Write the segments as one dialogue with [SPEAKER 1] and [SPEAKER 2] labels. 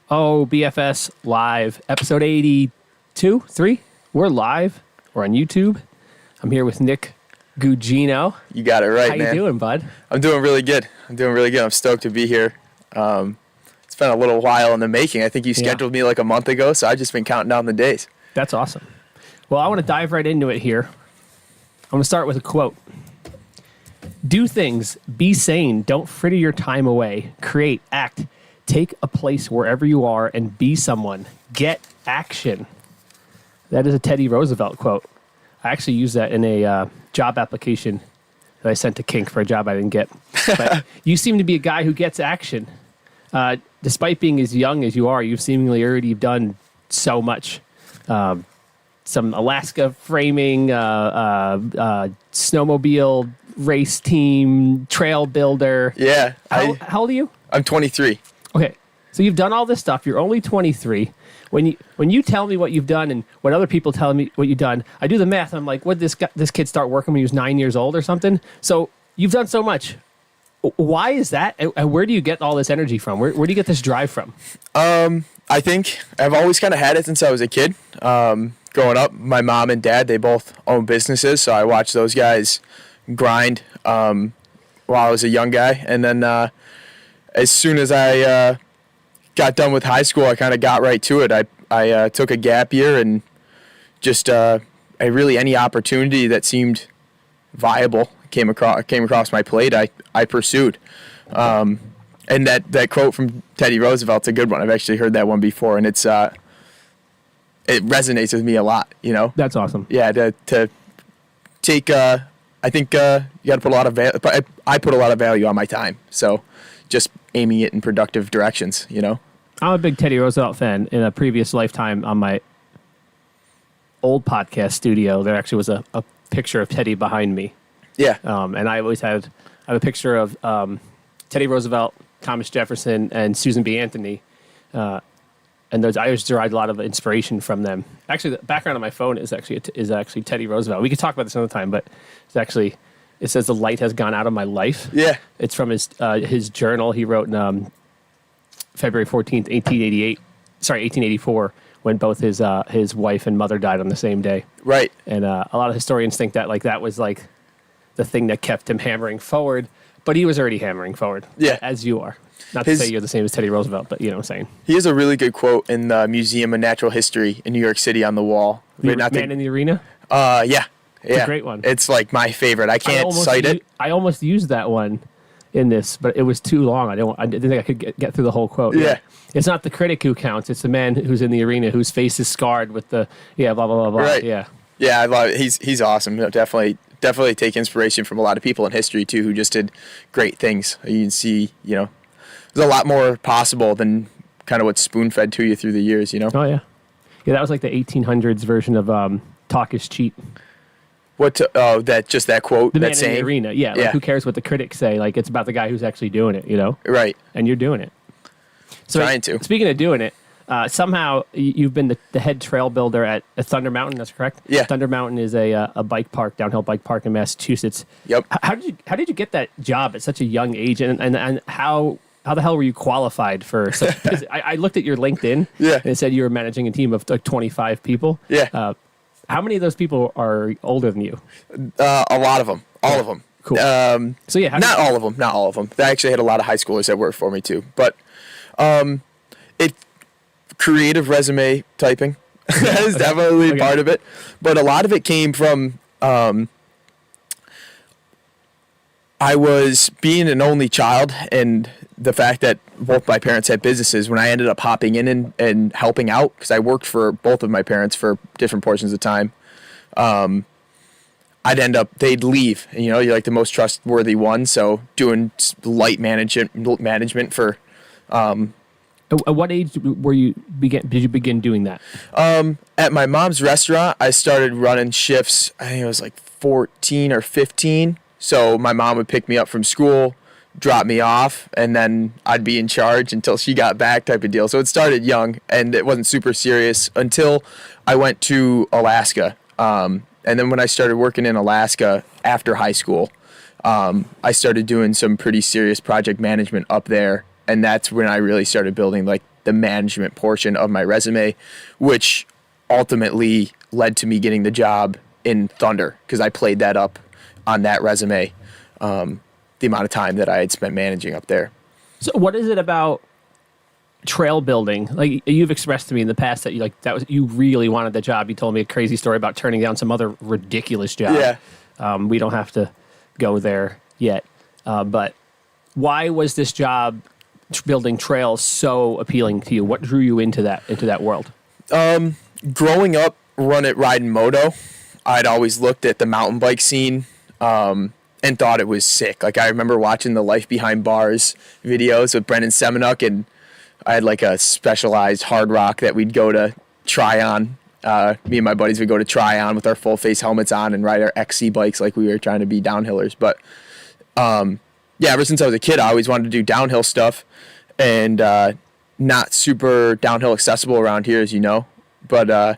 [SPEAKER 1] Oh, BFS Live, episode 82, 3. We're live. We're on YouTube. I'm here with Nick Guggino.
[SPEAKER 2] You got it right,
[SPEAKER 1] man.
[SPEAKER 2] man.
[SPEAKER 1] How you doing, bud?
[SPEAKER 2] I'm doing really good. I'm stoked to be here. It's been a little while in the making. I think you scheduled me like a month ago, so I've just been counting down the days.
[SPEAKER 1] That's awesome. Well, I want to dive right into it here. I'm going to start with a quote. Do things, be sane, don't fritter your time away, create, act, take a place wherever you are and be someone. Get action. That is a Teddy Roosevelt quote. I actually used that in a job application that I sent to Kink for a job I didn't get. But you seem to be a guy who gets action. Despite being as young as you are, you've seemingly already done so much. Some Alaska framing, snowmobile race team, trail builder.
[SPEAKER 2] Yeah.
[SPEAKER 1] How old are you?
[SPEAKER 2] I'm 23.
[SPEAKER 1] Okay, so you've done all this stuff. You're only 23. When you tell me what you've done and when other people tell me what you've done, I do the math. I'm like, what did this kid start working when he was 9 years old or something? So you've done so much. Why is that? And where do you get all this energy from? Where do you get this drive from?
[SPEAKER 2] I think I've always kind of had it since I was a kid. Growing up, my mom and dad, they both own businesses, so I watched those guys grind while I was a young guy. And then as soon as I got done with high school, I kind of got right to it. I took a gap year and just any opportunity that seemed viable came across my plate. I pursued. And that quote from Teddy Roosevelt's a good one. I've actually heard that one before, and it resonates with me a lot. You know.
[SPEAKER 1] That's awesome.
[SPEAKER 2] Yeah. To take. I think you got to put a lot of value. I put a lot of value on my time. So just aiming it in productive directions. You know.
[SPEAKER 1] I'm a big Teddy Roosevelt fan. In a previous lifetime on my old podcast studio, there actually was a picture of Teddy behind me.
[SPEAKER 2] Yeah.
[SPEAKER 1] And I have a picture of Teddy Roosevelt, Thomas Jefferson, and Susan B. Anthony. And I always derived a lot of inspiration from them. Actually, the background on my phone is actually Teddy Roosevelt. We could talk about this another time, but it says the light has gone out of my life.
[SPEAKER 2] Yeah.
[SPEAKER 1] It's from his journal he wrote in February 14th, 1884, when both his wife and mother died on the same day.
[SPEAKER 2] Right.
[SPEAKER 1] And a lot of historians think that that was the thing that kept him hammering forward, but he was already hammering forward.
[SPEAKER 2] Yeah.
[SPEAKER 1] As you are. Not to say you're the same as Teddy Roosevelt, but you know what I'm saying.
[SPEAKER 2] He has a really good quote in the Museum of Natural History in New York City on the wall.
[SPEAKER 1] Man in the Arena?
[SPEAKER 2] Yeah.
[SPEAKER 1] It's a great one.
[SPEAKER 2] It's like my favorite. I can't cite it.
[SPEAKER 1] I almost used that one in this, but it was too long. I didn't think I could get through the whole quote.
[SPEAKER 2] Yeah.
[SPEAKER 1] It's not the critic who counts. It's the man who's in the arena whose face is scarred with the, blah, blah, blah, blah.
[SPEAKER 2] Right.
[SPEAKER 1] Yeah.
[SPEAKER 2] Yeah, I love it. He's awesome. Definitely take inspiration from a lot of people in history, too, who just did great things. You can see, there's a lot more possible than kind of what's spoon-fed to you through the years,
[SPEAKER 1] Oh, yeah. Yeah, that was like the 1800s version of talk is cheap.
[SPEAKER 2] That quote,
[SPEAKER 1] the
[SPEAKER 2] that
[SPEAKER 1] man
[SPEAKER 2] saying?
[SPEAKER 1] In the arena, yeah. Who cares what the critics say? It's about the guy who's actually doing it,
[SPEAKER 2] Right.
[SPEAKER 1] And you're doing it. So
[SPEAKER 2] Trying to.
[SPEAKER 1] Speaking of doing it, somehow you've been the head trail builder at Thunder Mountain. That's correct.
[SPEAKER 2] Yeah.
[SPEAKER 1] Thunder Mountain is a downhill bike park in Massachusetts.
[SPEAKER 2] Yep.
[SPEAKER 1] How did you get that job at such a young age, and how the hell were you qualified for such? 'Cause I looked at your LinkedIn.
[SPEAKER 2] Yeah.
[SPEAKER 1] And it said you were managing a team of 25 people.
[SPEAKER 2] Yeah.
[SPEAKER 1] How many of those people are older than you?
[SPEAKER 2] A lot of them. All of them.
[SPEAKER 1] Cool. So yeah,
[SPEAKER 2] not all of them. Not all of them. I actually had a lot of high schoolers that worked for me too. But creative resume typing that is definitely part of it. But a lot of it came from I was being an only child, and the fact that both my parents had businesses. When I ended up hopping in and helping out, because I worked for both of my parents for different portions of time, they'd leave. And, you're like the most trustworthy one, so doing light management for.
[SPEAKER 1] At what age did you begin doing that?
[SPEAKER 2] At my mom's restaurant, I started running shifts. I think it was like 14 or 15. So my mom would pick me up from school, drop me off, and then I'd be in charge until she got back, type of deal. So it started young, and it wasn't super serious until I went to Alaska. And then when I started working in Alaska after high school, I started doing some pretty serious project management up there. And that's when I really started building the management portion of my resume, which ultimately led to me getting the job in Thunder because I played that up on that resume, the amount of time that I had spent managing up there.
[SPEAKER 1] So what is it about trail building? Like you've expressed to me in the past that you really wanted the job. You told me a crazy story about turning down some other ridiculous job.
[SPEAKER 2] Yeah.
[SPEAKER 1] We don't have to go there yet. But why was this job building trails so appealing to you? What drew you into that world?
[SPEAKER 2] Growing up, riding moto, I'd always looked at the mountain bike scene and thought it was sick. Like I remember watching the Life Behind Bars videos with Brendan Semenuk, and I had like a specialized hard rock that we'd go to try on. Me and my buddies would go to try on with our full face helmets on and ride our XC bikes like we were trying to be downhillers. But yeah, ever since I was a kid, I always wanted to do downhill stuff, and not super downhill accessible around here, as you know. But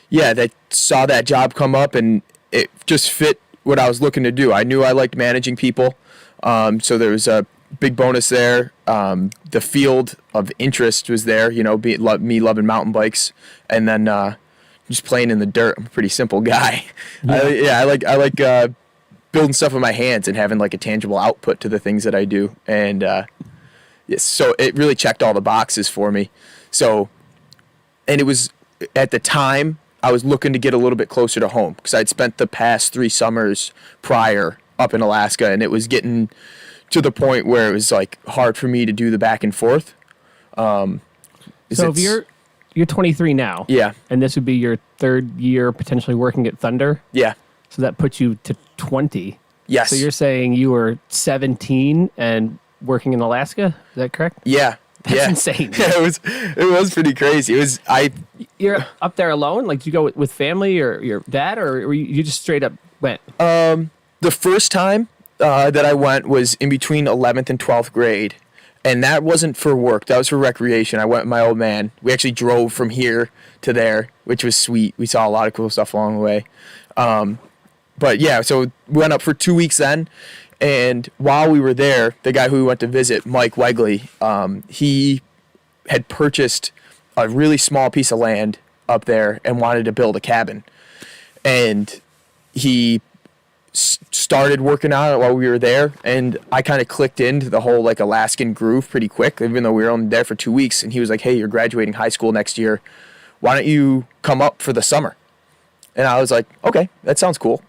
[SPEAKER 2] yeah, they saw that job come up, and it just fit what I was looking to do. I knew I liked managing people, so there was a big bonus there. The field of interest was there, you know, me loving mountain bikes, and then just playing in the dirt. I'm a pretty simple guy.
[SPEAKER 1] Yeah.
[SPEAKER 2] I like building stuff with my hands and having like a tangible output to the things that I do. And so it really checked all the boxes for me. So, and it was at the time I was looking to get a little bit closer to home because I'd spent the past 3 summers prior up in Alaska, and it was getting to the point where it was like hard for me to do the back and forth.
[SPEAKER 1] So if you're 23 now,
[SPEAKER 2] yeah,
[SPEAKER 1] and this would be your 3rd year potentially working at Thunder,
[SPEAKER 2] yeah,
[SPEAKER 1] so that puts you to 20.
[SPEAKER 2] yes.
[SPEAKER 1] So you're saying you were 17 and working in Alaska? Is that correct?
[SPEAKER 2] Yeah.
[SPEAKER 1] That's insane.
[SPEAKER 2] Yeah, it was pretty crazy.
[SPEAKER 1] You're up there alone? Like, did you go with family or your dad, or you just straight up went?
[SPEAKER 2] The first time that I went was in between 11th and 12th grade, and that wasn't for work. That was for recreation. I went with my old man. We actually drove from here to there, which was sweet. We saw a lot of cool stuff along the way. But yeah, so we went up for 2 weeks then. And while we were there, the guy who we went to visit, Mike Wegley, he had purchased a really small piece of land up there and wanted to build a cabin. And he started working on it while we were there, and I kind of clicked into the whole like Alaskan groove pretty quick, even though we were only there for 2 weeks. And he was like, "Hey, you're graduating high school next year. Why don't you come up for the summer?" And I was like, "Okay, that sounds cool."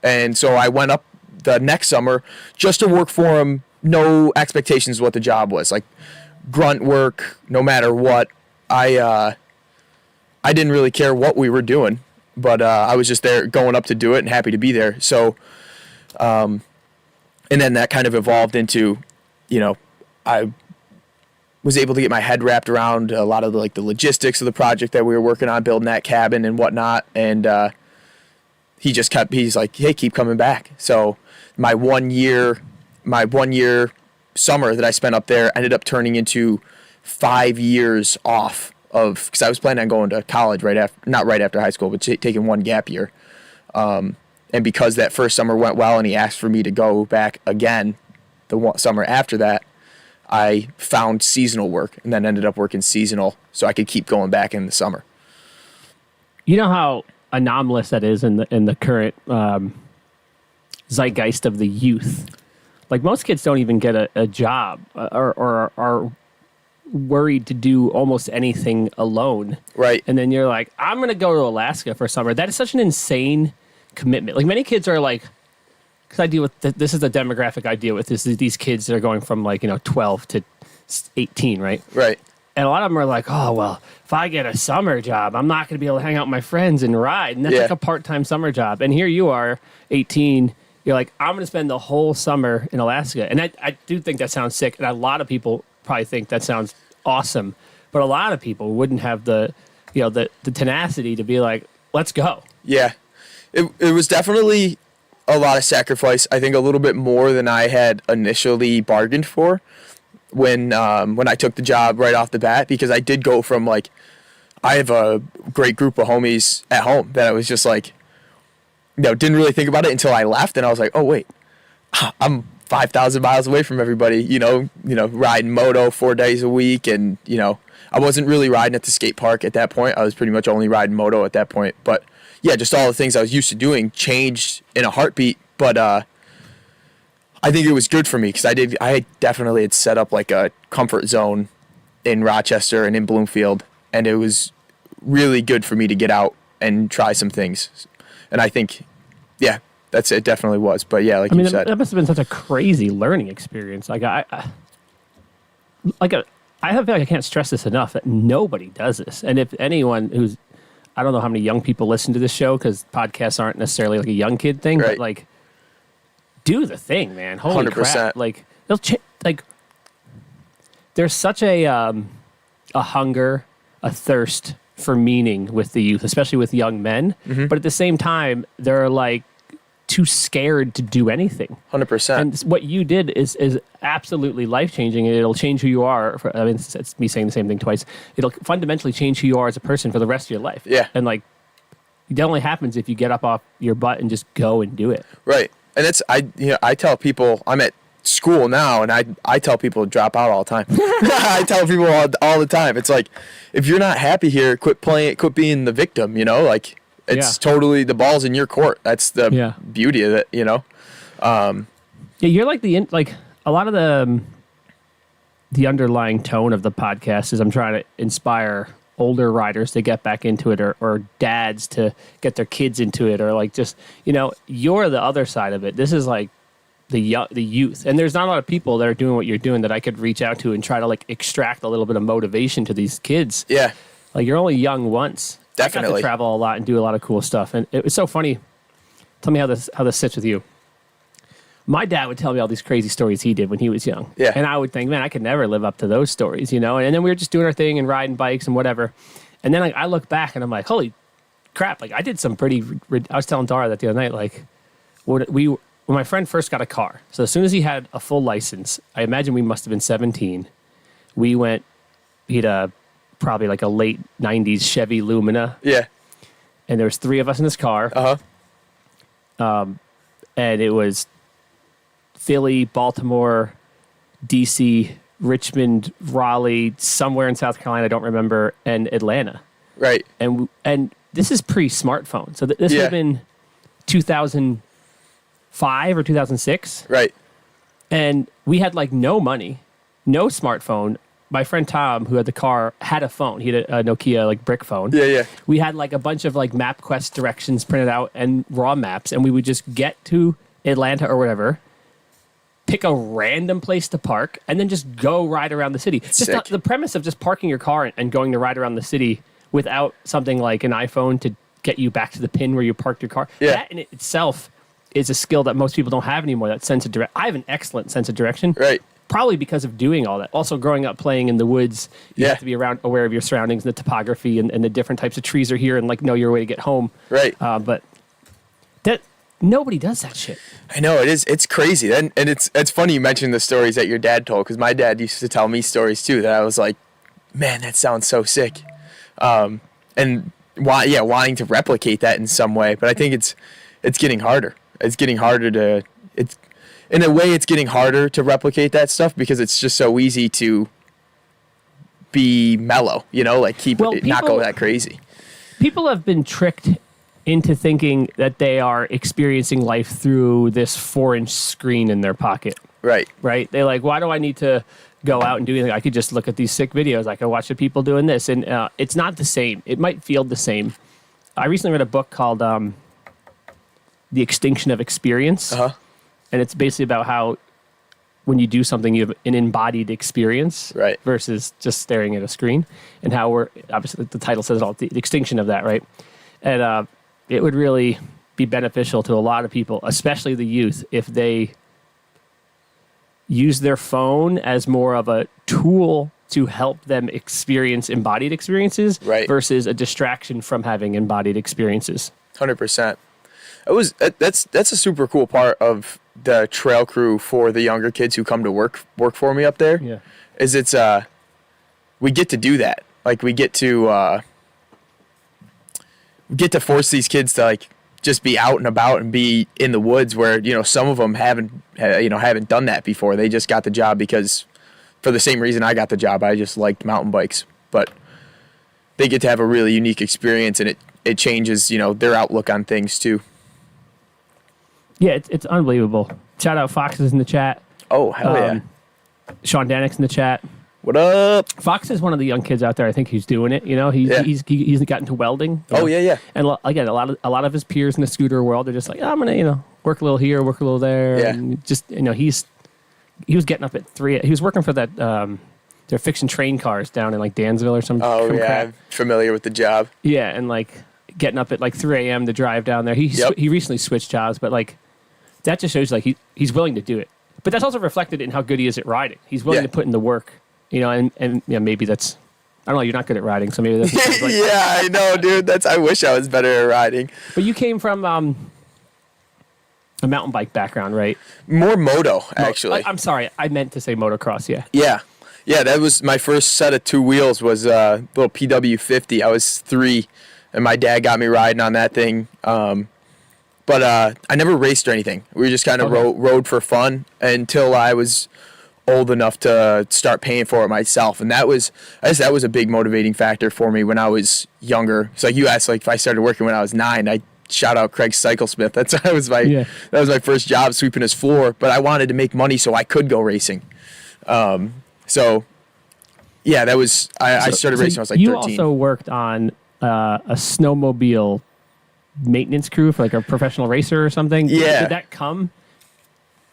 [SPEAKER 2] And so I went up the next summer just to work for him. No expectations of what the job was, like grunt work, no matter what. I didn't really care what we were doing, but I was just there going up to do it and happy to be there. So, and then that kind of evolved into, you know, I was able to get my head wrapped around a lot of the logistics of the project that we were working on, building that cabin and whatnot. And he's like, "Hey, keep coming back." So my one year summer that I spent up there ended up turning into 5 years off of, because I was planning on going to college not right after high school, but taking one gap year. And because that first summer went well and he asked for me to go back again the summer after that, I found seasonal work and then ended up working seasonal so I could keep going back in the summer.
[SPEAKER 1] You know how anomalous that is in the current zeitgeist of the youth. Like most kids don't even get a job or are worried to do almost anything alone.
[SPEAKER 2] Right.
[SPEAKER 1] And then you're like, I'm going to go to Alaska for summer. That is such an insane commitment. Like many kids are like, because I deal with, this is the demographic I deal with, these kids that are going from 12 to 18, right?
[SPEAKER 2] Right.
[SPEAKER 1] And a lot of them are like, oh, well, if I get a summer job, I'm not going to be able to hang out with my friends and ride. And that's like a part-time summer job. And here you are, 18. You're like, I'm going to spend the whole summer in Alaska. And I do think that sounds sick. And a lot of people probably think that sounds awesome. But a lot of people wouldn't have the tenacity to be like, let's go. Yeah.
[SPEAKER 2] It was definitely a lot of sacrifice. I think a little bit more than I had initially bargained for when I took the job right off the bat, because I did go from I have a great group of homies at home that I was just didn't really think about it until I left, and I was like, oh wait, I'm 5,000 miles away from everybody, riding moto 4 days a week. And, I wasn't really riding at the skate park at that point. I was pretty much only riding moto at that point. But yeah, just all the things I was used to doing changed in a heartbeat. But I think it was good for me because I definitely had set up like a comfort zone in Rochester and in Bloomfield. And it was really good for me to get out and try some things. And I think, yeah, it definitely was. But yeah, like you said.
[SPEAKER 1] That must have been such a crazy learning experience. Like I feel like I can't stress this enough that nobody does this. And if anyone I don't know how many young people listen to this show because podcasts aren't necessarily like a young kid thing,
[SPEAKER 2] right.
[SPEAKER 1] but like, do the thing, man. Holy
[SPEAKER 2] 100%.
[SPEAKER 1] crap! Like there's such a hunger, a thirst for meaning with the youth, especially with young men. Mm-hmm. But at the same time, they're like too scared to do anything.
[SPEAKER 2] 100%.
[SPEAKER 1] And what you did is absolutely life-changing, and it'll change who you are. It's me saying the same thing twice. It'll fundamentally change who you are as a person for the rest of your life.
[SPEAKER 2] Yeah.
[SPEAKER 1] And like, it only happens if you get up off your butt and just go and do it.
[SPEAKER 2] Right. And I tell people, I'm at school now, and I tell people to drop out all the time. I tell people all the time. It's like, if you're not happy here, quit being the victim, like, it's totally the ball's in your court. That's the beauty of it,
[SPEAKER 1] Yeah, you're like a lot of the underlying tone of the podcast is I'm trying to inspire older riders to get back into it, or dads to get their kids into it, or like just you're the other side of it. This is like the youth, and there's not a lot of people that are doing what you're doing that I could reach out to and try to like extract a little bit of motivation to these kids.
[SPEAKER 2] Yeah,
[SPEAKER 1] like you're only young once.
[SPEAKER 2] Definitely.
[SPEAKER 1] I got to travel a lot and do a lot of cool stuff. And it was so funny. Tell me how this sits with you. My dad would tell me all these crazy stories he did when he was young.
[SPEAKER 2] Yeah.
[SPEAKER 1] And I would think, man, I could never live up to those stories, And then we were just doing our thing and riding bikes and whatever. And then I look back and I'm like, holy crap. Like I did some I was telling Dara that the other night, like when my friend first got a car. So as soon as he had a full license, I imagine we must have been 17. He had probably like a late 90s Chevy Lumina.
[SPEAKER 2] Yeah.
[SPEAKER 1] And there was 3 of us in this car.
[SPEAKER 2] Uh-huh.
[SPEAKER 1] And it was Philly, Baltimore, DC, Richmond, Raleigh, somewhere in South Carolina, I don't remember, and Atlanta.
[SPEAKER 2] Right.
[SPEAKER 1] And this is pre-smartphone. So this would have been 2005 or 2006.
[SPEAKER 2] Right.
[SPEAKER 1] And we had like no money, no smartphone. My friend Tom, who had the car, had a phone. He had a Nokia like brick phone.
[SPEAKER 2] Yeah, yeah.
[SPEAKER 1] We had like a bunch of like MapQuest directions printed out and raw maps, and we would just get to Atlanta or whatever, pick a random place to park, and then just go ride around the city. Just the premise of just parking your car and going to ride around the city without something like an iPhone to get you back to the pin where you parked your car.
[SPEAKER 2] Yeah.
[SPEAKER 1] That in itself is a skill that most people don't have anymore. That sense of direction. I have an excellent sense of direction.
[SPEAKER 2] Right.
[SPEAKER 1] Probably because of doing all that. Also, growing up playing in the woods, you have to be aware of your surroundings and the topography and the different types of trees are here and like know your way to get home.
[SPEAKER 2] Right.
[SPEAKER 1] But that nobody does that shit.
[SPEAKER 2] I know it is. It's crazy. And it's funny you mentioned the stories that your dad told, because my dad used to tell me stories too that I was like, man, that sounds so sick. And wanting to replicate that in some way. But I think it's getting harder. It's getting harder to replicate that stuff because it's just so easy to be mellow, not go that crazy.
[SPEAKER 1] People have been tricked into thinking that they are experiencing life through this 4-inch screen in their pocket.
[SPEAKER 2] Right.
[SPEAKER 1] Right? They're like, why do I need to go out and do anything? I could just look at these sick videos. I could watch the people doing this. And it's not the same. It might feel the same. I recently read a book called The Extinction of Experience.
[SPEAKER 2] Uh-huh.
[SPEAKER 1] And it's basically about how when you do something, you have an embodied experience versus just staring at a screen, and how we're, obviously the title says it all, the extinction of that, right? And it would really be beneficial to a lot of people, especially the youth, if they use their phone as more of a tool to help them experience embodied experiences versus a distraction from having embodied experiences.
[SPEAKER 2] 100%. That's a super cool part of the trail crew for the younger kids who come to work for me up there.
[SPEAKER 1] Yeah.
[SPEAKER 2] Is we get to do that. Like we get to force these kids to like just be out and about and be in the woods where, some of them haven't done that before. They just got the job because for the same reason I got the job. I just liked mountain bikes, but they get to have a really unique experience, and it changes, their outlook on things too.
[SPEAKER 1] Yeah, it's unbelievable. Shout out Foxes in the chat.
[SPEAKER 2] Oh, hell yeah.
[SPEAKER 1] Sean Danick's in the chat.
[SPEAKER 2] What up?
[SPEAKER 1] Fox is one of the young kids out there. I think who's doing it. He's gotten to welding.
[SPEAKER 2] Oh yeah.
[SPEAKER 1] And again, a lot of his peers in the scooter world are just like, I'm gonna work a little here, work a little there.
[SPEAKER 2] Yeah.
[SPEAKER 1] And just he was getting up at 3. He was working for that. They're fixing train cars down in like Dansville or something.
[SPEAKER 2] Oh yeah, I'm familiar with the job.
[SPEAKER 1] Yeah, and like getting up at like 3 a.m. to drive down there. He recently switched jobs, but like that just shows like he's willing to do it. But that's also reflected in how good he is at riding. He's willing to put in the work. And maybe that's, I don't know, you're not good at riding, so maybe that's like,
[SPEAKER 2] yeah, I know, dude. I wish I was better at riding.
[SPEAKER 1] But you came from a mountain bike background, right?
[SPEAKER 2] More moto, actually.
[SPEAKER 1] I'm sorry, I meant to say motocross, yeah.
[SPEAKER 2] Yeah, that was my first set of 2 wheels was a little PW50. I was 3, and my dad got me riding on that thing. But I never raced or anything. We just kind of rode for fun until I was old enough to start paying for it myself, and that was a big motivating factor for me when I was younger. So like you asked, like if I started working when I was 9, I shout out Craig Cyclesmith. That was my first job, sweeping his floor. But I wanted to make money so I could go racing. So yeah, that was I started racing when I was like 13.
[SPEAKER 1] You also worked on a snowmobile maintenance crew for like a professional racer or something.
[SPEAKER 2] Yeah.
[SPEAKER 1] Did that come?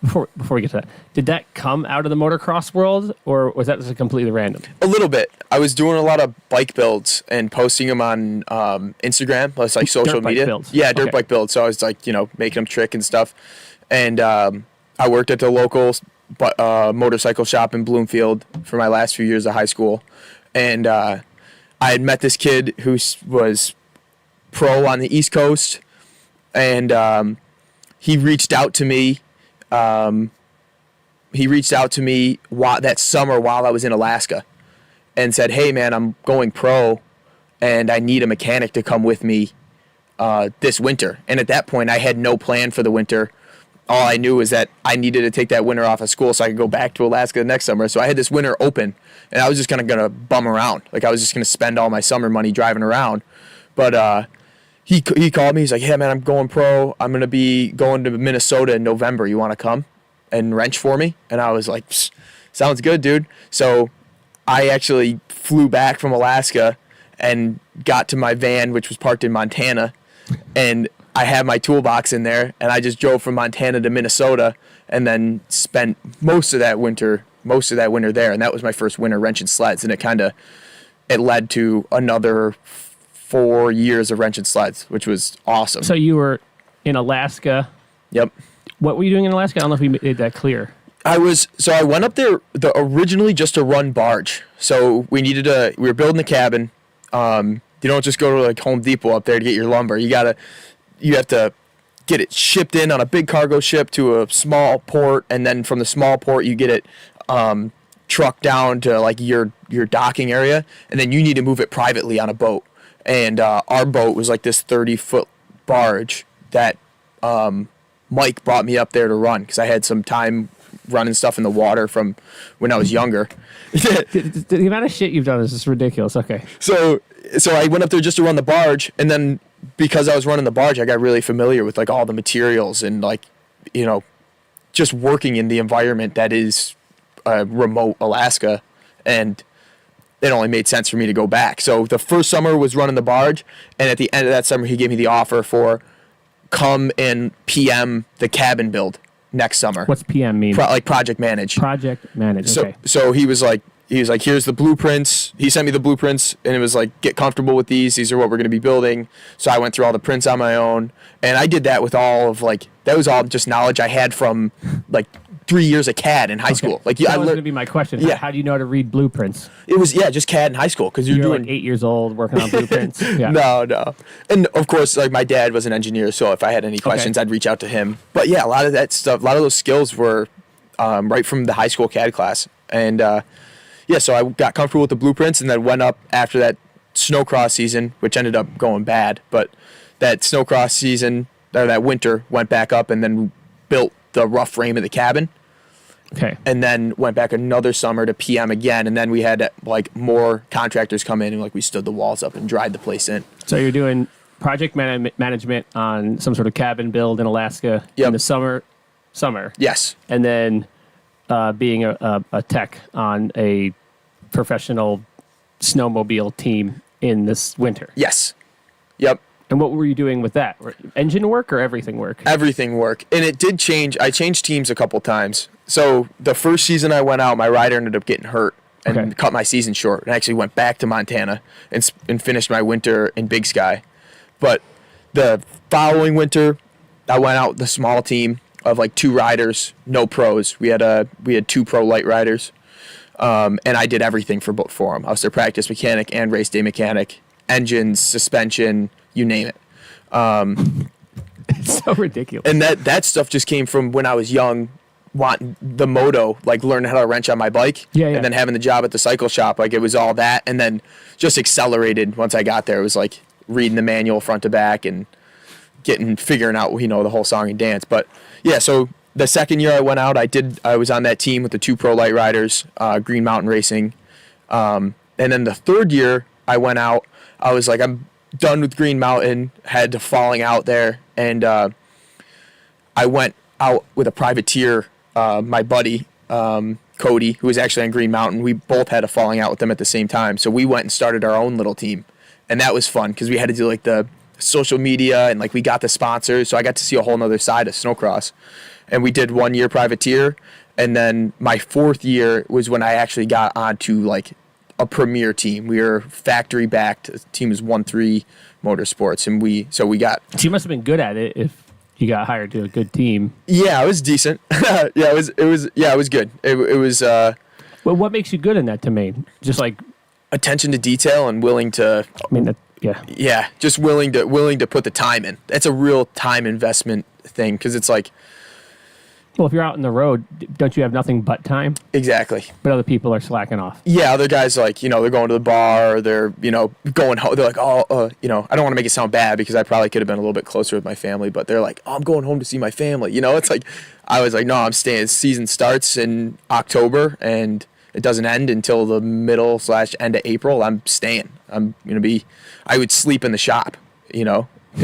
[SPEAKER 1] Before we get to that, did that come out of the motocross world, or was that just completely random?
[SPEAKER 2] A little bit. I was doing a lot of bike builds and posting them on Instagram, plus like social media.
[SPEAKER 1] Builds.
[SPEAKER 2] Yeah, dirt bike builds. So I was like, making them trick and stuff. And I worked at the local motorcycle shop in Bloomfield for my last few years of high school. And I had met this kid who was pro on the East Coast, and he reached out to me. That summer while I was in Alaska and said, hey man, I'm going pro and I need a mechanic to come with me this winter. And at that point I had no plan for the winter. All I knew was that I needed to take that winter off of school so I could go back to Alaska the next summer. So I had this winter open, and I was just gonna bum around. Like I was just gonna spend all my summer money driving around. But he called me. He's like, "Yeah, man, I'm going pro. I'm gonna be going to Minnesota in November. You want to come and wrench for me?" And I was like, "Sounds good, dude." So I actually flew back from Alaska and got to my van, which was parked in Montana, and I had my toolbox in there, and I just drove from Montana to Minnesota, and then spent most of that winter there. And that was my first winter wrenching sleds, and it led to another 4 years of wrenching sleds, which was awesome.
[SPEAKER 1] So you were in Alaska.
[SPEAKER 2] Yep.
[SPEAKER 1] What were you doing in Alaska? I don't know if we made that clear.
[SPEAKER 2] I went up there originally just to run barge. So we were building a cabin. You don't just go to like Home Depot up there to get your lumber. You have to get it shipped in on a big cargo ship to a small port, and then from the small port you get it trucked down to like your docking area, and then you need to move it privately on a boat. And our boat was like this 30-foot barge that Mike brought me up there to run because I had some time running stuff in the water from when I was younger.
[SPEAKER 1] The amount of shit you've done is just ridiculous. Okay.
[SPEAKER 2] So I went up there just to run the barge, and then because I was running the barge, I got really familiar with like all the materials and like, just working in the environment that is remote Alaska, and it only made sense for me to go back. So the first summer was running the barge, and at the end of that summer, he gave me the offer for come and PM the cabin build next summer.
[SPEAKER 1] What's PM mean?
[SPEAKER 2] Project manage.
[SPEAKER 1] Project manage. Okay.
[SPEAKER 2] So he was like, here's the blueprints. He sent me the blueprints, and it was like, get comfortable with these. These are what we're going to be building. So I went through all the prints on my own, and I did that with all of that was all just knowledge I had from 3 years of CAD in high school.
[SPEAKER 1] That was going to be my question. Yeah. How do you know how to read blueprints?
[SPEAKER 2] It was just CAD in high school because you're doing
[SPEAKER 1] like 8 years old working on blueprints. Yeah.
[SPEAKER 2] No, and of course, my dad was an engineer, so if I had any questions, I'd reach out to him. But yeah, a lot of that stuff, a lot of those skills were right from the high school CAD class, and so I got comfortable with the blueprints, and then went up after that snowcross season, which ended up going bad. But that snowcross season, that winter went back up and then built the rough frame of the cabin.
[SPEAKER 1] Okay.
[SPEAKER 2] And then went back another summer to PM again, and then we had like more contractors come in and like we stood the walls up and dried the place in.
[SPEAKER 1] So you're doing project management on some sort of cabin build in Alaska
[SPEAKER 2] Yep.
[SPEAKER 1] in the summer,
[SPEAKER 2] Yes.
[SPEAKER 1] and then being a tech on a professional snowmobile team in this winter.
[SPEAKER 2] Yes. Yep.
[SPEAKER 1] And what were you doing with that? Engine work or everything work?
[SPEAKER 2] Everything work. And it did change. I changed teams a couple times. So the first season I went out, my rider ended up getting hurt and
[SPEAKER 1] Okay.
[SPEAKER 2] cut my season short. And I actually went back to Montana and finished my winter in Big Sky. But the following winter, I went out with a small team of like 2 riders, no pros. We had 2 pro light riders. And I did everything for them. I was their practice mechanic and race day mechanic, engines, suspension, you name it.
[SPEAKER 1] It's so ridiculous.
[SPEAKER 2] And that stuff just came from when I was young, wanting the moto, like learning how to wrench on my bike.
[SPEAKER 1] Yeah.
[SPEAKER 2] And then having the job at the cycle shop. Like it was all that. And then just accelerated once I got there. It was like reading the manual front to back and figuring out, the whole song and dance. But yeah, so the second year I went out, I was on that team with the 2 pro light riders, Green Mountain Racing. And then the third year I went out, I was like, I'm done with Green Mountain, had to falling out there. And I went out with a privateer, my buddy, Cody, who was actually on Green Mountain. We both had a falling out with them at the same time. So we went and started our own little team. And that was fun because we had to do like the social media and like we got the sponsors. So I got to see a whole nother side of snowcross. And we did 1 year privateer. And then my 4th year was when I actually got onto like a premier team. We were factory backed. The team was 1-3 Motorsports. And we got.
[SPEAKER 1] So you must have been good at it if you got hired to a good team.
[SPEAKER 2] Yeah, it was decent. It was good. It was
[SPEAKER 1] Well, what makes you good in that domain? Just like,
[SPEAKER 2] attention to detail and willing to.
[SPEAKER 1] I mean, yeah.
[SPEAKER 2] Yeah, just willing to put the time in. That's a real time investment thing because it's like.
[SPEAKER 1] Well, if you're out on the road, don't you have nothing but time?
[SPEAKER 2] Exactly.
[SPEAKER 1] But other people are slacking off.
[SPEAKER 2] Yeah, other guys like, they're going to the bar, or they're, going home. They're like, I don't want to make it sound bad because I probably could have been a little bit closer with my family, but they're like, I'm going home to see my family. It's like, I was like, no, I'm staying. Season starts in October and it doesn't end until the middle / end of April. I'm staying. I'm going to be, I would sleep in the shop, it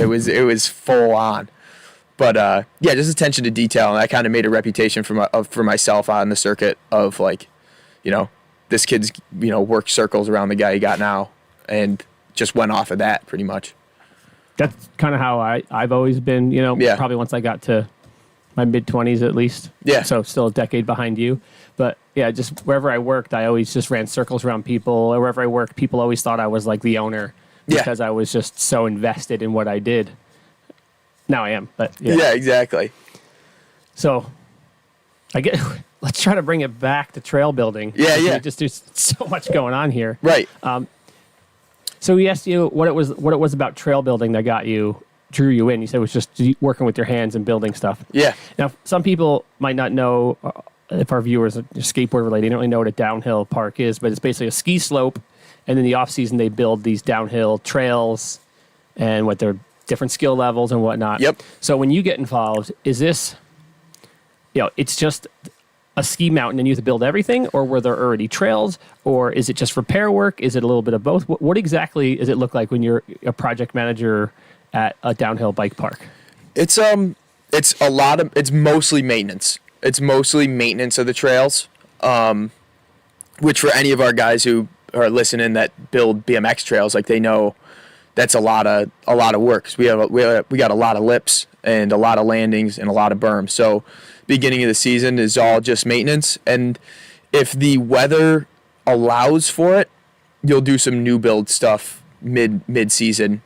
[SPEAKER 2] was full on. But yeah, just attention to detail, and I kind of made a reputation for myself on the circuit of like, this kid's worked circles around the guy he got now, and just went off of that pretty much.
[SPEAKER 1] That's kind of how I've always been.
[SPEAKER 2] Yeah.
[SPEAKER 1] Probably once I got to my mid-20s at least.
[SPEAKER 2] Yeah.
[SPEAKER 1] So still a decade behind you, but yeah, just wherever I worked, I always just ran circles around people. Or wherever I worked, people always thought I was like the owner because I was just so invested in what I did. Now I am, but yeah.
[SPEAKER 2] Yeah, exactly.
[SPEAKER 1] So let's try to bring it back to trail building.
[SPEAKER 2] Yeah.
[SPEAKER 1] Just there's so much going on here.
[SPEAKER 2] Right.
[SPEAKER 1] So we asked you what it was about trail building that drew you in. You said it was just working with your hands and building stuff.
[SPEAKER 2] Yeah.
[SPEAKER 1] Now, some people might not know, if our viewers are skateboard related, they don't really know what a downhill park is, but it's basically a ski slope, and in the off season they build these downhill trails and what they're different skill levels and whatnot.
[SPEAKER 2] Yep.
[SPEAKER 1] So when you get involved, is this, it's just a ski mountain and you have to build everything, or were there already trails, or is it just repair work? Is it a little bit of both? What exactly does it look like when you're a project manager at a downhill bike park?
[SPEAKER 2] It's mostly maintenance. It's mostly maintenance of the trails, which for any of our guys who are listening that build BMX trails, like they know that's a lot of work. 'Cause we got a lot of lips and a lot of landings and a lot of berms. So beginning of the season is all just maintenance. And if the weather allows for it, you'll do some new build stuff mid season.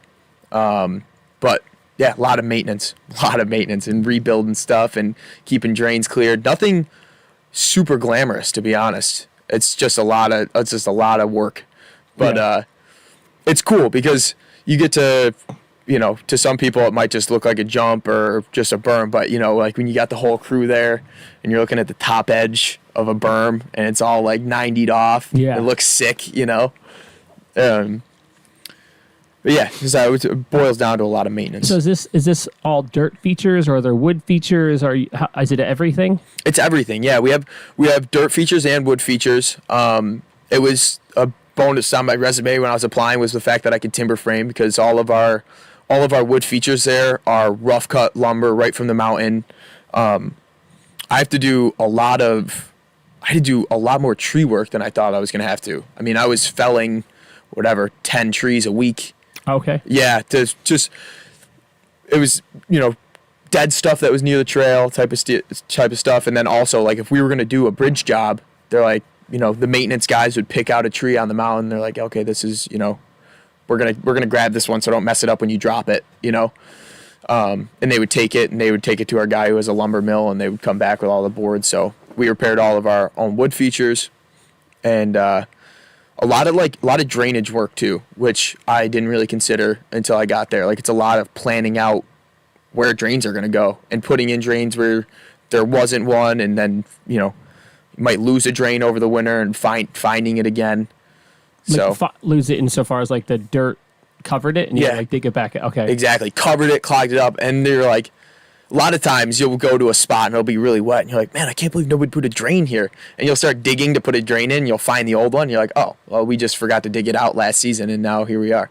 [SPEAKER 2] But yeah, a lot of maintenance and rebuilding stuff and keeping drains cleared. Nothing super glamorous, to be honest. It's just a lot of work. But it's cool because you get to, to some people it might just look like a jump or just a berm, but like when you got the whole crew there and you're looking at the top edge of a berm and it's all like 90'd off,
[SPEAKER 1] Yeah.
[SPEAKER 2] It looks sick, But yeah, it boils down to a lot of maintenance.
[SPEAKER 1] So is this all dirt features, or are there wood features? Is it everything?
[SPEAKER 2] It's everything. Yeah, we have dirt features and wood features. It was a bonus on my resume when I was applying was the fact that I could timber frame, because all of our wood features there are rough cut lumber right from the mountain. I had to do a lot more tree work than I thought I was going to have to. I mean, I was felling 10 trees a week.
[SPEAKER 1] Okay.
[SPEAKER 2] Yeah, it was, dead stuff that was near the trail type of stuff. And then also, like, if we were going to do a bridge job, they're like, the maintenance guys would pick out a tree on the mountain. They're like, okay, this is, we're going to grab this one so don't mess it up when you drop it, and they would take it to our guy who has a lumber mill, and they would come back with all the boards. So we repaired all of our own wood features, and a lot of drainage work too, which I didn't really consider until I got there. Like, it's a lot of planning out where drains are going to go and putting in drains where there wasn't one, and then you might lose a drain over the winter and finding it again. So
[SPEAKER 1] lose it insofar as like the dirt covered it, and you like dig it back. Okay,
[SPEAKER 2] exactly, covered it, clogged it up, and they're like, a lot of times you'll go to a spot and it'll be really wet, and you're like, man, I can't believe nobody put a drain here. And you'll start digging to put a drain in, you'll find the old one, you're like, oh, well, we just forgot to dig it out last season, and now here we are.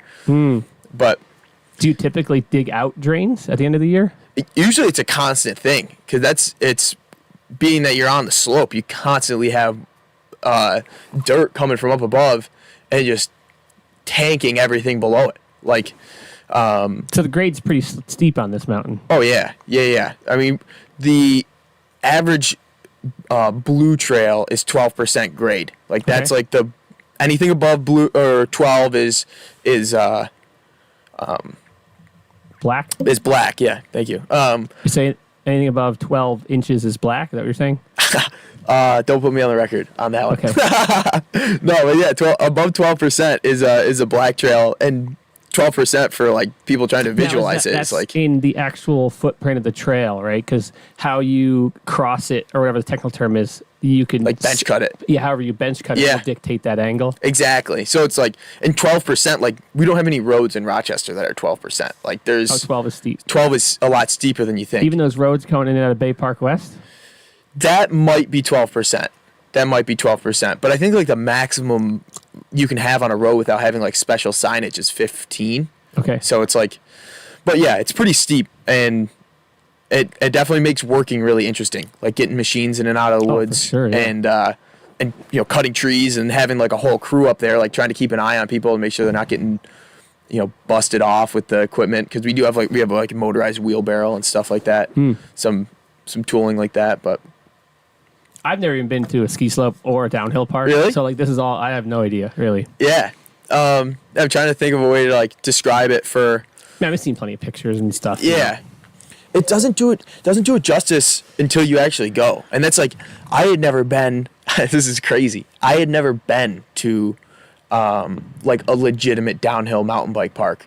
[SPEAKER 2] But
[SPEAKER 1] do you typically dig out drains at the end of the year?
[SPEAKER 2] Usually it's a constant thing, because it's being that you're on the slope, you constantly have dirt coming from up above and just tanking everything below it. Like,
[SPEAKER 1] so the grade's pretty steep on this mountain.
[SPEAKER 2] Oh yeah. I mean, the average blue trail is 12% grade. Like, that's like anything above blue or 12 is
[SPEAKER 1] black.
[SPEAKER 2] Is black. Yeah, thank you.
[SPEAKER 1] You say anything above 12 inches is black? Is that what you're saying?
[SPEAKER 2] Don't put me on the record on that one.
[SPEAKER 1] Okay.
[SPEAKER 2] No, but yeah, above 12% is a black trail, and 12% for like people trying to visualize
[SPEAKER 1] that's
[SPEAKER 2] like
[SPEAKER 1] in the actual footprint of the trail, right? Because how you cross it, or whatever the technical term is, you can
[SPEAKER 2] like bench cut it.
[SPEAKER 1] Yeah, however you bench cut it will dictate that angle.
[SPEAKER 2] Exactly. So it's like, and 12%, like, we don't have any roads in Rochester that are 12%. Like, there's
[SPEAKER 1] 12 is steep.
[SPEAKER 2] 12 is a lot steeper than you think.
[SPEAKER 1] Even those roads coming in and out of Bay Park West?
[SPEAKER 2] That might be 12%. But I think like the maximum you can have on a road without having like special signage is 15.
[SPEAKER 1] Okay.
[SPEAKER 2] So it's like, but yeah, it's pretty steep, and it definitely makes working really interesting. Like getting machines in and out of the woods,
[SPEAKER 1] for sure, yeah.
[SPEAKER 2] and cutting trees and having like a whole crew up there, like trying to keep an eye on people and make sure they're not getting busted off with the equipment, because we have a motorized wheelbarrow and stuff like that. Some tooling like that, but
[SPEAKER 1] I've never even been to a ski slope or a downhill park.
[SPEAKER 2] Really?
[SPEAKER 1] So like this is all, I have no idea, really.
[SPEAKER 2] Yeah. I'm trying to think of a way to like describe it for.
[SPEAKER 1] Man, I've seen plenty of pictures and stuff.
[SPEAKER 2] Yeah. It doesn't do it justice until you actually go. And that's like, I had never been, this is crazy. I had never been to like a legitimate downhill mountain bike park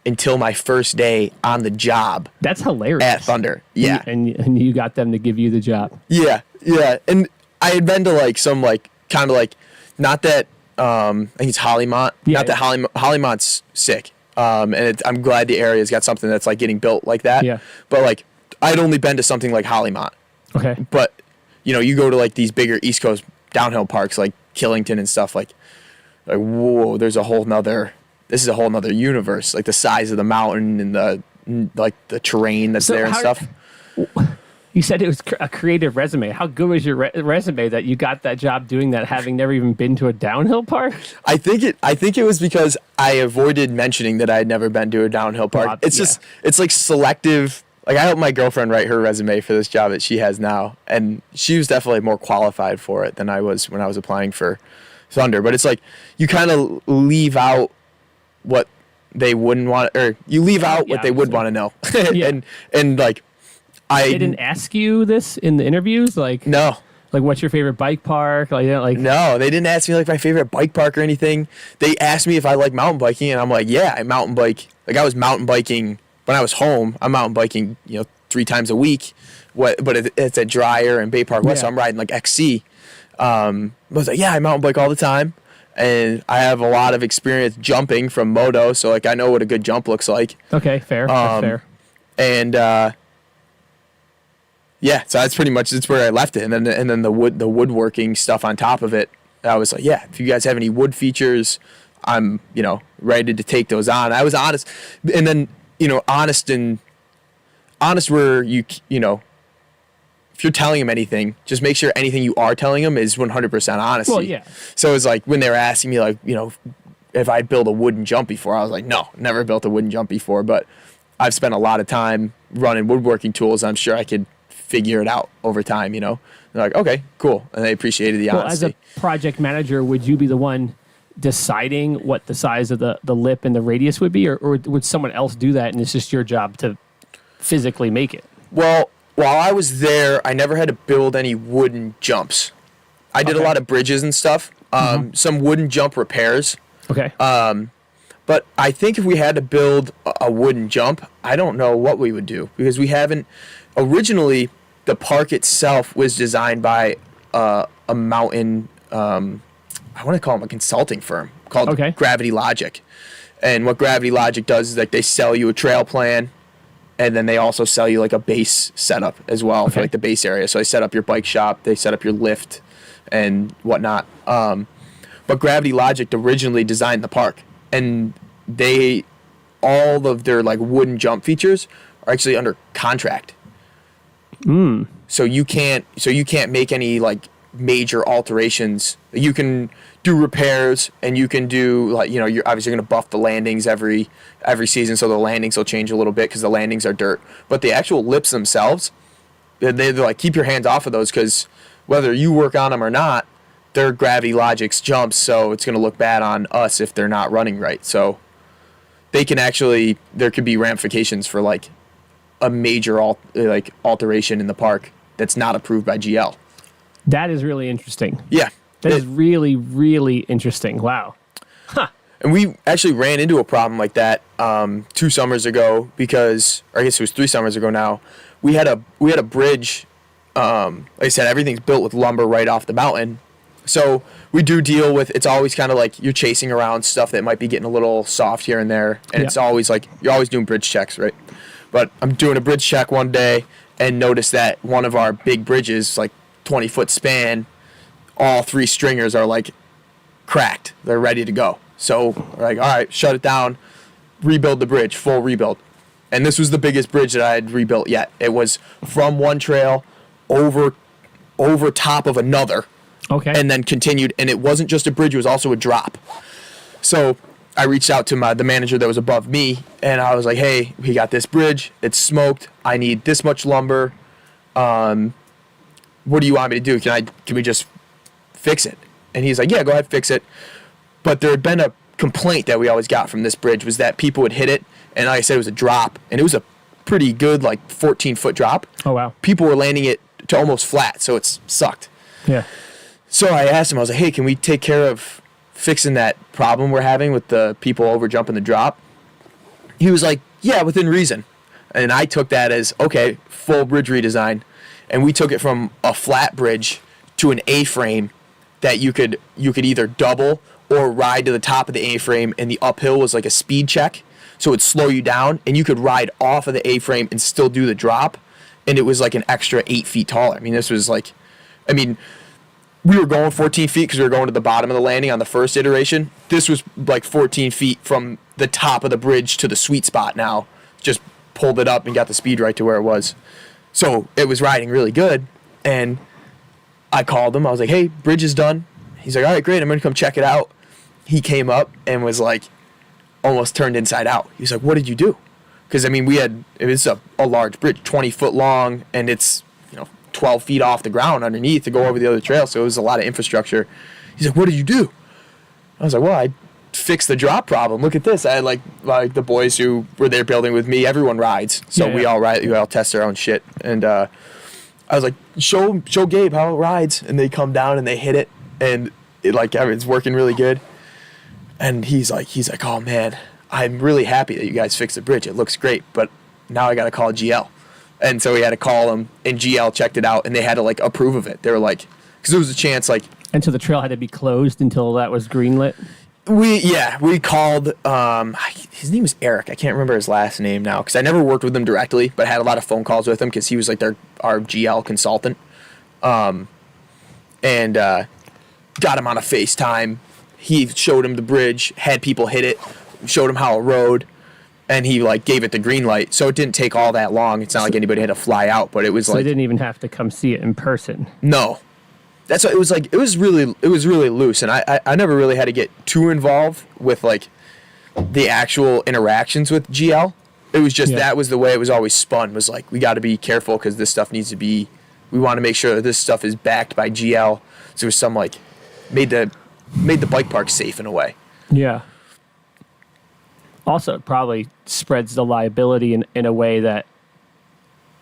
[SPEAKER 2] until my first day on the job.
[SPEAKER 1] That's hilarious.
[SPEAKER 2] At Thunder. Yeah.
[SPEAKER 1] And you got them to give you the job.
[SPEAKER 2] Yeah. Yeah. And I had been to like some like kind of like, not that I think it's Hollymont.
[SPEAKER 1] Yeah,
[SPEAKER 2] not that Hollymont's sick. And I'm glad the area's got something that's like getting built like that.
[SPEAKER 1] Yeah.
[SPEAKER 2] But like, I'd only been to something like Hollymont.
[SPEAKER 1] Okay.
[SPEAKER 2] But you go to like these bigger East Coast downhill parks like Killington and stuff, like whoa, this is a whole nother universe. Like the size of the mountain and the terrain that's there and stuff.
[SPEAKER 1] You said it was a creative resume. How good was your resume that you got that job doing that, having never even been to a downhill park?
[SPEAKER 2] I think it was because I avoided mentioning that I had never been to a downhill park. It's like selective. Like, I helped my girlfriend write her resume for this job that she has now, and she was definitely more qualified for it than I was when I was applying for Thunder. But it's like you kind of leave out what they wouldn't want, or you leave out what they would want to know. and like,
[SPEAKER 1] they didn't ask you this in the interviews, like
[SPEAKER 2] no,
[SPEAKER 1] like what's your favorite bike park,
[SPEAKER 2] no, they didn't ask me like my favorite bike park or anything. They asked me if I like mountain biking, and I'm like, yeah, I mountain bike. Like, I was mountain biking when I was home. I'm mountain biking 3 times a week. But it's at Dreyer and Bay Park West, so I'm riding like XC. I was like, yeah, I mountain bike all the time. and I have a lot of experience jumping from moto, so like I know what a good jump looks like.
[SPEAKER 1] Okay, fair. That's fair.
[SPEAKER 2] And yeah, so that's where I left it, and then the woodworking stuff on top of it. I was like, yeah, if you guys have any wood features, I'm ready to take those on. I was honest, and then honest where if you're telling them anything, just make sure anything you are telling them is 100% honesty.
[SPEAKER 1] Well, yeah.
[SPEAKER 2] So it's like when they were asking me like, if I'd built a wooden jump before, I was like, no, never built a wooden jump before, but I've spent a lot of time running woodworking tools. I'm sure I could figure it out over time, They're like, okay, cool. And they appreciated the honesty.
[SPEAKER 1] As a project manager, would you be the one deciding what the size of the lip and the radius would be, or would someone else do that and it's just your job to physically make it?
[SPEAKER 2] Well, while I was there, I never had to build any wooden jumps. I did a lot of bridges and stuff, some wooden jump repairs.
[SPEAKER 1] Okay.
[SPEAKER 2] But I think if we had to build a wooden jump, I don't know what we would do, because we haven't. Originally, the park itself was designed by a mountain, I want to call them a consulting firm called Gravity Logic. And what Gravity Logic does is like they sell you a trail plan, and then they also sell you like a base setup as well for like the base area. So they set up your bike shop, they set up your lift and whatnot. But Gravity Logic originally designed the park, and all of their like wooden jump features are actually under contract. So you can't make any like major alterations. You can do repairs, and you can do like you're obviously going to buff the landings every season, so the landings will change a little bit because the landings are dirt. But the actual lips themselves, they're like, keep your hands off of those, because whether you work on them or not, they're Gravity Logic's jumps, so it's going to look bad on us if they're not running right. So they can actually, there could be ramifications for like a major alteration in the park that's not approved by GL.
[SPEAKER 1] That is really interesting.
[SPEAKER 2] Yeah.
[SPEAKER 1] That is really, really interesting. Wow. Huh.
[SPEAKER 2] And we actually ran into a problem like that 2 summers ago, because, or I guess it was 3 summers ago now. We had a bridge. Like I said, everything's built with lumber right off the mountain. So we do deal with, it's always kind of like you're chasing around stuff that might be getting a little soft here and there. And it's always like, you're always doing bridge checks, right? But I'm doing a bridge check one day and noticed that one of our big bridges, like 20-foot span, all 3 stringers are like cracked. They're ready to go. So we're like, all right, shut it down, rebuild the bridge, full rebuild. And this was the biggest bridge that I had rebuilt yet. It was from one trail over top of another.
[SPEAKER 1] Okay.
[SPEAKER 2] And then continued, and it wasn't just a bridge, it was also a drop. So I reached out to the manager that was above me, and I was like, hey, we got this bridge, it's smoked, I need this much lumber. What do you want me to do? Can we just fix it? And he's like, yeah, go ahead, fix it. But there had been a complaint that we always got from this bridge, was that people would hit it, and like I said, it was a drop, and it was a pretty good, like 14-foot drop.
[SPEAKER 1] Oh, wow. People
[SPEAKER 2] were landing it to almost flat, so it sucked.
[SPEAKER 1] Yeah.
[SPEAKER 2] So I asked him, I was like, hey, can we take care of fixing that problem we're having with the people over jumping the drop? He was like, yeah, within reason. And I took that as, okay, full bridge redesign. And we took it from a flat bridge to an A-frame that you could either double or ride to the top of the A-frame, and the uphill was like a speed check. So it'd slow you down, and you could ride off of the A-frame and still do the drop. And it was like an extra 8 feet taller. We were going 14 feet because we were going to the bottom of the landing on the first iteration. This was like 14 feet from the top of the bridge to the sweet spot now. Just pulled it up and got the speed right to where it was. So it was riding really good. And I called him. I was like, hey, bridge is done. He's like, all right, great. I'm going to come check it out. He came up and was like, almost turned inside out. He was like, what did you do? Because, it was a large bridge, 20 foot long, and it's 12 feet off the ground underneath to go over the other trail, so it was a lot of infrastructure. He's like, what did you do? I was like, well, I fixed the drop problem. Look at this. I had like the boys who were there building with me, everyone rides, so we all ride, we all test our own shit. And I was like, show Gabe how it rides. And they come down and they hit it, and it's working really good. And he's like, oh man, I'm really happy that you guys fixed the bridge, it looks great, but now I gotta call GL. And so we had to call them, and GL checked it out, and they had to approve of it. They were like, because there was a chance
[SPEAKER 1] and And so the trail had to be closed until that was greenlit?
[SPEAKER 2] We called, his name was Eric. I can't remember his last name now because I never worked with him directly, but had a lot of phone calls with him because he was like our GL consultant. And got him on a FaceTime. He showed him the bridge, had people hit it, showed him how it rode, and he like gave it the green light. So it didn't take all that long. It's not like anybody had to fly out, but it was
[SPEAKER 1] So
[SPEAKER 2] like
[SPEAKER 1] they didn't even have to come see it in person.
[SPEAKER 2] no. That's what it was like. It was really loose, and I never really had to get too involved with like the actual interactions with GL. It was just that was the way it was always spun. Was like we got to be careful because this stuff needs to be. We want to make sure that this stuff is backed by GL. So it was some like made the bike park safe in a way.
[SPEAKER 1] Yeah. Also, it probably spreads the liability in a way that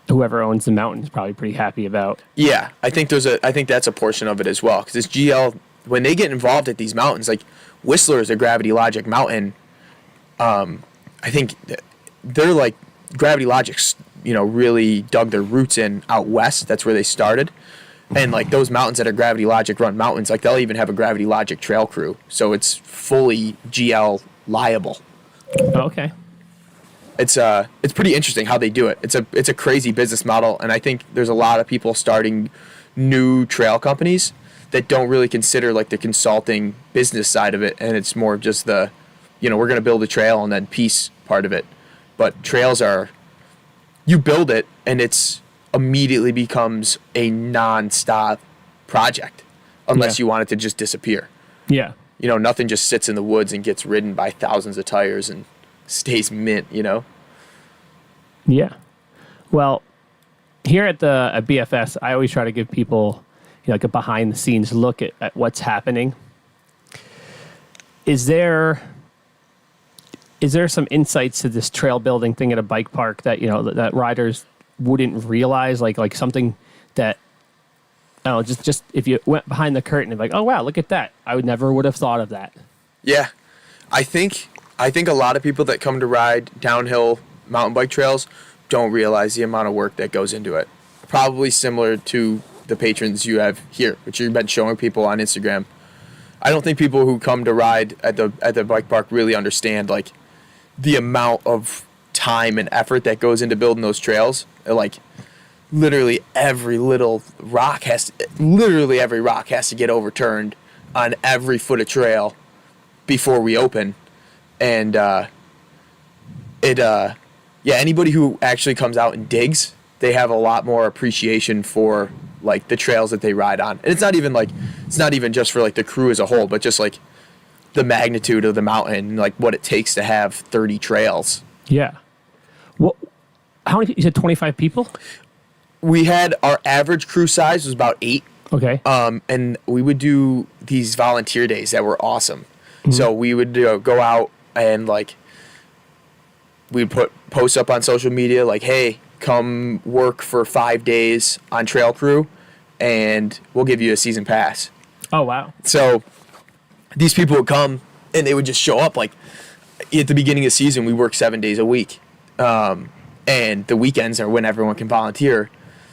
[SPEAKER 1] whoever owns the mountain is probably pretty happy about.
[SPEAKER 2] Yeah, I think that's a portion of it as well because this GL when they get involved at these mountains, like Whistler is a Gravity Logic mountain. I think they're like Gravity Logic's, really dug their roots in out west. That's where they started. And like those mountains that are Gravity Logic run mountains, like they'll even have a Gravity Logic trail crew. So it's fully GL liable.
[SPEAKER 1] Okay.
[SPEAKER 2] It's pretty interesting how they do it. It's a crazy business model, and I think there's a lot of people starting new trail companies that don't really consider like the consulting business side of it, and it's more just the, we're going to build a trail and then peace part of it. But trails are, you build it and it's immediately becomes a non-stop project unless you want it to just disappear.
[SPEAKER 1] Yeah.
[SPEAKER 2] Nothing just sits in the woods and gets ridden by thousands of tires and stays mint,
[SPEAKER 1] Yeah. Well, here at BFS, I always try to give people like a behind the scenes look at what's happening. Is there some insights to this trail building thing at a bike park that, that riders wouldn't realize, like something that, I don't know, just if you went behind the curtain and like, oh wow, look at that. I would have thought of that.
[SPEAKER 2] Yeah. I think a lot of people that come to ride downhill mountain bike trails don't realize the amount of work that goes into it. Probably similar to the patrons you have here, which you've been showing people on Instagram. I don't think people who come to ride at the bike park really understand like the amount of time and effort that goes into building those trails. Like literally every rock has to get overturned on every foot of trail before we open. And anybody who actually comes out and digs, they have a lot more appreciation for like the trails that they ride on. And it's not even just for like the crew as a whole, but just like the magnitude of the mountain and like what it takes to have 30 trails.
[SPEAKER 1] Yeah. Well, how many? You said 25 people?
[SPEAKER 2] We had our average crew size was about 8.
[SPEAKER 1] Okay.
[SPEAKER 2] And we would do these volunteer days that were awesome. Mm-hmm. So we would go out and like we'd put posts up on social media like, hey, come work for 5 days on trail crew and we'll give you a season pass.
[SPEAKER 1] Oh, wow.
[SPEAKER 2] So these people would come and they would just show up. Like at the beginning of the season, we work 7 days a week. And the weekends are when everyone can volunteer.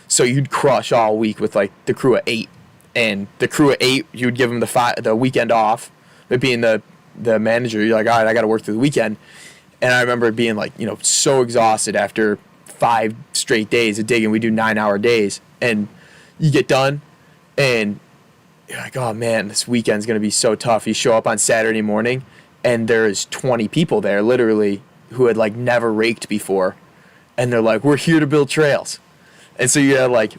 [SPEAKER 2] So you'd crush all week with like the crew of 8. And the crew of 8, you'd give them the weekend off. But being the manager, you're like, all right, I got to work through the weekend. And I remember being like, so exhausted after 5 straight days of digging. We do 9-hour days. And you get done and you're like, oh man, this weekend's going to be so tough. You show up on Saturday morning and there's 20 people there literally who had like never raked before. And they're like, we're here to build trails. And so you had like,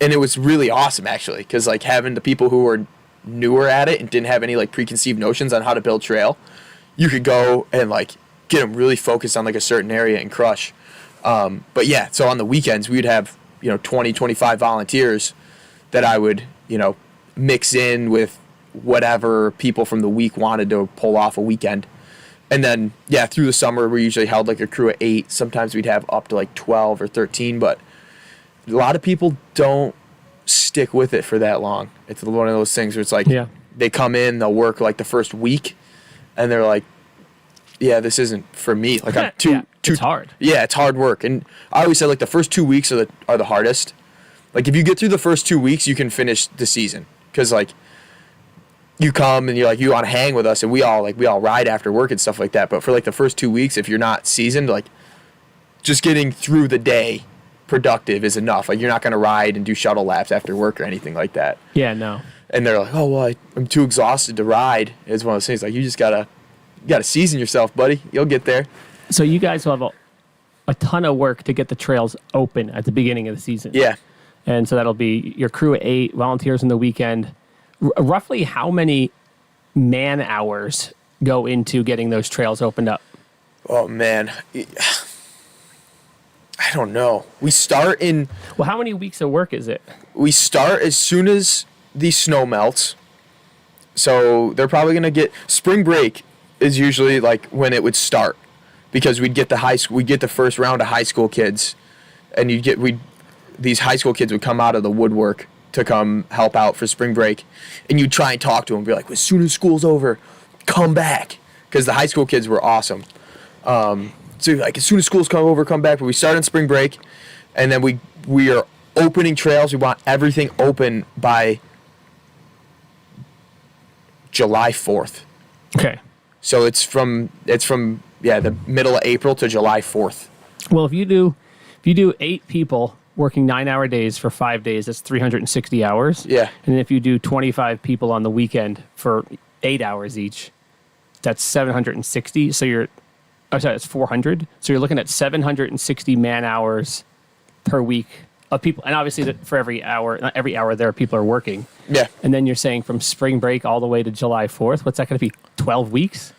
[SPEAKER 2] and it was really awesome actually. Because like having the people who were newer at it and didn't have any like preconceived notions on how to build trail, you could go and like get them really focused on like a certain area and crush. But yeah, so on the weekends we'd have 20, 25 volunteers that I would mix in with whatever people from the week wanted to pull off a weekend. And then through the summer we usually held like a crew of 8. Sometimes we'd have up to like 12 or 13, but a lot of people don't stick with it for that long. It's one of those things where it's like they come in, they'll work like the first week and they're like, yeah, this isn't for me. Like I'm too
[SPEAKER 1] it's hard.
[SPEAKER 2] Yeah, it's hard work. And I always say like the first 2 weeks are the hardest. Like if you get through the first 2 weeks, you can finish the season. Cause like you come and you're like, you want to hang with us, and we all ride after work and stuff like that. But for like the first 2 weeks, if you're not seasoned, like just getting through the day productive is enough. Like you're not going to ride and do shuttle laps after work or anything like that.
[SPEAKER 1] Yeah, no.
[SPEAKER 2] And they're like, oh, well, I'm too exhausted to ride. It's one of those things. Like you just gotta season yourself, buddy. You'll get there.
[SPEAKER 1] So you guys will have a ton of work to get the trails open at the beginning of the season.
[SPEAKER 2] Yeah.
[SPEAKER 1] And so that'll be your crew at 8, volunteers in the weekend. Roughly how many man hours go into getting those trails opened up?
[SPEAKER 2] Oh, man. I don't know. We start in...
[SPEAKER 1] Well, how many weeks of work is it?
[SPEAKER 2] We start as soon as the snow melts. So they're probably going to get... Spring break is usually like when it would start. Because we'd get the first round of high school kids. And these high school kids would come out of the woodwork to come help out for spring break. And you'd try and talk to them. Be like, as soon as school's over, come back. Because the high school kids were awesome. So like as soon as school's over, come back. But we start on spring break, and then we are opening trails. We want everything open by July 4th.
[SPEAKER 1] Okay.
[SPEAKER 2] So it's from the middle of April to July 4th.
[SPEAKER 1] Well, if you do 8 people working 9-hour days for 5 days, that's 360 hours.
[SPEAKER 2] Yeah.
[SPEAKER 1] And if you do 25 people on the weekend for 8 hours each, that's 760. So that's 400. So you're looking at 760 man hours per week of people. And obviously for not every hour there people are working.
[SPEAKER 2] Yeah.
[SPEAKER 1] And then you're saying from spring break all the way to July 4th, what's that going to be? 12 weeks?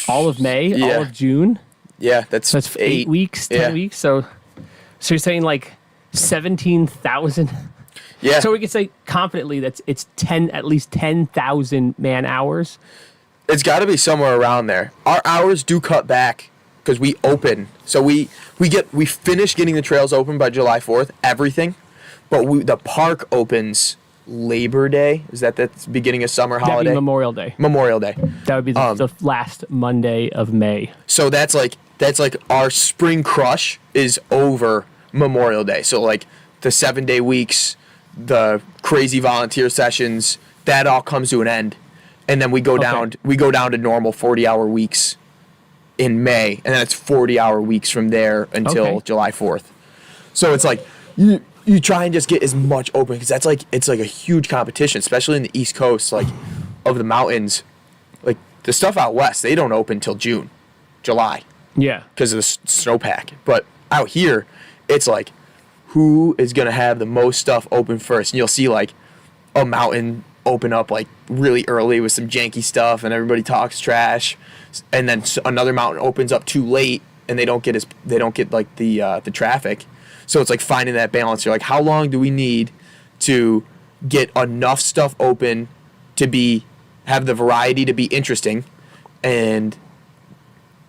[SPEAKER 1] All of May,
[SPEAKER 2] Yeah.
[SPEAKER 1] all of June?
[SPEAKER 2] Yeah, that's
[SPEAKER 1] 8 weeks, 10 weeks. So you're saying like 17,000?
[SPEAKER 2] Yeah.
[SPEAKER 1] So we could say confidently that it's at least 10,000 man hours.
[SPEAKER 2] It's got to be somewhere around there. Our hours do cut back because we open. So we finish getting the trails open by July 4th, everything. But the park opens Labor Day. Is that's the beginning of summer holiday?
[SPEAKER 1] That'd be Memorial Day.
[SPEAKER 2] Memorial Day.
[SPEAKER 1] That would be the last Monday of May.
[SPEAKER 2] So that's like our spring crush is over Memorial Day. So like the 7-day weeks, the crazy volunteer sessions, that all comes to an end. And then we go down to normal 40-hour weeks in May, and then it's 40-hour weeks from there until July 4th. So it's like you try and just get as much open because it's like a huge competition, especially in the East Coast, like of the mountains. Like the stuff out west, they don't open till July.
[SPEAKER 1] Yeah.
[SPEAKER 2] Because of the snowpack. But out here, it's like who is gonna have the most stuff open first, and you'll see like a mountain open up like really early with some janky stuff and everybody talks trash, and then another mountain opens up too late and they don't get like the traffic. So it's like finding that balance. You're like, how long do we need to get enough stuff open to have the variety to be interesting and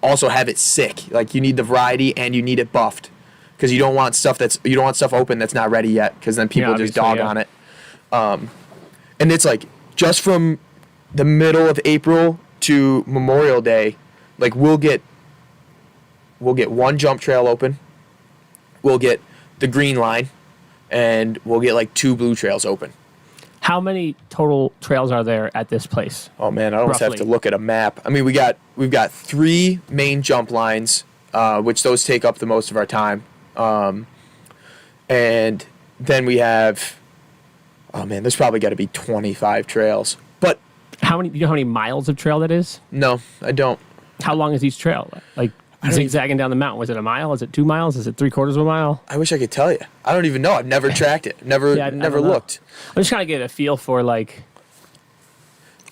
[SPEAKER 2] also have it sick? Like you need the variety and you need it buffed because you don't want stuff open that's not ready yet because then people just dog on it. And it's like just from the middle of April to Memorial Day, like we'll get one jump trail open, we'll get the green line, and we'll get like 2 blue trails open.
[SPEAKER 1] How many total trails are there at this place?
[SPEAKER 2] Oh man, I almost have to look at a map. I mean, we've got 3 main jump lines, which those take up the most of our time, and then we have. Oh man, there's probably got to be 25 trails. But
[SPEAKER 1] do you know how many miles of trail that is?
[SPEAKER 2] No, I don't.
[SPEAKER 1] How long is each trail? Like zigzagging down the mountain? Was it a mile? Is it 2 miles? Is it 3/4 of a mile?
[SPEAKER 2] I wish I could tell you. I don't even know. I've never tracked it. Never looked.
[SPEAKER 1] I'm just trying to get a feel for like.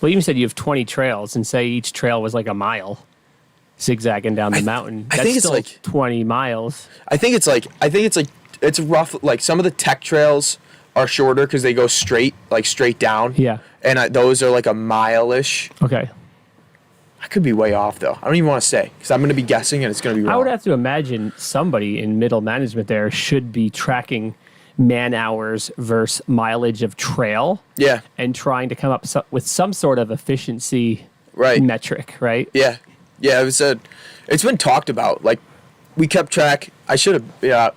[SPEAKER 1] Well, you said you have 20 trails, and say each trail was like a mile, zigzagging down the mountain.
[SPEAKER 2] I think it's
[SPEAKER 1] still
[SPEAKER 2] like
[SPEAKER 1] 20 miles.
[SPEAKER 2] I think it's rough. Like some of the tech trails are shorter because they go straight down.
[SPEAKER 1] Yeah.
[SPEAKER 2] And those are like a mile-ish.
[SPEAKER 1] Okay.
[SPEAKER 2] I could be way off though. I don't even want to say because I'm going to be guessing and it's going to be wrong.
[SPEAKER 1] I would have to imagine somebody in middle management there should be tracking man hours versus mileage of trail.
[SPEAKER 2] Yeah.
[SPEAKER 1] And trying to come up with some sort of efficiency metric, right?
[SPEAKER 2] Yeah. Yeah, it's been talked about. Like we kept track. I should have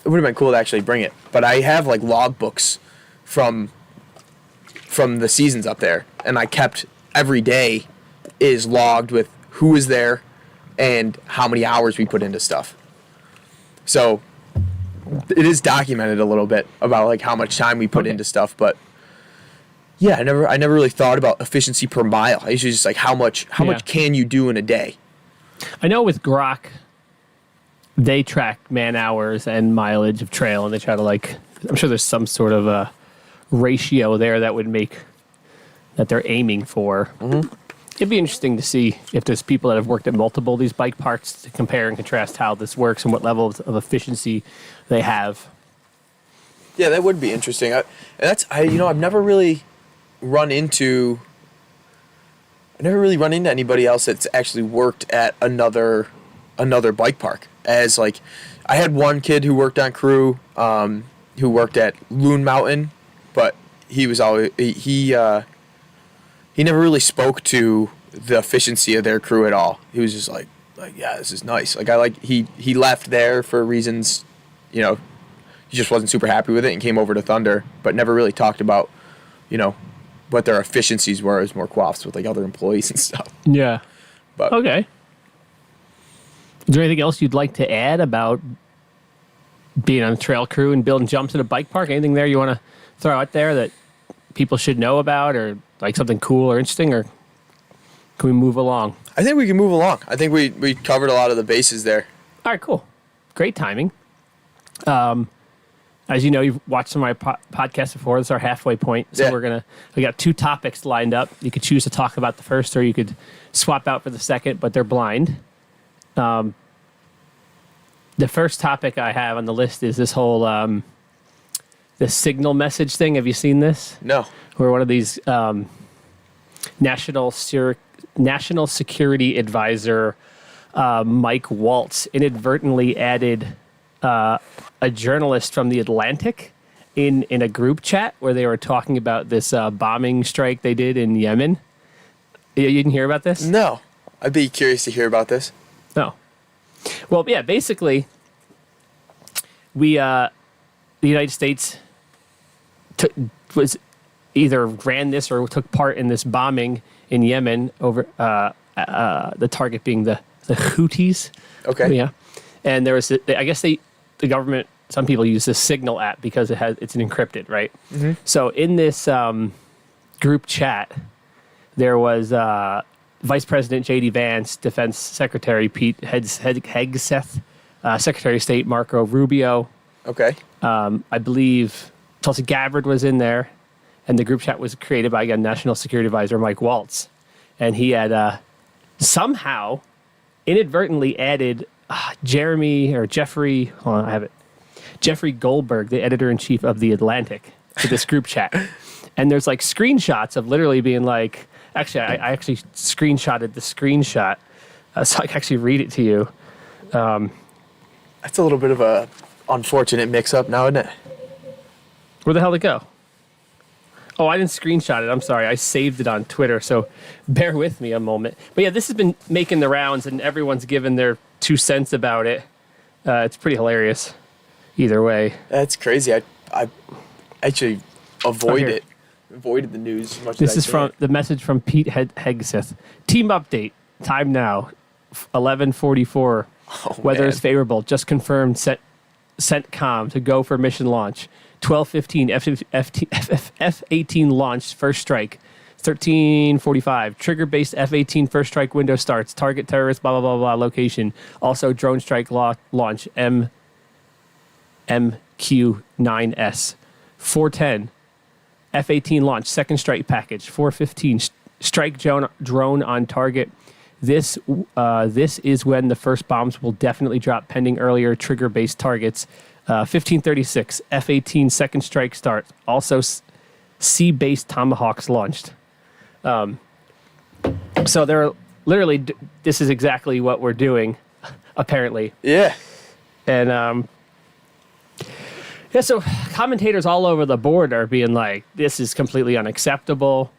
[SPEAKER 2] it would have been cool to actually bring it. But I have like log books from from the seasons up there, and I kept every day is logged with who was there and how many hours we put into stuff. So it is documented a little bit about like how much time we put into stuff, but yeah, I never really thought about efficiency per mile. I usually just like how much can you do in a day?
[SPEAKER 1] I know with Grok, they track man hours and mileage of trail, and they try to like, I'm sure there's some sort of a ratio there that would make that they're aiming for. Mm-hmm. It'd be interesting to see if there's people that have worked at multiple of these bike parks to compare and contrast how this works and what levels of efficiency they have.
[SPEAKER 2] Yeah, that would be interesting. I've never really run into anybody else that's actually worked at another bike park. As like, I had one kid who worked on crew, who worked at Loon Mountain, but he was always he never really spoke to the efficiency of their crew at all. He was just like yeah, this is nice. He left there for reasons, he just wasn't super happy with it and came over to Thunder, but never really talked about, what their efficiencies were. It was more quaffs with like other employees and stuff.
[SPEAKER 1] Yeah.
[SPEAKER 2] But
[SPEAKER 1] okay. Is there anything else you'd like to add about being on a trail crew and building jumps at a bike park? Anything there you want to throw out there that people should know about, or like something cool or interesting, or can we move along?
[SPEAKER 2] I think we can move along. I think we covered a lot of the bases there.
[SPEAKER 1] All right, cool. Great timing. As you know, you've watched some of my podcasts before. This is our halfway point. So we got 2 topics lined up. You could choose to talk about the first, or you could swap out for the second, but they're blind. The first topic I have on the list is this whole the signal message thing. Have you seen this?
[SPEAKER 2] No.
[SPEAKER 1] Where one of these national security advisor, Mike Waltz, inadvertently added a journalist from The Atlantic in a group chat where they were talking about this bombing strike they did in Yemen. You didn't hear about this?
[SPEAKER 2] No. I'd be curious to hear about this.
[SPEAKER 1] No. Well, yeah, basically, the United States was either ran this or took part in this bombing in Yemen over the target being the Houthis.
[SPEAKER 2] Okay.
[SPEAKER 1] Yeah. And there was, I guess the government, some people use this Signal app because it's an encrypted, right? Mm-hmm. So in this group chat, there was Vice President J.D. Vance, Defense Secretary Pete Hegseth, Secretary of State Marco Rubio.
[SPEAKER 2] Okay.
[SPEAKER 1] I believe Tulsi Gabbard was in there, and the group chat was created by, again, National Security Advisor Mike Waltz. And he had somehow inadvertently added Jeffrey Goldberg, the editor-in-chief of The Atlantic, to this group chat. And there's like screenshots of literally being like, actually, I actually screenshotted the screenshot, so I can actually read it to you.
[SPEAKER 2] That's a little bit of a unfortunate mix-up now, isn't it?
[SPEAKER 1] Where the hell did it go? Oh, I didn't screenshot it. I'm sorry. I saved it on Twitter, so bear with me a moment. But yeah, this has been making the rounds, and everyone's given their 2 cents about it. It's pretty hilarious either way.
[SPEAKER 2] That's crazy. I actually avoided the news as much
[SPEAKER 1] this
[SPEAKER 2] as I
[SPEAKER 1] is
[SPEAKER 2] can.
[SPEAKER 1] from the message from Pete Hegseth. Team update. Time now. 11:44. Weather is favorable. Just confirmed. CENTCOM to go for mission launch. 12:15. F-18 launched. First strike. 13:45. Trigger-based F-18 first strike window starts. Target terrorist. Blah blah blah blah. Location. Also drone strike launch. MQ-9S. 4:10. F-18 launch. Second strike package. 4:15. Strike drone on target. This is when the first bombs will definitely drop, pending earlier trigger-based targets. 15:36, F-18 second strike start. Also, sea-based Tomahawks launched. So they're literally, this is exactly what we're doing, apparently.
[SPEAKER 2] Yeah.
[SPEAKER 1] And so commentators all over the board are being like, this is completely unacceptable.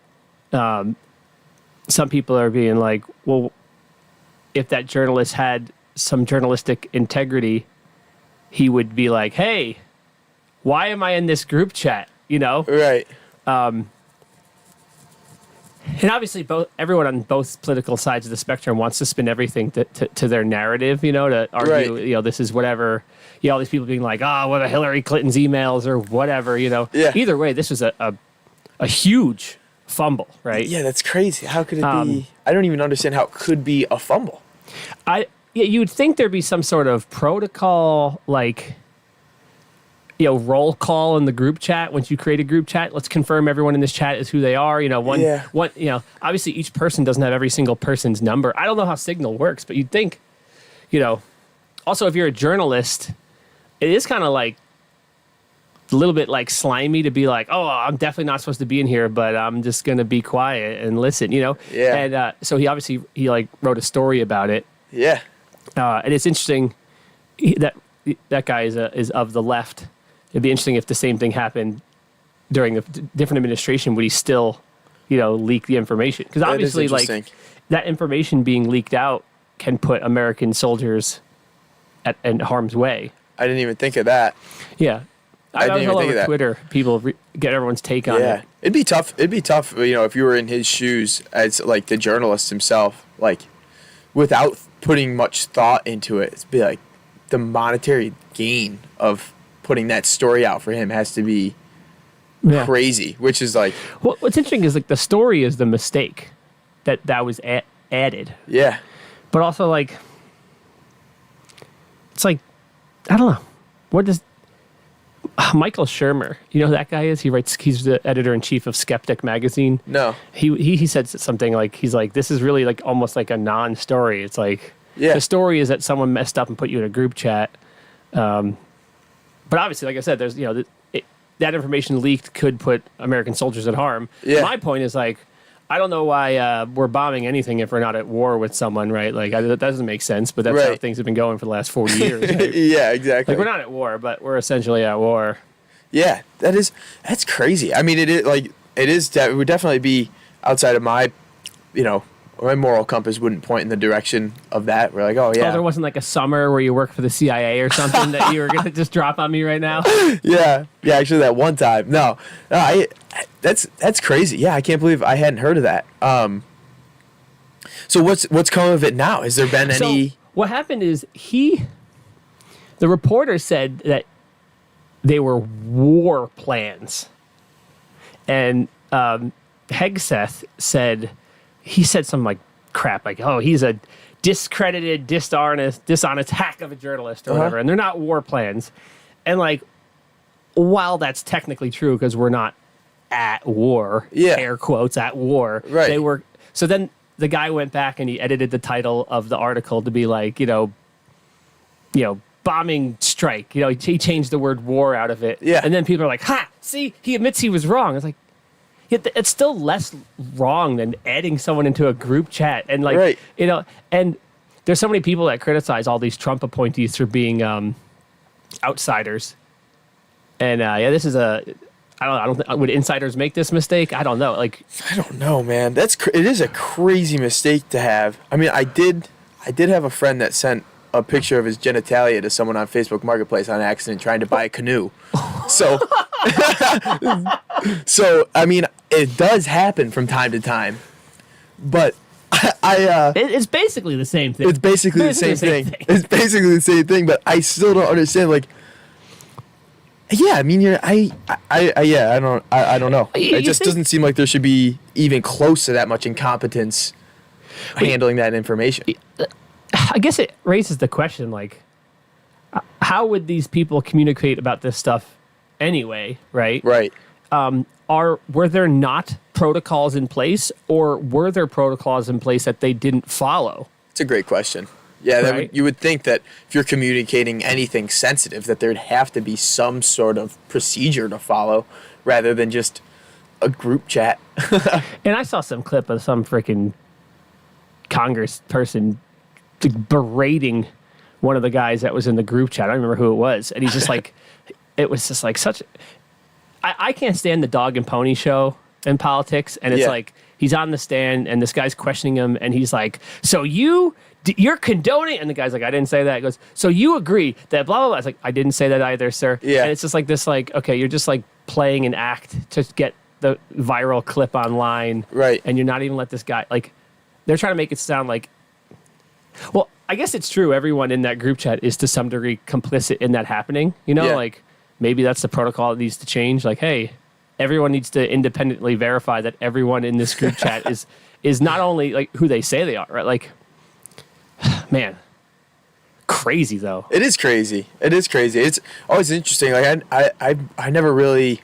[SPEAKER 1] Some people are being like, well, if that journalist had some journalistic integrity, he would be like, hey, why am I in this group chat?
[SPEAKER 2] Right.
[SPEAKER 1] And obviously, everyone on both political sides of the spectrum wants to spin everything to their narrative, to argue,
[SPEAKER 2] Right.
[SPEAKER 1] this is whatever, all these people being like, what are Hillary Clinton's emails or whatever,
[SPEAKER 2] Yeah.
[SPEAKER 1] Either way, this was a huge fumble, right?
[SPEAKER 2] Yeah, that's crazy. How could it be? I don't even understand how it could be a fumble.
[SPEAKER 1] You'd think there'd be some sort of protocol, like, roll call in the group chat. Once you create a group chat, let's confirm everyone in this chat is who they are. Obviously each person doesn't have every single person's number. I don't know how Signal works, but you'd think, also if you're a journalist, it is kind of like a little bit like slimy to be like, oh, I'm definitely not supposed to be in here, but I'm just going to be quiet and listen,
[SPEAKER 2] Yeah.
[SPEAKER 1] And so he wrote a story about it.
[SPEAKER 2] Yeah.
[SPEAKER 1] And it's interesting that guy is of the left. It'd be interesting if the same thing happened during a different administration. Would he still, leak the information? Because obviously, that information being leaked out can put American soldiers in harm's way.
[SPEAKER 2] I didn't even think of that.
[SPEAKER 1] Yeah, I was all over Twitter. People get everyone's take on it.
[SPEAKER 2] It'd be tough. If you were in his shoes as like the journalist himself, like without putting much thought into it. It'd be like the monetary gain of putting that story out for him has to be crazy, which is like...
[SPEAKER 1] Well, what's interesting is like the story is the mistake that was added.
[SPEAKER 2] Yeah.
[SPEAKER 1] But also like, it's like, I don't know. What does... Michael Shermer, you know who that guy is? He's the editor-in-chief of Skeptic magazine.
[SPEAKER 2] No.
[SPEAKER 1] He said something like, he's like, this is really like almost like a non-story. It's like, the story is that someone messed up and put you in a group chat. But obviously, like I said, there's, that information leaked could put American soldiers at harm.
[SPEAKER 2] Yeah.
[SPEAKER 1] My point is like, I don't know why we're bombing anything if we're not at war with someone, right? Like that doesn't make sense, but that's how things have been going for the last 40 years. Right?
[SPEAKER 2] Yeah, exactly.
[SPEAKER 1] Like we're not at war, but we're essentially at war.
[SPEAKER 2] Yeah, that's crazy. I mean, it would definitely be outside of my, my moral compass wouldn't point in the direction of that. We're like, oh yeah.
[SPEAKER 1] Oh, there wasn't like a summer where you worked for the CIA or something that you were gonna just drop on me right now.
[SPEAKER 2] Yeah. Actually, that one time. No, that's crazy. Yeah, I can't believe I hadn't heard of that. So what's come of it now? Has there been any?
[SPEAKER 1] So what happened is the reporter said that they were war plans, and Hegseth said. He said some like crap, like, oh, he's a discredited, dishonest hack of a journalist or whatever, and they're not war plans. And like, while that's technically true because we're not at war, air quotes, at war,
[SPEAKER 2] right?
[SPEAKER 1] They were. So then the guy went back and he edited the title of the article to be like, bombing strike. He changed the word war out of it. Yeah. And then people are like, ha, see, he admits he was wrong. It's like, it's still less wrong than adding someone into a group chat. And like, and there's so many people that criticize all these Trump appointees for being outsiders. And this is I don't think, would insiders make this mistake? I don't know. Like,
[SPEAKER 2] I don't know, man. It is a crazy mistake to have. I mean, I did have a friend that sent a picture of his genitalia to someone on Facebook Marketplace on accident trying to buy a canoe. So, I mean, it does happen from time to time, but
[SPEAKER 1] it's basically the same thing.
[SPEAKER 2] It's basically the same thing. It's basically the same thing, but I still don't understand. Like, yeah, I mean, I don't know. It just doesn't seem like there should be even close to that much incompetence handling that information.
[SPEAKER 1] I guess it raises the question, like, how would these people communicate about this stuff anyway, right?
[SPEAKER 2] Right.
[SPEAKER 1] Were there not protocols in place, or were there protocols in place that they didn't follow?
[SPEAKER 2] It's a great question. Yeah, you would think that if you're communicating anything sensitive, that there'd have to be some sort of procedure to follow rather than just a group chat.
[SPEAKER 1] And I saw some clip of some freaking Congress person berating one of the guys that was in the group chat. I don't remember who it was. And he's just like, it was just like such... I can't stand the dog and pony show in politics. And it's like, he's on the stand and this guy's questioning him. And he's like, so you're condoning... And the guy's like, I didn't say that. He goes, so you agree that blah, blah, blah. It's like, I didn't say that either, sir.
[SPEAKER 2] Yeah.
[SPEAKER 1] And it's just like this, like, okay, you're just like playing an act to get the viral clip online,
[SPEAKER 2] Right.
[SPEAKER 1] and you're not even let this guy, like, they're trying to make it sound like, well, I guess it's true. Everyone in that group chat is to some degree complicit in that happening. You know,
[SPEAKER 2] Yeah.
[SPEAKER 1] like maybe that's the protocol that needs to change. Like, hey, everyone needs to independently verify that everyone in this group chat is not only like who they say they are, right? Like, man, crazy though.
[SPEAKER 2] It is crazy. It's always interesting. Like I never really.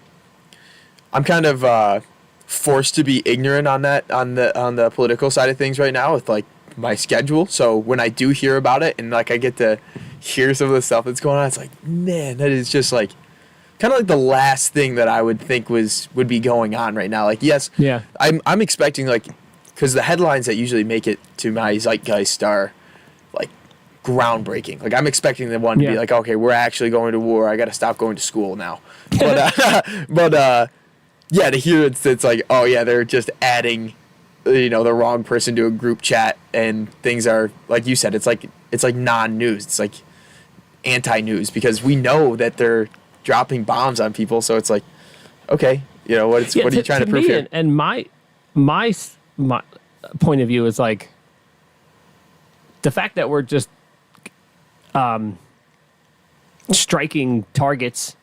[SPEAKER 2] I'm kind of forced to be ignorant on that on the political side of things right now with like my schedule. So when I do hear about it and like I get to hear some of the stuff that's going on, it's like, man, that is just like kind of like the last thing that I would think would be going on right now. Like, yes,
[SPEAKER 1] Yeah.
[SPEAKER 2] I'm expecting like, because the headlines that usually make it to my zeitgeist are like groundbreaking. Like I'm expecting the one to
[SPEAKER 1] Yeah.
[SPEAKER 2] be like, okay, we're actually going to war. I got to stop going to school now. But yeah, to hear it's like, oh yeah, they're just adding, the wrong person to a group chat, and things are like you said. It's like non-news. It's like anti-news because we know that they're dropping bombs on people. So it's like, okay, what are you trying to prove
[SPEAKER 1] me,
[SPEAKER 2] here?
[SPEAKER 1] And my point of view is like the fact that we're just striking targets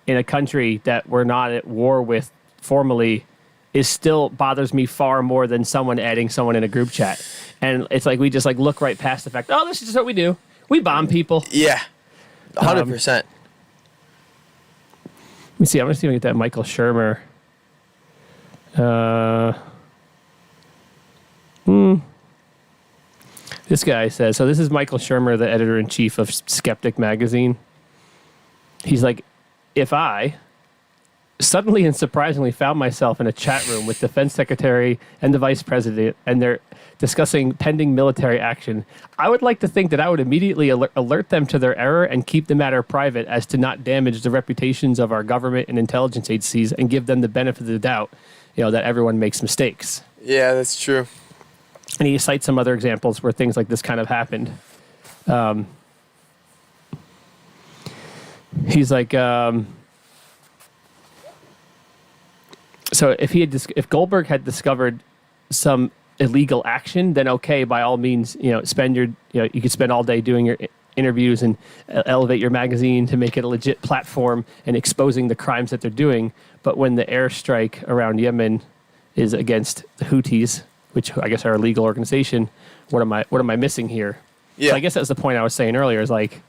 [SPEAKER 1] in a country that we're not at war with formally is still bothers me far more than someone adding someone in a group chat. And it's like we just like look right past the fact, oh, this is just what we do. We bomb people.
[SPEAKER 2] Yeah, 100%.
[SPEAKER 1] Let me see. I'm going to see if I can get that Michael Shermer. This guy says, so this is Michael Shermer, the editor-in-chief of Skeptic magazine. He's like, if I suddenly and surprisingly found myself in a chat room with Defense Secretary and the Vice President, and they're discussing pending military action, I would like to think that I would immediately alert them to their error and keep the matter private as to not damage the reputations of our government and intelligence agencies and give them the benefit of the doubt, that everyone makes mistakes.
[SPEAKER 2] Yeah, that's true.
[SPEAKER 1] And he cites some other examples where things like this kind of happened. He's like, so if Goldberg had discovered some illegal action, then okay, by all means, you could spend all day doing your interviews and elevate your magazine to make it a legit platform and exposing the crimes that they're doing. But when the airstrike around Yemen is against the Houthis, which I guess are a legal organization, what am I missing here?
[SPEAKER 2] Yeah.
[SPEAKER 1] So I guess that's the point I was saying earlier is like,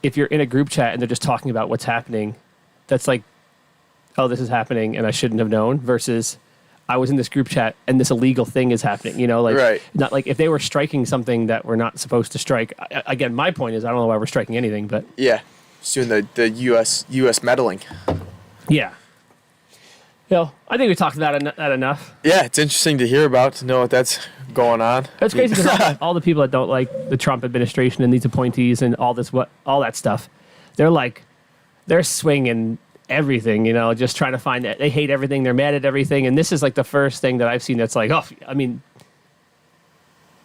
[SPEAKER 1] if you're in a group chat and they're just talking about what's happening, that's like, oh, this is happening and I shouldn't have known, versus I was in this group chat and this illegal thing is happening,
[SPEAKER 2] Right.
[SPEAKER 1] Not like if they were striking something that we're not supposed to strike. Again, my point is I don't know why we're striking anything, but
[SPEAKER 2] Yeah, just doing the U.S. meddling.
[SPEAKER 1] yeah. I think we talked about that enough.
[SPEAKER 2] Yeah, it's interesting to hear about, to know what that's going on.
[SPEAKER 1] That's crazy because all the people that don't like the Trump administration and these appointees and all that stuff, they're swinging everything, just trying to find that they hate everything, they're mad at everything, and this is like the first thing that I've seen that's like, oh, I mean,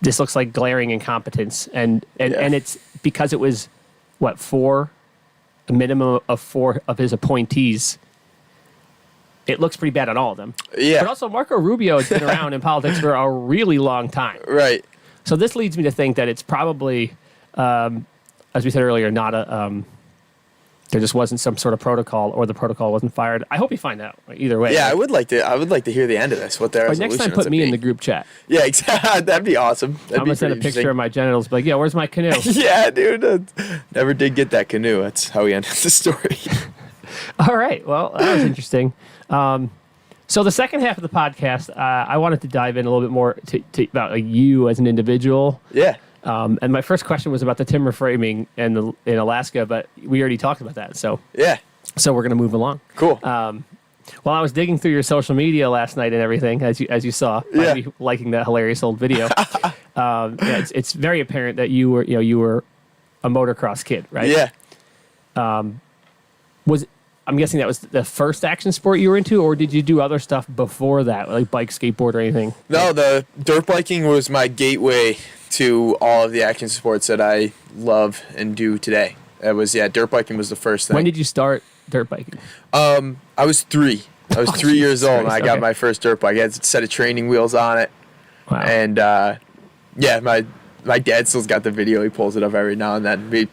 [SPEAKER 1] this looks like glaring incompetence, and it's because it was a minimum of 4 of his appointees. It looks pretty bad on all of them.
[SPEAKER 2] Yeah.
[SPEAKER 1] But also, Marco Rubio has been around in politics for a really long time.
[SPEAKER 2] Right.
[SPEAKER 1] So this leads me to think that it's probably, as we said earlier, not there just wasn't some sort of protocol, or the protocol wasn't fired. I hope you find out either way.
[SPEAKER 2] Yeah, I would like to hear the end of this. What their resolution
[SPEAKER 1] next time, put me in the group chat.
[SPEAKER 2] Yeah, exactly. That'd be awesome.
[SPEAKER 1] I'm gonna send a picture of my genitals. Be like, yeah, where's my canoe?
[SPEAKER 2] Yeah, dude. Never did get that canoe. That's how we ended the story.
[SPEAKER 1] All right. Well, that was interesting. So the second half of the podcast, I wanted to dive in a little bit more to about you as an individual.
[SPEAKER 2] Yeah.
[SPEAKER 1] And my first question was about the timber framing in Alaska, but we already talked about that. So
[SPEAKER 2] Yeah.
[SPEAKER 1] So we're gonna move along.
[SPEAKER 2] Cool.
[SPEAKER 1] While I was digging through your social media last night and everything, as you saw, by me liking that hilarious old video, it's very apparent that you were a motocross kid, right?
[SPEAKER 2] Yeah.
[SPEAKER 1] I'm guessing that was the first action sport you were into, or did you do other stuff before that, like bike, skateboard, or anything?
[SPEAKER 2] No, the dirt biking was my gateway to all of the action sports that I love and do today. Dirt biking was the first thing.
[SPEAKER 1] When did you start dirt biking?
[SPEAKER 2] I was 3. I was 3 years old and I got my first dirt bike. I had a set of training wheels on it.
[SPEAKER 1] Wow.
[SPEAKER 2] And yeah, my dad still's got the video. He pulls it up every now and then. We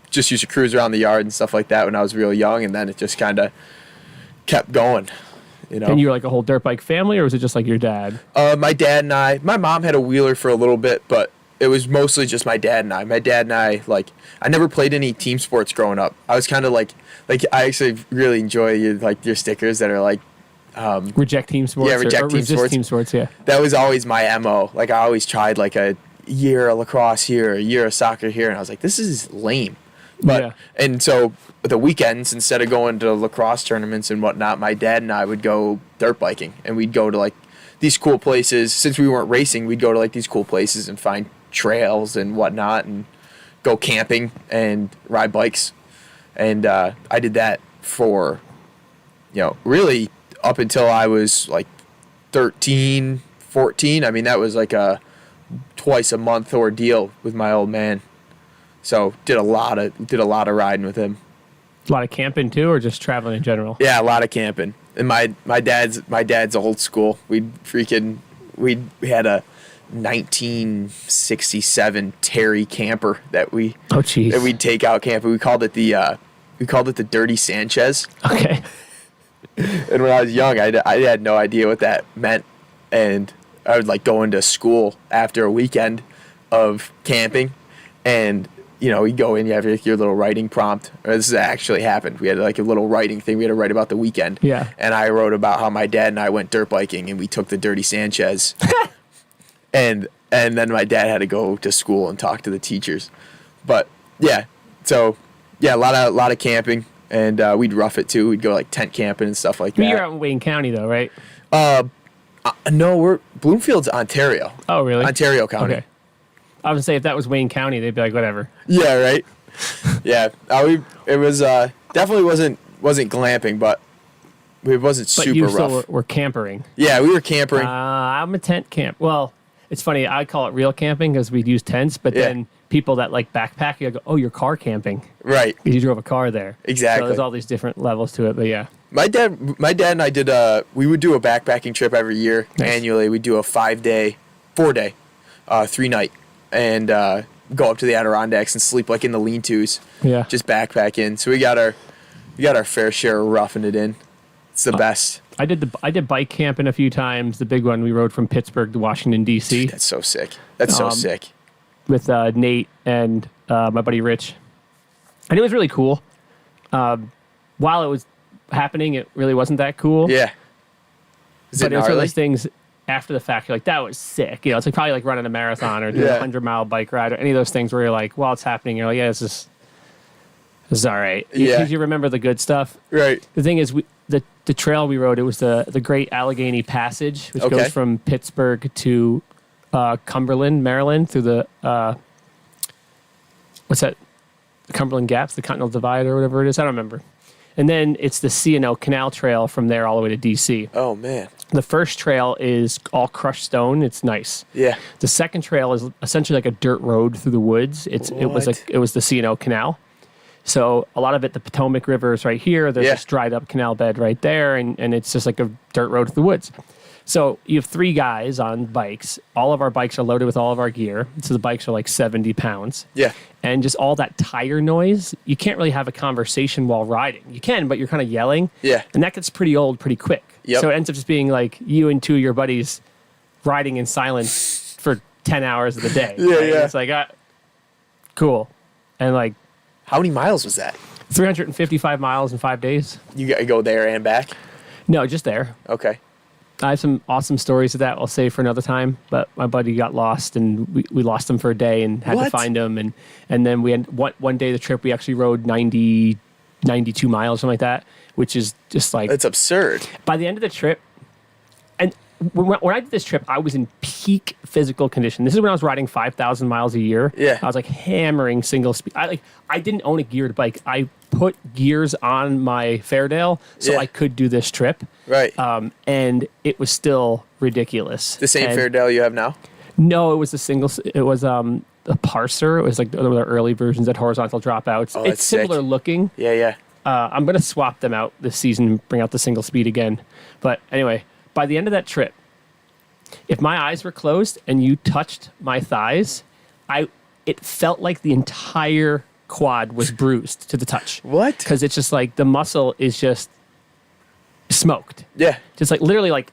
[SPEAKER 2] just used to cruise around the yard and stuff like that when I was real young, and then it just kind of kept going. You know.
[SPEAKER 1] And you were like a whole dirt bike family, or was it just like your dad?
[SPEAKER 2] My dad and I. My mom had a wheeler for a little bit, but it was mostly just my dad and I. My dad and I, like, I never played any team sports growing up. I was kind of like I actually really enjoy your stickers that are like
[SPEAKER 1] Reject team sports.
[SPEAKER 2] Yeah, reject
[SPEAKER 1] or
[SPEAKER 2] team
[SPEAKER 1] resist
[SPEAKER 2] sports.
[SPEAKER 1] team sports. Yeah.
[SPEAKER 2] That was always my MO. Like, I always tried like a year of lacrosse here, a year of soccer here, and I was like, this is lame. But
[SPEAKER 1] Yeah.
[SPEAKER 2] and so the weekends, instead of going to lacrosse tournaments and whatnot, my dad and I would go dirt biking, and we'd go to like these cool places. Since we weren't racing, we'd go to like these cool places and find trails and whatnot, and go camping and ride bikes. And I did that for, really up until I was like 13, 14. I mean, that was like a twice a month ordeal with my old man. So did a lot of riding with him.
[SPEAKER 1] A lot of camping too, or just traveling in general?
[SPEAKER 2] Yeah, a lot of camping. And my dad's old school. We had a 1967 Terry camper that we'd take out camping. We called it the Dirty Sanchez.
[SPEAKER 1] Okay.
[SPEAKER 2] And when I was young, I had no idea what that meant, and I would like go into school after a weekend of camping, and you go in, you have your little writing prompt. Or this actually happened. We had like a little writing thing. We had to write about the weekend.
[SPEAKER 1] Yeah.
[SPEAKER 2] And I wrote about how my dad and I went dirt biking and we took the Dirty Sanchez. and then my dad had to go to school and talk to the teachers. But yeah, so yeah, a lot of camping, and we'd rough it too. We'd go like tent camping and stuff like that.
[SPEAKER 1] You're out in Wayne County though, right?
[SPEAKER 2] No, we're Bloomfield's Ontario.
[SPEAKER 1] Oh, really?
[SPEAKER 2] Ontario County.
[SPEAKER 1] Okay. I was gonna say if that was Wayne County, they'd be like, whatever.
[SPEAKER 2] Yeah, right. Yeah, it was definitely wasn't glamping, but it wasn't
[SPEAKER 1] But
[SPEAKER 2] super
[SPEAKER 1] you
[SPEAKER 2] rough.
[SPEAKER 1] still were campering.
[SPEAKER 2] Yeah, we were campering.
[SPEAKER 1] I'm a tent camp. Well, it's funny. I call it real camping because we'd use tents, but then people that like backpack, you go, oh, you're car camping.
[SPEAKER 2] Right.
[SPEAKER 1] Because you drove a car there.
[SPEAKER 2] Exactly.
[SPEAKER 1] So there's all these different levels to it, but yeah.
[SPEAKER 2] My dad and I did we would do a backpacking trip every year.
[SPEAKER 1] Nice.
[SPEAKER 2] Annually. We'd do a 4-day, 3-night, and go up to the Adirondacks and sleep like in the lean-tos.
[SPEAKER 1] Yeah.
[SPEAKER 2] Just backpack in. So we got our fair share of roughing it in. It's the best.
[SPEAKER 1] I did bike camping a few times. The big one, we rode from Pittsburgh to Washington, D.C.
[SPEAKER 2] That's so sick. That's so sick.
[SPEAKER 1] with Nate and my buddy Rich. And it was really cool. While it was happening, it really wasn't that cool.
[SPEAKER 2] Yeah. Is
[SPEAKER 1] But
[SPEAKER 2] it
[SPEAKER 1] it was one of
[SPEAKER 2] gnarly?
[SPEAKER 1] those things after the fact, you're like, that was sick. It's like probably like running a marathon or doing a 100-mile bike ride or any of those things where you're like, while it's happening, you're like, yeah, this is all right.
[SPEAKER 2] Yeah.
[SPEAKER 1] Because you remember the good stuff.
[SPEAKER 2] Right.
[SPEAKER 1] The thing is, the trail we rode, it was the Great Allegheny Passage, which goes from Pittsburgh to Cumberland, Maryland, through the, what's that? The Cumberland Gaps, the Continental Divide or whatever it is. I don't remember. And then it's the C&O Canal Trail from there all the way to D.C.
[SPEAKER 2] Oh, man.
[SPEAKER 1] The first trail is all crushed stone. It's nice.
[SPEAKER 2] Yeah.
[SPEAKER 1] The second trail is essentially like a dirt road through the woods. It was the C&O Canal. So a lot of it, the Potomac River is right here. There's this dried up canal bed right there, and it's just like a dirt road through the woods. So you have 3 guys on bikes. All of our bikes are loaded with all of our gear. So the bikes are like 70 pounds.
[SPEAKER 2] Yeah.
[SPEAKER 1] And just all that tire noise, you can't really have a conversation while riding. You can, but you're kind of yelling.
[SPEAKER 2] Yeah.
[SPEAKER 1] And that gets pretty old pretty quick.
[SPEAKER 2] Yep.
[SPEAKER 1] So it ends up just being like you and 2 of your buddies riding in silence for 10 hours of the day.
[SPEAKER 2] Yeah,
[SPEAKER 1] right?
[SPEAKER 2] yeah.
[SPEAKER 1] It's like, cool. And like
[SPEAKER 2] How many miles was that?
[SPEAKER 1] 355 miles in 5 days.
[SPEAKER 2] You got to go there and back?
[SPEAKER 1] No, just there.
[SPEAKER 2] Okay.
[SPEAKER 1] I have some awesome stories of that I'll save for another time, but my buddy got lost and we lost him for a day and had to find him. And then we had one day of the trip, we actually rode 92 miles, something like that, which is just like...
[SPEAKER 2] That's absurd.
[SPEAKER 1] By the end of the trip, and when I did this trip, I was in peak physical condition. This is when I was riding 5,000 miles a year.
[SPEAKER 2] Yeah.
[SPEAKER 1] I was like hammering single speed. I didn't own a geared bike. I put gears on my Fairdale so I could do this trip.
[SPEAKER 2] Right.
[SPEAKER 1] And it was still ridiculous.
[SPEAKER 2] The same
[SPEAKER 1] and
[SPEAKER 2] Fairdale you have now?
[SPEAKER 1] No, it was it was a parser. It was like one of the early versions that horizontal dropouts.
[SPEAKER 2] Oh,
[SPEAKER 1] it's
[SPEAKER 2] that's sick.
[SPEAKER 1] similar looking.
[SPEAKER 2] Yeah, yeah.
[SPEAKER 1] I'm going to swap them out this season and bring out the single speed again. But anyway, by the end of that trip, if my eyes were closed and you touched my thighs, it felt like the entire quad was bruised to the touch.
[SPEAKER 2] What?
[SPEAKER 1] Because it's just like the muscle is just smoked.
[SPEAKER 2] Yeah.
[SPEAKER 1] Just like literally like,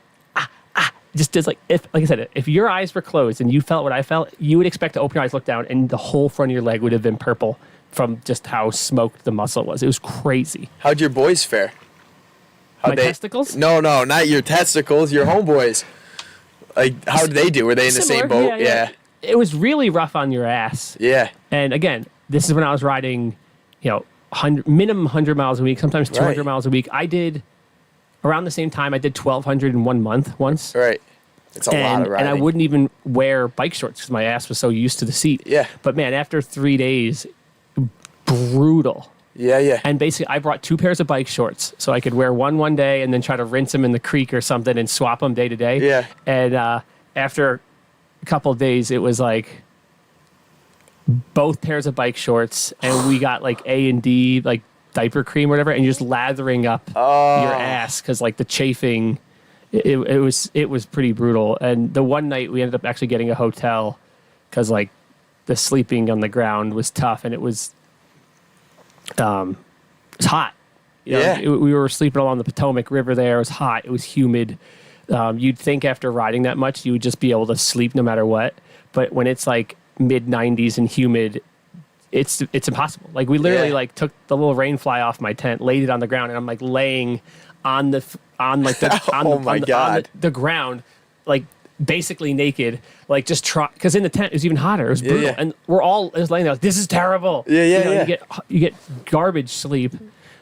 [SPEAKER 1] just like I said, if your eyes were closed and you felt what I felt, you would expect to open your eyes, look down, and the whole front of your leg would have been purple from just how smoked the muscle was. It was crazy.
[SPEAKER 2] How'd your boys fare?
[SPEAKER 1] My testicles?
[SPEAKER 2] No, not your testicles, your homeboys. Like, how did they do? Were they in the same boat? Yeah.
[SPEAKER 1] It was really rough on your ass.
[SPEAKER 2] Yeah.
[SPEAKER 1] And again, this is when I was riding, minimum 100 miles a week, sometimes 200 miles a week. I did, around the same time, I did 1,200 in 1 month once.
[SPEAKER 2] Right. It's a lot of riding.
[SPEAKER 1] And I wouldn't even wear bike shorts because my ass was so used to the seat.
[SPEAKER 2] Yeah.
[SPEAKER 1] But man, after 3 days, brutal.
[SPEAKER 2] Yeah.
[SPEAKER 1] And basically, I brought 2 pairs of bike shorts so I could wear one day and then try to rinse them in the creek or something and swap them day to day.
[SPEAKER 2] Yeah.
[SPEAKER 1] And after a couple of days, it was like both pairs of bike shorts, and we got like A&D, like diaper cream or whatever, and you're just lathering up your ass because like the chafing, it was pretty brutal. And the one night we ended up actually getting a hotel because like the sleeping on the ground was tough, and it was hot. We were sleeping along the Potomac River there. It was hot. It was humid. You'd think after riding that much, you would just be able to sleep no matter what. But when it's like mid 90s and humid, it's impossible. Like we literally like took the little rain fly off my tent, laid it on the ground, and I'm like laying on the ground, like basically naked, like just try, because in the tent it was even hotter. It was brutal, and we're all just laying there like, this is terrible. You get garbage sleep,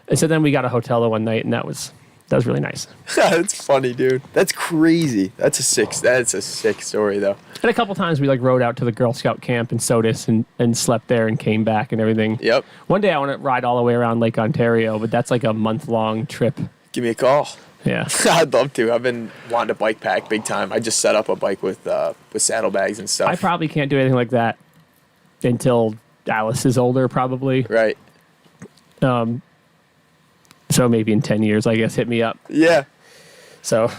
[SPEAKER 1] and so then we got a hotel the one night, and that was really nice.
[SPEAKER 2] That's funny, dude. That's crazy. That's a sick story though.
[SPEAKER 1] And a couple times we like rode out to the Girl Scout camp in Sodus and slept there and came back and everything.
[SPEAKER 2] Yep.
[SPEAKER 1] One day I want to ride all the way around Lake Ontario, but that's like a month-long trip.
[SPEAKER 2] Give me a call.
[SPEAKER 1] Yeah.
[SPEAKER 2] I'd love to. I've been wanting to bike pack big time. I just set up a bike with saddlebags and stuff.
[SPEAKER 1] I probably can't do anything like that until Alice is older, probably.
[SPEAKER 2] Right.
[SPEAKER 1] So maybe in 10 years, I guess, hit me up.
[SPEAKER 2] Yeah.
[SPEAKER 1] So,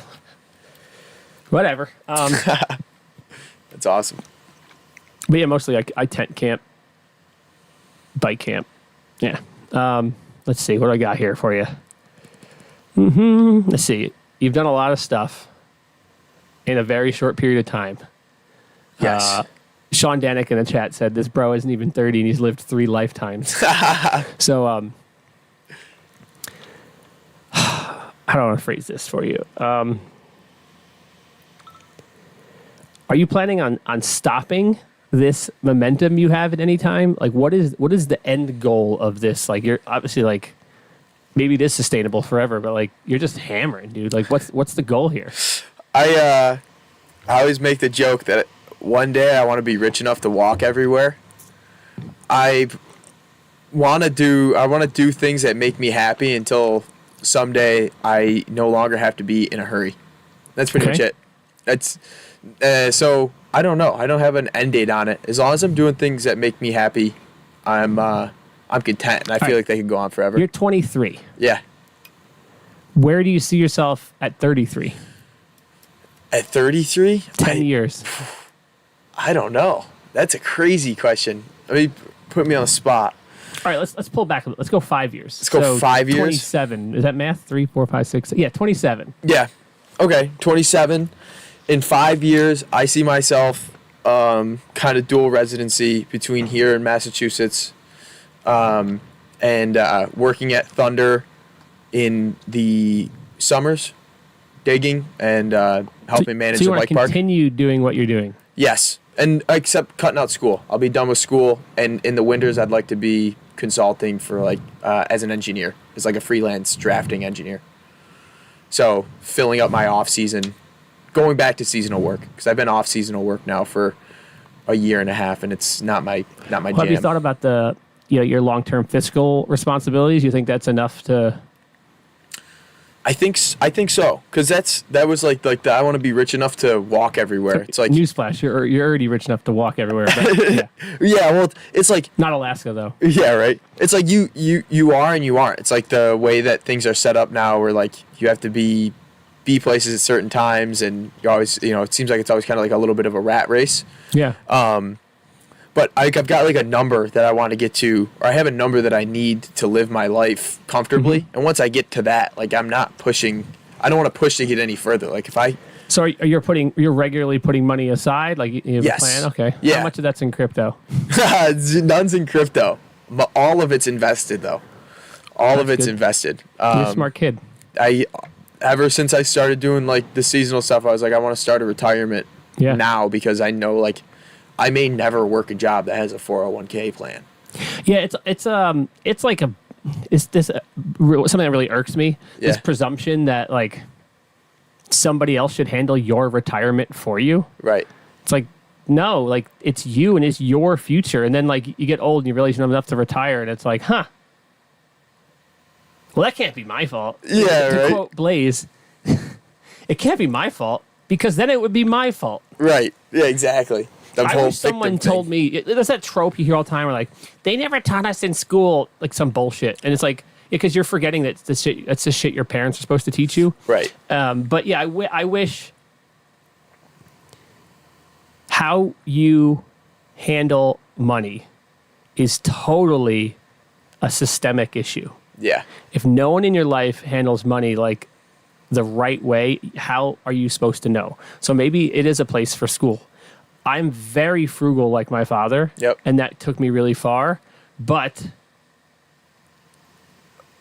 [SPEAKER 1] whatever.
[SPEAKER 2] That's awesome.
[SPEAKER 1] But yeah, mostly I tent camp, bike camp. Yeah. Let's see. What do I got here for you? Let's see. You've done a lot of stuff in a very short period of time.
[SPEAKER 2] Yes.
[SPEAKER 1] Sean Danik in the chat said, this bro isn't even 30 and he's lived 3 lifetimes. So, how do I want to phrase this for you? Are you planning on stopping this momentum you have at any time? Like, what is the end goal of this? Like, you're obviously like, maybe it is sustainable forever, but like, you're just hammering, dude. Like, what's the goal here?
[SPEAKER 2] I always make the joke that one day I want to be rich enough to walk everywhere. I want to do things that make me happy until someday I no longer have to be in a hurry. That's pretty much it. That's so I don't know. I don't have an end date on it. As long as I'm doing things that make me happy, I'm content, and I feel like they can go on forever.
[SPEAKER 1] You're 23.
[SPEAKER 2] Yeah.
[SPEAKER 1] Where do you see yourself at 33?
[SPEAKER 2] At 33?
[SPEAKER 1] 10 years.
[SPEAKER 2] I don't know. That's a crazy question. I mean, put me on the spot.
[SPEAKER 1] All right, let's pull back a little. Let's go 5 years.
[SPEAKER 2] Let's go 5 years.
[SPEAKER 1] 27. Is that math? 3, 4, 5, 6. Yeah, 27.
[SPEAKER 2] Yeah. Okay, 27. In 5 years, I see myself kind of dual residency between here and Massachusetts, and working at Thunder in the summers, digging and helping manage the bike park. So you want to
[SPEAKER 1] continue doing what you're doing?
[SPEAKER 2] Yes, and except cutting out school. I'll be done with school, and in the winters, I'd like to be consulting for like as an engineer, as like a freelance drafting engineer. So filling up my off season, going back to seasonal work, because I've been off seasonal work now for a year and a half, and it's not my jam.
[SPEAKER 1] Have you thought about your long-term fiscal responsibilities? You think that's enough to?
[SPEAKER 2] I think so, because that was like the I want to be rich enough to walk everywhere. It's like
[SPEAKER 1] newsflash, you're already rich enough to walk everywhere. But, yeah.
[SPEAKER 2] yeah, well, it's like
[SPEAKER 1] Not Alaska though.
[SPEAKER 2] yeah, right. It's like you are and you aren't. It's like the way that things are set up now, where like you have to be places at certain times, and you always it seems like it's always kind of like a little bit of a rat race.
[SPEAKER 1] Yeah.
[SPEAKER 2] But I've got like a number that I want to get to, or I have a number that I need to live my life comfortably. And once I get to that, like I'm not pushing. I don't want to push to get any further. Like if I.
[SPEAKER 1] So you're regularly putting money aside, like you have
[SPEAKER 2] Yes.
[SPEAKER 1] a plan. Okay.
[SPEAKER 2] Yeah.
[SPEAKER 1] How much of that's in crypto?
[SPEAKER 2] None's in crypto, but all of it's invested though. All of it's
[SPEAKER 1] good.
[SPEAKER 2] invested.
[SPEAKER 1] You're a smart kid.
[SPEAKER 2] Ever since I started doing like the seasonal stuff, I was like, I want to start a retirement
[SPEAKER 1] Yeah.
[SPEAKER 2] now, because I know like I may never work a job that has a 401k plan.
[SPEAKER 1] Yeah, it's like something that really irks me. This
[SPEAKER 2] Yeah.
[SPEAKER 1] presumption that like somebody else should handle your retirement for you.
[SPEAKER 2] Right.
[SPEAKER 1] It's like no, like it's you and it's your future. And then like you get old and you realize you don't have enough to retire, and it's like, huh. Well, that can't be my fault.
[SPEAKER 2] Yeah,
[SPEAKER 1] to
[SPEAKER 2] right.
[SPEAKER 1] quote Blaze, it can't be my fault because then it would be my fault.
[SPEAKER 2] Right. Yeah, exactly. The
[SPEAKER 1] I
[SPEAKER 2] whole
[SPEAKER 1] wish someone
[SPEAKER 2] victim
[SPEAKER 1] told
[SPEAKER 2] thing.
[SPEAKER 1] me. There's that trope you hear all the time where like they never taught us in school, like some bullshit, and it's like because you're forgetting that that's the shit your parents are supposed to teach you.
[SPEAKER 2] Right.
[SPEAKER 1] But yeah, I wish how you handle money is totally a systemic issue.
[SPEAKER 2] Yeah.
[SPEAKER 1] If no one in your life handles money like the right way, how are you supposed to know? So maybe it is a place for school. I'm very frugal like my father.
[SPEAKER 2] Yep.
[SPEAKER 1] And that took me really far. But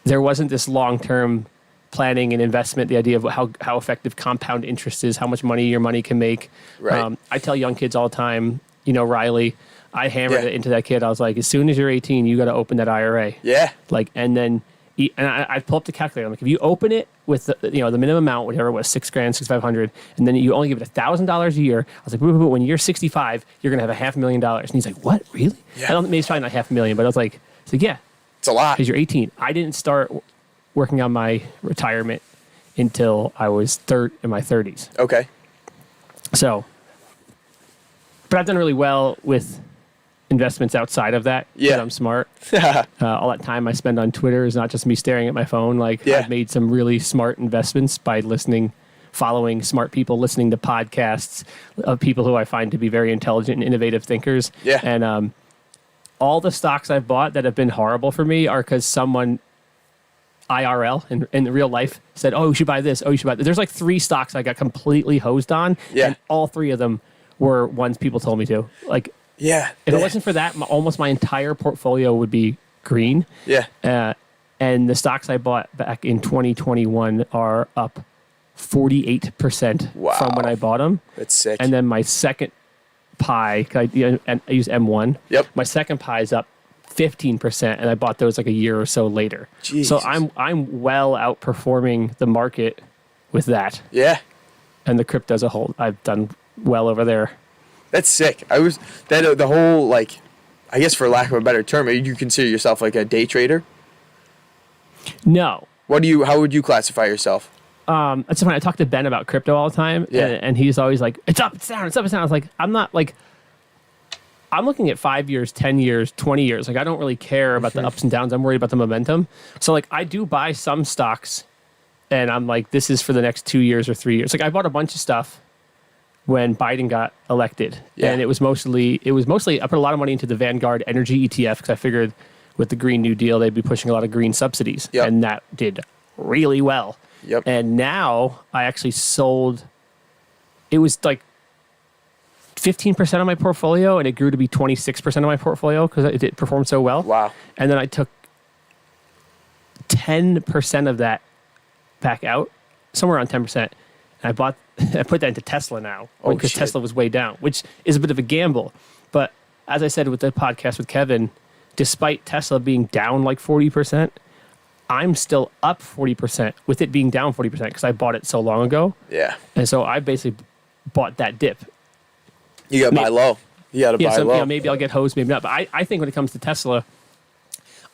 [SPEAKER 1] there wasn't this long-term planning and investment, the idea of how effective compound interest is, how much money your money can make.
[SPEAKER 2] Right.
[SPEAKER 1] I tell young kids all the time, Riley, I hammered
[SPEAKER 2] Yeah.
[SPEAKER 1] it into that kid. I was like, as soon as you're 18, you got to open that IRA.
[SPEAKER 2] Yeah.
[SPEAKER 1] Like, and then, I pull up the calculator. I'm like, if you open it with the minimum amount, whatever it was, $6,000, $6,500, and then you only give it $1,000 a year. I was like, when you're 65, you're gonna have $500,000. And he's like, what, really?
[SPEAKER 2] Yeah.
[SPEAKER 1] I don't. Maybe it's probably not $500,000, but I was like, yeah,
[SPEAKER 2] It's a lot.
[SPEAKER 1] because you're 18. I didn't start working on my retirement until I was in my 30s.
[SPEAKER 2] Okay.
[SPEAKER 1] So, but I've done really well with investments outside of that because
[SPEAKER 2] Yeah.
[SPEAKER 1] I'm smart. All that time I spend on Twitter is not just me staring at my phone. Like
[SPEAKER 2] Yeah.
[SPEAKER 1] I've made some really smart investments by following smart people, listening to podcasts of people who I find to be very intelligent and innovative thinkers.
[SPEAKER 2] Yeah.
[SPEAKER 1] And all the stocks I've bought that have been horrible for me are because someone IRL in real life said, oh, you should buy this. Oh, you should buy this. There's like 3 stocks I got completely hosed on.
[SPEAKER 2] Yeah.
[SPEAKER 1] And all 3 of them were ones people told me to. Like,
[SPEAKER 2] Yeah.
[SPEAKER 1] if it wasn't for that, almost my entire portfolio would be green.
[SPEAKER 2] Yeah.
[SPEAKER 1] And the stocks I bought back in 2021 are up 48%
[SPEAKER 2] Wow.
[SPEAKER 1] from when I bought them.
[SPEAKER 2] That's sick.
[SPEAKER 1] And then my second pie, 'cause I use M1.
[SPEAKER 2] Yep.
[SPEAKER 1] My second pie is up 15%, and I bought those like a year or so later.
[SPEAKER 2] Jesus.
[SPEAKER 1] So I'm well outperforming the market with that,
[SPEAKER 2] Yeah.
[SPEAKER 1] and the crypto as a whole. I've done well over there.
[SPEAKER 2] That's sick. The whole, like, I guess for lack of a better term, you consider yourself like a day trader?
[SPEAKER 1] No.
[SPEAKER 2] How would you classify yourself?
[SPEAKER 1] It's funny. I talk to Ben about crypto all the time,
[SPEAKER 2] Yeah.
[SPEAKER 1] and he's always like, "It's up, it's down, it's up, it's down." I was like, I'm not like, I'm looking at 5 years, 10 years, 20 years. Like, I don't really care about the ups and downs. I'm worried about the momentum. So, like, I do buy some stocks, and I'm like, this is for the next 2 years or 3 years. Like, I bought a bunch of stuff when Biden got elected,
[SPEAKER 2] Yeah.
[SPEAKER 1] and it was mostly I put a lot of money into the Vanguard Energy ETF because I figured with the Green New Deal they'd be pushing a lot of green subsidies,
[SPEAKER 2] Yep.
[SPEAKER 1] and that did really well.
[SPEAKER 2] Yep.
[SPEAKER 1] And now I actually sold. It was like 15% of my portfolio, and it grew to be 26% of my portfolio because it performed so well.
[SPEAKER 2] Wow.
[SPEAKER 1] And then I took 10% of that back out, somewhere around 10%. And I put that into Tesla now
[SPEAKER 2] Oh,
[SPEAKER 1] because
[SPEAKER 2] shit.
[SPEAKER 1] Tesla was way down, which is a bit of a gamble. But as I said with the podcast with Kevin, despite Tesla being down like 40%, I'm still up 40% with it being down 40% because I bought it so long ago.
[SPEAKER 2] Yeah.
[SPEAKER 1] And so I basically bought that dip.
[SPEAKER 2] You got to buy low. You got to
[SPEAKER 1] Yeah,
[SPEAKER 2] buy
[SPEAKER 1] so
[SPEAKER 2] low.
[SPEAKER 1] maybe I'll get hosed, maybe not. But I think when it comes to Tesla,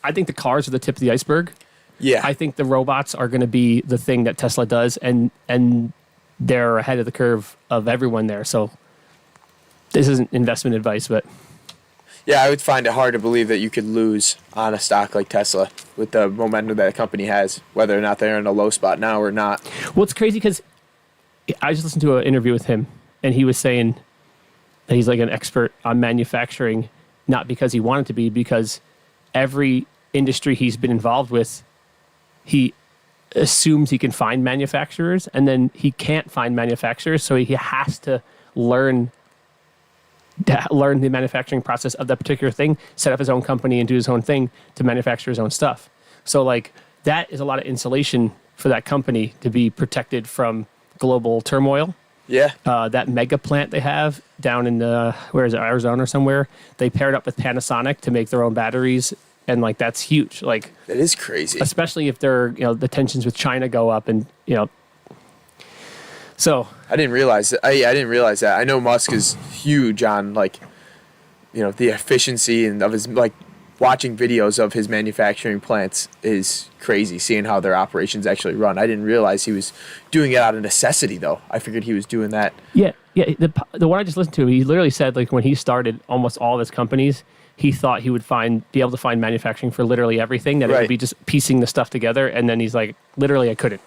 [SPEAKER 1] I think the cars are the tip of the iceberg.
[SPEAKER 2] Yeah.
[SPEAKER 1] I think the robots are going to be the thing that Tesla does, and they're ahead of the curve of everyone there. So this isn't investment advice, but
[SPEAKER 2] Yeah, I would find it hard to believe that you could lose on a stock like Tesla with the momentum that a company has, whether or not they're in a low spot now or not.
[SPEAKER 1] well, it's crazy because I just listened to an interview with him, and he was saying that he's like an expert on manufacturing, not because he wanted to be, because every industry he's been involved with, he assumes he can find manufacturers, and then he can't find manufacturers, so he has to learn the manufacturing process of that particular thing, set up his own company and do his own thing to manufacture his own stuff. So like that is a lot of insulation for that company to be protected from global turmoil.
[SPEAKER 2] Yeah.
[SPEAKER 1] That mega plant they have down in Arizona or somewhere, they paired up with Panasonic to make their own batteries, and like that's huge. Like
[SPEAKER 2] That is crazy.
[SPEAKER 1] especially if the tensions with China go up, and so
[SPEAKER 2] I didn't realize that. I didn't realize that. I know Musk is huge on like, the efficiency and of his like watching videos of his manufacturing plants is crazy. Seeing how their operations actually run. I didn't realize he was doing it out of necessity though. I figured he was doing that.
[SPEAKER 1] yeah. The one I just listened to, he literally said like when he started almost all of his companies, he thought he would be able to find manufacturing for literally everything, that it
[SPEAKER 2] Right.
[SPEAKER 1] would be just piecing the stuff together, and then he's like, literally I couldn't.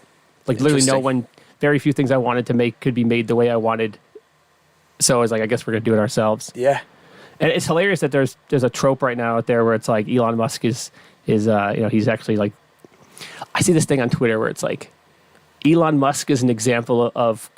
[SPEAKER 1] Like literally no
[SPEAKER 2] Interesting.
[SPEAKER 1] one, very few things I wanted to make could be made the way I wanted. So I was like, I guess we're gonna do it ourselves.
[SPEAKER 2] Yeah.
[SPEAKER 1] And it's hilarious that there's a trope right now out there where it's like Elon Musk is he's actually like, I see this thing on Twitter where it's like Elon Musk is an example of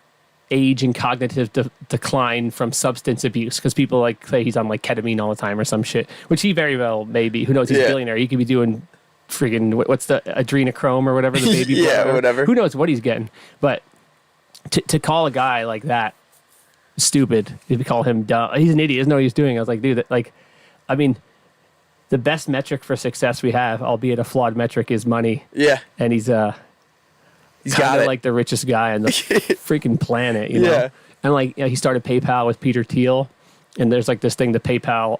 [SPEAKER 1] age and cognitive decline from substance abuse, because people like say he's on like ketamine all the time or some shit, which he very well may be. Who knows? He's a
[SPEAKER 2] Yeah.
[SPEAKER 1] billionaire. He could be doing friggin' what's the adrenochrome or whatever, the baby
[SPEAKER 2] Yeah,
[SPEAKER 1] blood,
[SPEAKER 2] whatever.
[SPEAKER 1] Who knows what he's getting? But to call a guy like that stupid, if you call him dumb, he's an idiot. He doesn't know what he's doing. I was like, dude, I mean, the best metric for success we have, albeit a flawed metric, is money.
[SPEAKER 2] Yeah.
[SPEAKER 1] And he's
[SPEAKER 2] He's
[SPEAKER 1] kind
[SPEAKER 2] got
[SPEAKER 1] of
[SPEAKER 2] it.
[SPEAKER 1] like the richest guy on the freaking planet, you know?
[SPEAKER 2] Yeah.
[SPEAKER 1] And like, he started PayPal with Peter Thiel, and there's like this thing, the PayPal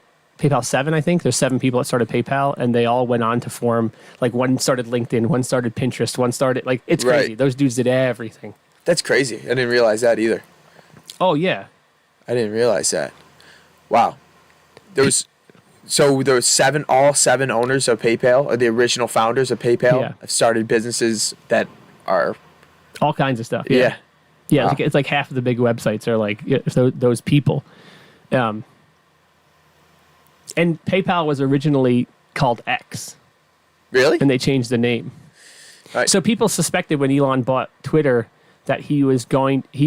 [SPEAKER 1] 7, I think. There's 7 people that started PayPal, and they all went on to form, like one started LinkedIn, one started Pinterest, one started, like, it's
[SPEAKER 2] Right.
[SPEAKER 1] crazy. Those dudes did everything.
[SPEAKER 2] That's crazy. I didn't realize that either.
[SPEAKER 1] Oh, yeah.
[SPEAKER 2] I didn't realize that. Wow. There was 7, all 7 owners of PayPal, or the original founders of PayPal,
[SPEAKER 1] Yeah.
[SPEAKER 2] have started businesses that are,
[SPEAKER 1] All kinds of stuff.
[SPEAKER 2] yeah.
[SPEAKER 1] Yeah,
[SPEAKER 2] Wow.
[SPEAKER 1] it's like half of the big websites are like those people. And PayPal was originally called X,
[SPEAKER 2] Really?
[SPEAKER 1] and they changed the name.
[SPEAKER 2] Right.
[SPEAKER 1] So people suspected when Elon bought Twitter that he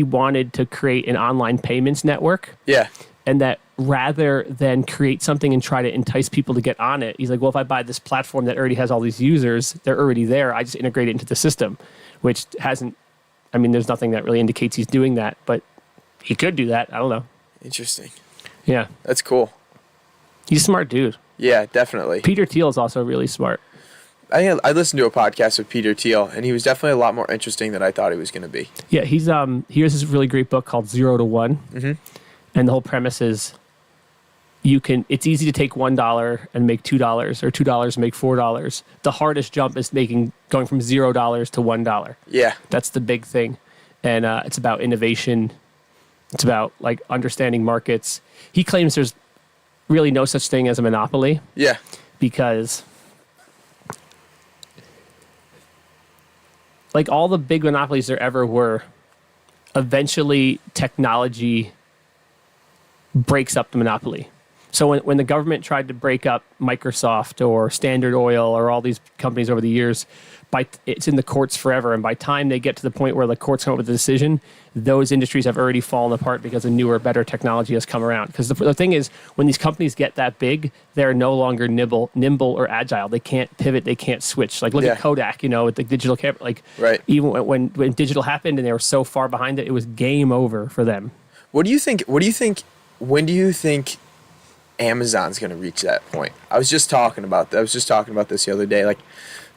[SPEAKER 1] wanted to create an online payments network,
[SPEAKER 2] Yeah.
[SPEAKER 1] and that rather than create something and try to entice people to get on it, he's like, well, if I buy this platform that already has all these users, they're already there, I just integrate it into the system, which hasn't, I mean, there's nothing that really indicates he's doing that, but he could do that. I don't know.
[SPEAKER 2] Interesting.
[SPEAKER 1] Yeah.
[SPEAKER 2] That's cool.
[SPEAKER 1] He's a smart dude.
[SPEAKER 2] Yeah, definitely.
[SPEAKER 1] Peter Thiel is also really smart.
[SPEAKER 2] I listened to a podcast with Peter Thiel, and he was definitely a lot more interesting than I thought he was going to be.
[SPEAKER 1] Yeah, he has this really great book called 0 to 1.
[SPEAKER 2] Mm-hmm.
[SPEAKER 1] And the whole premise is it's easy to take $1 and make $2, or $2 and make $4. The hardest jump is going from $0 to $1.
[SPEAKER 2] Yeah.
[SPEAKER 1] That's the big thing. And it's about innovation. It's about like understanding markets. He claims there's really no such thing as a monopoly,
[SPEAKER 2] Yeah.
[SPEAKER 1] because like all the big monopolies there ever were, eventually technology breaks up the monopoly. So when the government tried to break up Microsoft or Standard Oil or all these companies over the years, it's in the courts forever. And by the time they get to the point where the courts come up with a decision, those industries have already fallen apart because a newer, better technology has come around. Because the thing is, when these companies get that big, they're no longer nimble or agile. They can't pivot. They can't switch. Like look
[SPEAKER 2] Yeah.
[SPEAKER 1] at Kodak, with the digital camera. Like
[SPEAKER 2] Right.
[SPEAKER 1] even when digital happened and they were so far behind it, it was game over for them.
[SPEAKER 2] When do you think Amazon's going to reach that point? I was just talking about this the other day. Like,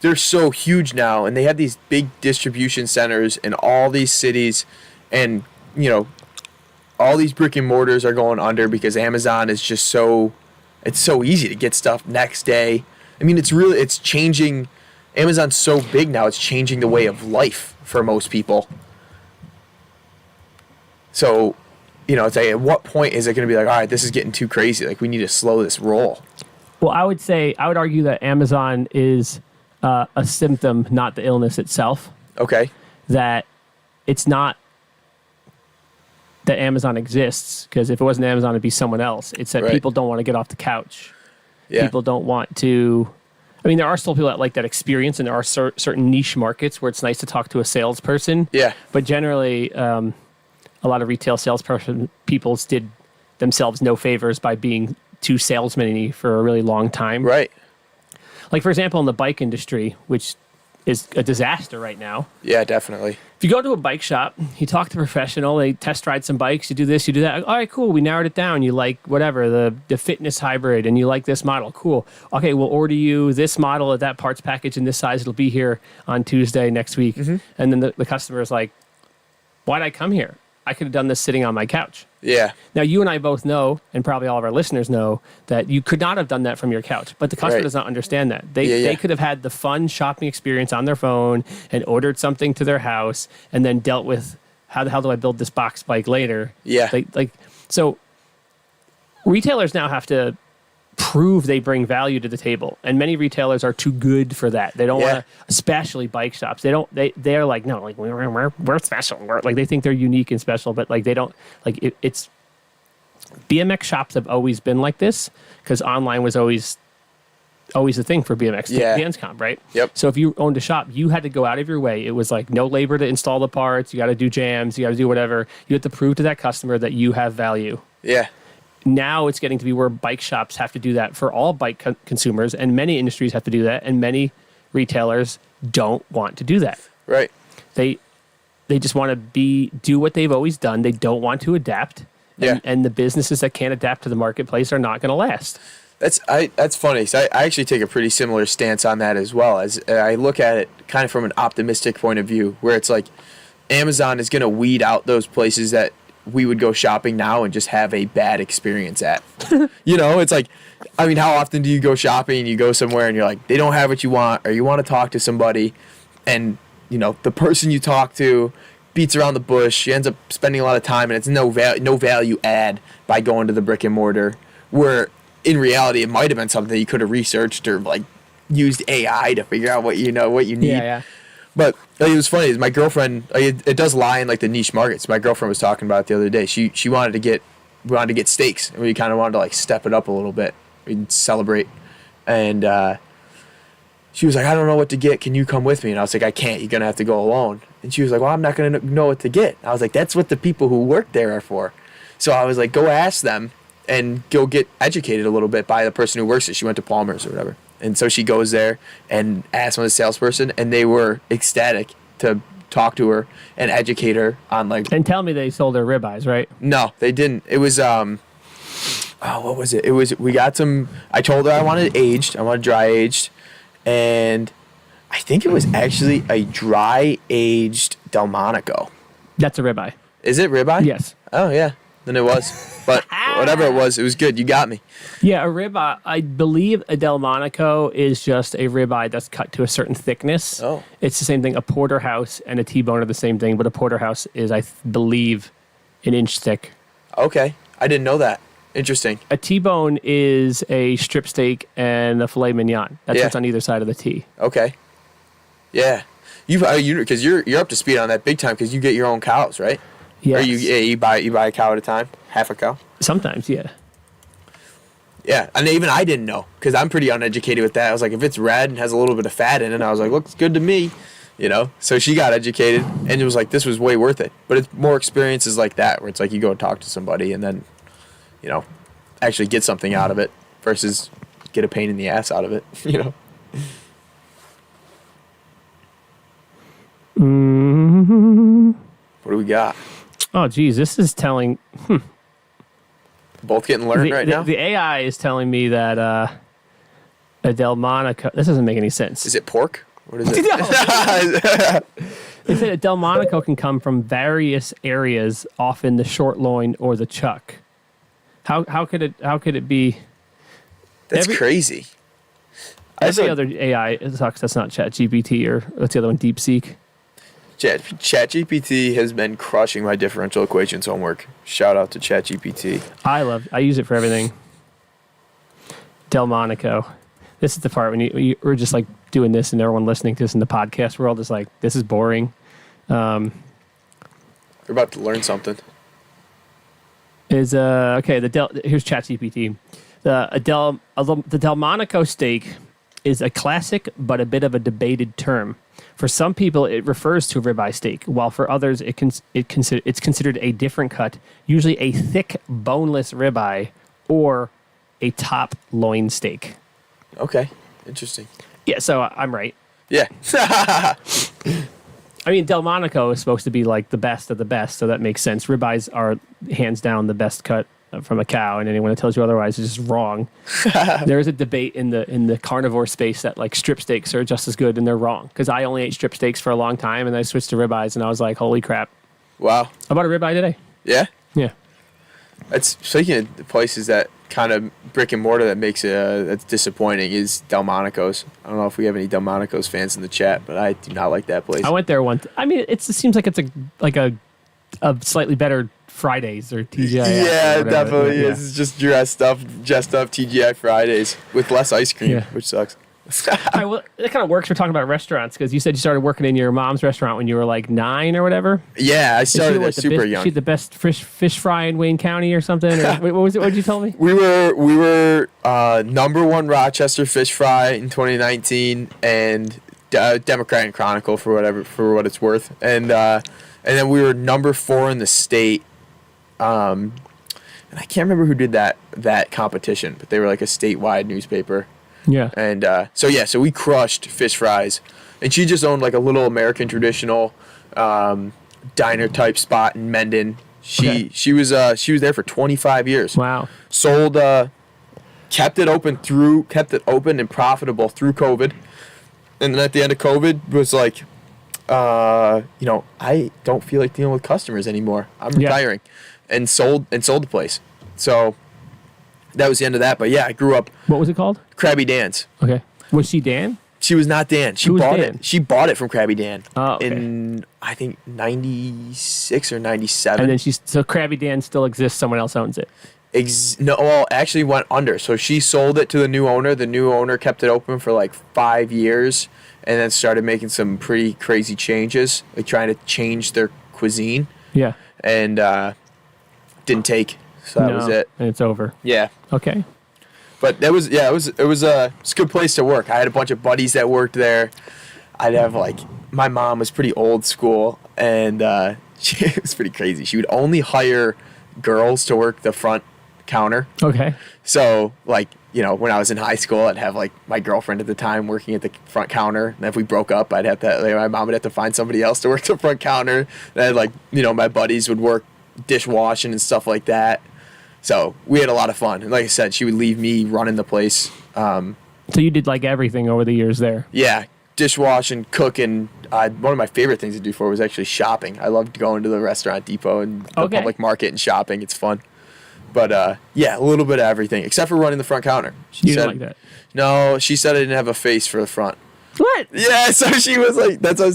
[SPEAKER 2] they're so huge now, and they have these big distribution centers in all these cities, and all these brick and mortars are going under because Amazon is just it's so easy to get stuff next day. I mean, it's changing Amazon's so big now, it's changing the way of life for most people. So, it's like, at what point is it going to be like, all right, this is getting too crazy. Like, we need to slow this roll.
[SPEAKER 1] Well, I would argue that Amazon is a symptom, not the illness itself.
[SPEAKER 2] Okay.
[SPEAKER 1] That it's not that Amazon exists, because if it wasn't Amazon, it'd be someone else. It's that people don't want to get off the couch.
[SPEAKER 2] Yeah.
[SPEAKER 1] People don't want to. I mean, there are still people that like that experience, and there are certain niche markets where it's nice to talk to a salesperson.
[SPEAKER 2] Yeah.
[SPEAKER 1] But generally, a lot of retail people did themselves no favors by being too salesman-y for a really long time.
[SPEAKER 2] Right.
[SPEAKER 1] Like, for example, in the bike industry, which is a disaster right now.
[SPEAKER 2] Yeah, definitely.
[SPEAKER 1] If you go to a bike shop, you talk to a professional, they test ride some bikes, you do this, you do that. All right, cool. We narrowed it down. You like whatever, the fitness hybrid, and you like this model. Cool. Okay, we'll order you this model at that parts package in this size. It'll be here on Tuesday next week. Mm-hmm. And then the customer is like, why'd I come here? I could have done this sitting on my couch.
[SPEAKER 2] Yeah.
[SPEAKER 1] Now, you and I both know, and probably all of our listeners know, that you could not have done that from your couch. But the customer does not understand that. They could have had the fun shopping experience on their phone and ordered something to their house and then dealt with, how the hell do I build this box bike later?
[SPEAKER 2] Yeah.
[SPEAKER 1] So retailers now have to prove they bring value to the table, and many retailers are too good for that. They don't want to, especially bike shops. They're like, no, like we're special. Like, they think they're unique and special, but like they don't, like it's BMX shops have always been like this, because online was always the thing for BMX. Dancecom, right?
[SPEAKER 2] Yep.
[SPEAKER 1] So if you owned a shop, you had to go out of your way. It was like no labor to install the parts. You got to do jams. You got to do whatever. You have to prove to that customer that you have value.
[SPEAKER 2] Yeah.
[SPEAKER 1] Now it's getting to be where bike shops have to do that for all bike consumers, and many industries have to do that, and many retailers don't want to do that.
[SPEAKER 2] Right.
[SPEAKER 1] They just want to do what they've always done. They don't want to adapt. And the businesses that can't adapt to the marketplace are not going to last.
[SPEAKER 2] That's funny. So I actually take a pretty similar stance on that as well. As I look at it kind of from an optimistic point of view, where it's like Amazon is going to weed out those places that we would go shopping now and just have a bad experience at. It's like, I mean, how often do you go shopping and you go somewhere and you're like, they don't have what you want, or you want to talk to somebody and, the person you talk to beats around the bush. She ends up spending a lot of time, and it's no value add by going to the brick and mortar, where in reality it might have been something that you could have researched or like used AI to figure out what you need.
[SPEAKER 1] Yeah.
[SPEAKER 2] But it was funny. My girlfriend, it does lie in like the niche markets. My girlfriend was talking about it the other day. She wanted to get steaks, and we kind of wanted to like step it up a little bit. We'd celebrate, and she was like, I don't know what to get. Can you come with me? And I was like, I can't. You're gonna have to go alone. And she was like, well, I'm not gonna know what to get. I was like, that's what the people who work there are for. So I was like, go ask them and go get educated a little bit by the person who works there. She went to Palmer's or whatever. And so she goes there and asks one of the salesperson, and they were ecstatic to talk to her and educate her on like. And
[SPEAKER 1] tell me they sold her ribeyes, right?
[SPEAKER 2] No, they didn't. It was what was it? We got some. I told her I wanted aged. I wanted dry aged, and I think it was actually a dry aged Delmonico.
[SPEAKER 1] That's a ribeye.
[SPEAKER 2] Is it ribeye?
[SPEAKER 1] Yes.
[SPEAKER 2] Oh yeah, then it was. But whatever it was good. You got me.
[SPEAKER 1] Yeah, a ribeye. I believe a Delmonico is just a ribeye that's cut to a certain thickness.
[SPEAKER 2] Oh.
[SPEAKER 1] It's the same thing. A porterhouse and a T-bone are the same thing, but a porterhouse is, I believe, an inch thick.
[SPEAKER 2] Okay. I didn't know that. Interesting.
[SPEAKER 1] A T-bone is a strip steak and a filet mignon. That's what's on either side of the T.
[SPEAKER 2] Okay. Yeah. Because you're up to speed on that big time, because you get your own cows, right?
[SPEAKER 1] Yes.
[SPEAKER 2] Or you buy a cow at a time, half a cow.
[SPEAKER 1] Sometimes, yeah.
[SPEAKER 2] Yeah, and even I didn't know, because I'm pretty uneducated with that. I was like, if it's red and has a little bit of fat in it, I was like, looks good to me, So she got educated, and it was like, this was way worth it. But it's more experiences like that, where it's like you go talk to somebody and then, actually get something out of it versus get a pain in the ass out of it,
[SPEAKER 1] Mm-hmm.
[SPEAKER 2] What do we got?
[SPEAKER 1] Oh, geez, this is telling.
[SPEAKER 2] Both getting learned right now?
[SPEAKER 1] The AI is telling me that a Delmonico. This doesn't make any sense.
[SPEAKER 2] Is it pork? What is it?
[SPEAKER 1] They said a Delmonico can come from various areas, often the short loin or the chuck. How could it be?
[SPEAKER 2] That's crazy.
[SPEAKER 1] That's the other AI. It sucks. That's not ChatGPT or what's the other one? DeepSeek.
[SPEAKER 2] ChatGPT has been crushing my differential equations homework. Shout out to ChatGPT.
[SPEAKER 1] I use it for everything. Delmonico. This is the part when we're just like doing this and everyone listening to this in the podcast world is like, this is boring.
[SPEAKER 2] We're about to learn something.
[SPEAKER 1] Here's ChatGPT. The Delmonico steak is a classic but a bit of a debated term. For some people, it refers to a ribeye steak, while for others, it's considered a different cut, usually a thick, boneless ribeye or a top loin steak.
[SPEAKER 2] Okay, interesting.
[SPEAKER 1] Yeah, so I'm right.
[SPEAKER 2] Yeah.
[SPEAKER 1] I mean, Delmonico is supposed to be like the best of the best, so that makes sense. Ribeyes are hands down the best cut from a cow, and anyone that tells you otherwise is just wrong. There is a debate in the carnivore space that like strip steaks are just as good, and they're wrong. Because I only ate strip steaks for a long time, and then I switched to ribeyes, and I was like, holy crap.
[SPEAKER 2] Wow.
[SPEAKER 1] I bought a ribeye today.
[SPEAKER 2] Yeah?
[SPEAKER 1] Yeah.
[SPEAKER 2] That's speaking of the places that kind of brick and mortar that makes it that's disappointing is Delmonico's. I don't know if we have any Delmonico's fans in the chat, but I do not like that place.
[SPEAKER 1] I went there once. I mean, it seems like it's a slightly better Fridays or TGI.
[SPEAKER 2] Yeah,
[SPEAKER 1] or
[SPEAKER 2] definitely.
[SPEAKER 1] Yeah.
[SPEAKER 2] It's just dressed up TGI Fridays with less ice cream, which sucks.
[SPEAKER 1] All right, well, it kind of works. We're talking about restaurants because you said you started working in your mom's restaurant when you were like 9 or whatever.
[SPEAKER 2] Yeah, I started there super young.
[SPEAKER 1] She had the best fish fry in Wayne County or something. Or, what was it? What did you tell me?
[SPEAKER 2] We were number one Rochester fish fry in 2019 and Democrat and Chronicle for what it's worth, and then we were number 4 in the state. And I can't remember who did that competition, but they were like a statewide newspaper.
[SPEAKER 1] Yeah.
[SPEAKER 2] And so we crushed fish fries, and she just owned like a little American traditional diner type spot in Mendon. She was there for 25 years.
[SPEAKER 1] Wow.
[SPEAKER 2] Sold, kept it open and profitable through COVID, and then at the end of COVID was like, I don't feel like dealing with customers anymore. I'm retiring, and sold the place. So that was the end of that. But yeah, I grew up.
[SPEAKER 1] What was it called?
[SPEAKER 2] Krabby Dan's.
[SPEAKER 1] Okay. Was she Dan?
[SPEAKER 2] She was not Dan. She
[SPEAKER 1] Who was
[SPEAKER 2] bought
[SPEAKER 1] Dan?
[SPEAKER 2] it. She bought it from Krabby Dan
[SPEAKER 1] in
[SPEAKER 2] I think 96 or 97.
[SPEAKER 1] And then so Krabby Dan still exists. Someone else owns it.
[SPEAKER 2] Actually went under. So she sold it to the new owner. The new owner kept it open for like 5 years, and then started making some pretty crazy changes, like trying to change their cuisine.
[SPEAKER 1] Yeah.
[SPEAKER 2] And didn't take. So that was it.
[SPEAKER 1] And it's over.
[SPEAKER 2] Yeah.
[SPEAKER 1] Okay.
[SPEAKER 2] But it was a good place to work. I had a bunch of buddies that worked there. I'd have my mom was pretty old school, and it was pretty crazy. She would only hire girls to work the front counter.
[SPEAKER 1] Okay.
[SPEAKER 2] So when I was in high school, I'd have my girlfriend at the time working at the front counter, and if we broke up, I'd have to my mom would have to find somebody else to work the front counter. And my buddies would work dishwashing and stuff like that. So we had a lot of fun. And like I said, she would leave me running the place.
[SPEAKER 1] So you did everything over the years there?
[SPEAKER 2] Yeah, dishwashing, cooking. One of my favorite things to do was actually shopping. I loved going to the restaurant depot and the public market and shopping. It's fun. But a little bit of everything, except for running the front counter.
[SPEAKER 1] You didn't like that?
[SPEAKER 2] No, she said I didn't have a face for the front.
[SPEAKER 1] What?
[SPEAKER 2] Yeah, so she was that's why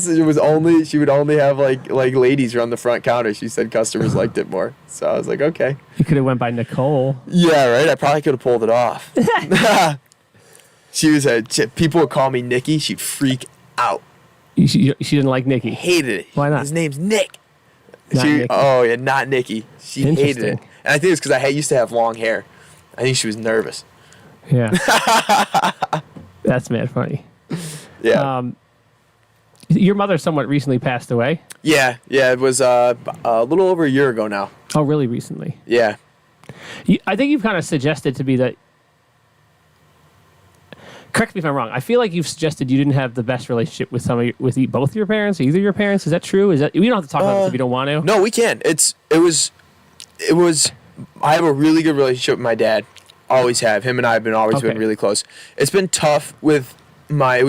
[SPEAKER 2] she would only have ladies run the front counter. She said customers liked it more. So I was like, okay.
[SPEAKER 1] You could have went by Nicole.
[SPEAKER 2] Yeah, right. I probably could have pulled it off. People would call me Nikki. She'd freak out.
[SPEAKER 1] She didn't like Nikki.
[SPEAKER 2] Hated it.
[SPEAKER 1] Why not?
[SPEAKER 2] His name's Nick.
[SPEAKER 1] Not Nikki.
[SPEAKER 2] Oh yeah, not Nikki. She hated it. And I think it's because I used to have long hair. I think she was nervous.
[SPEAKER 1] Yeah. That's mad funny.
[SPEAKER 2] Yeah.
[SPEAKER 1] Your mother somewhat recently passed away.
[SPEAKER 2] Yeah. It was a little over a year ago now.
[SPEAKER 1] Oh, really recently?
[SPEAKER 2] Yeah.
[SPEAKER 1] I think you've kind of suggested to me that. Correct me if I'm wrong. I feel like you've suggested you didn't have the best relationship with both your parents, either your parents. Is that true? We don't have to talk about this if you don't want to.
[SPEAKER 2] No, we can. It was. I have a really good relationship with my dad. Always have. Him and I have always been really close. It's been tough with my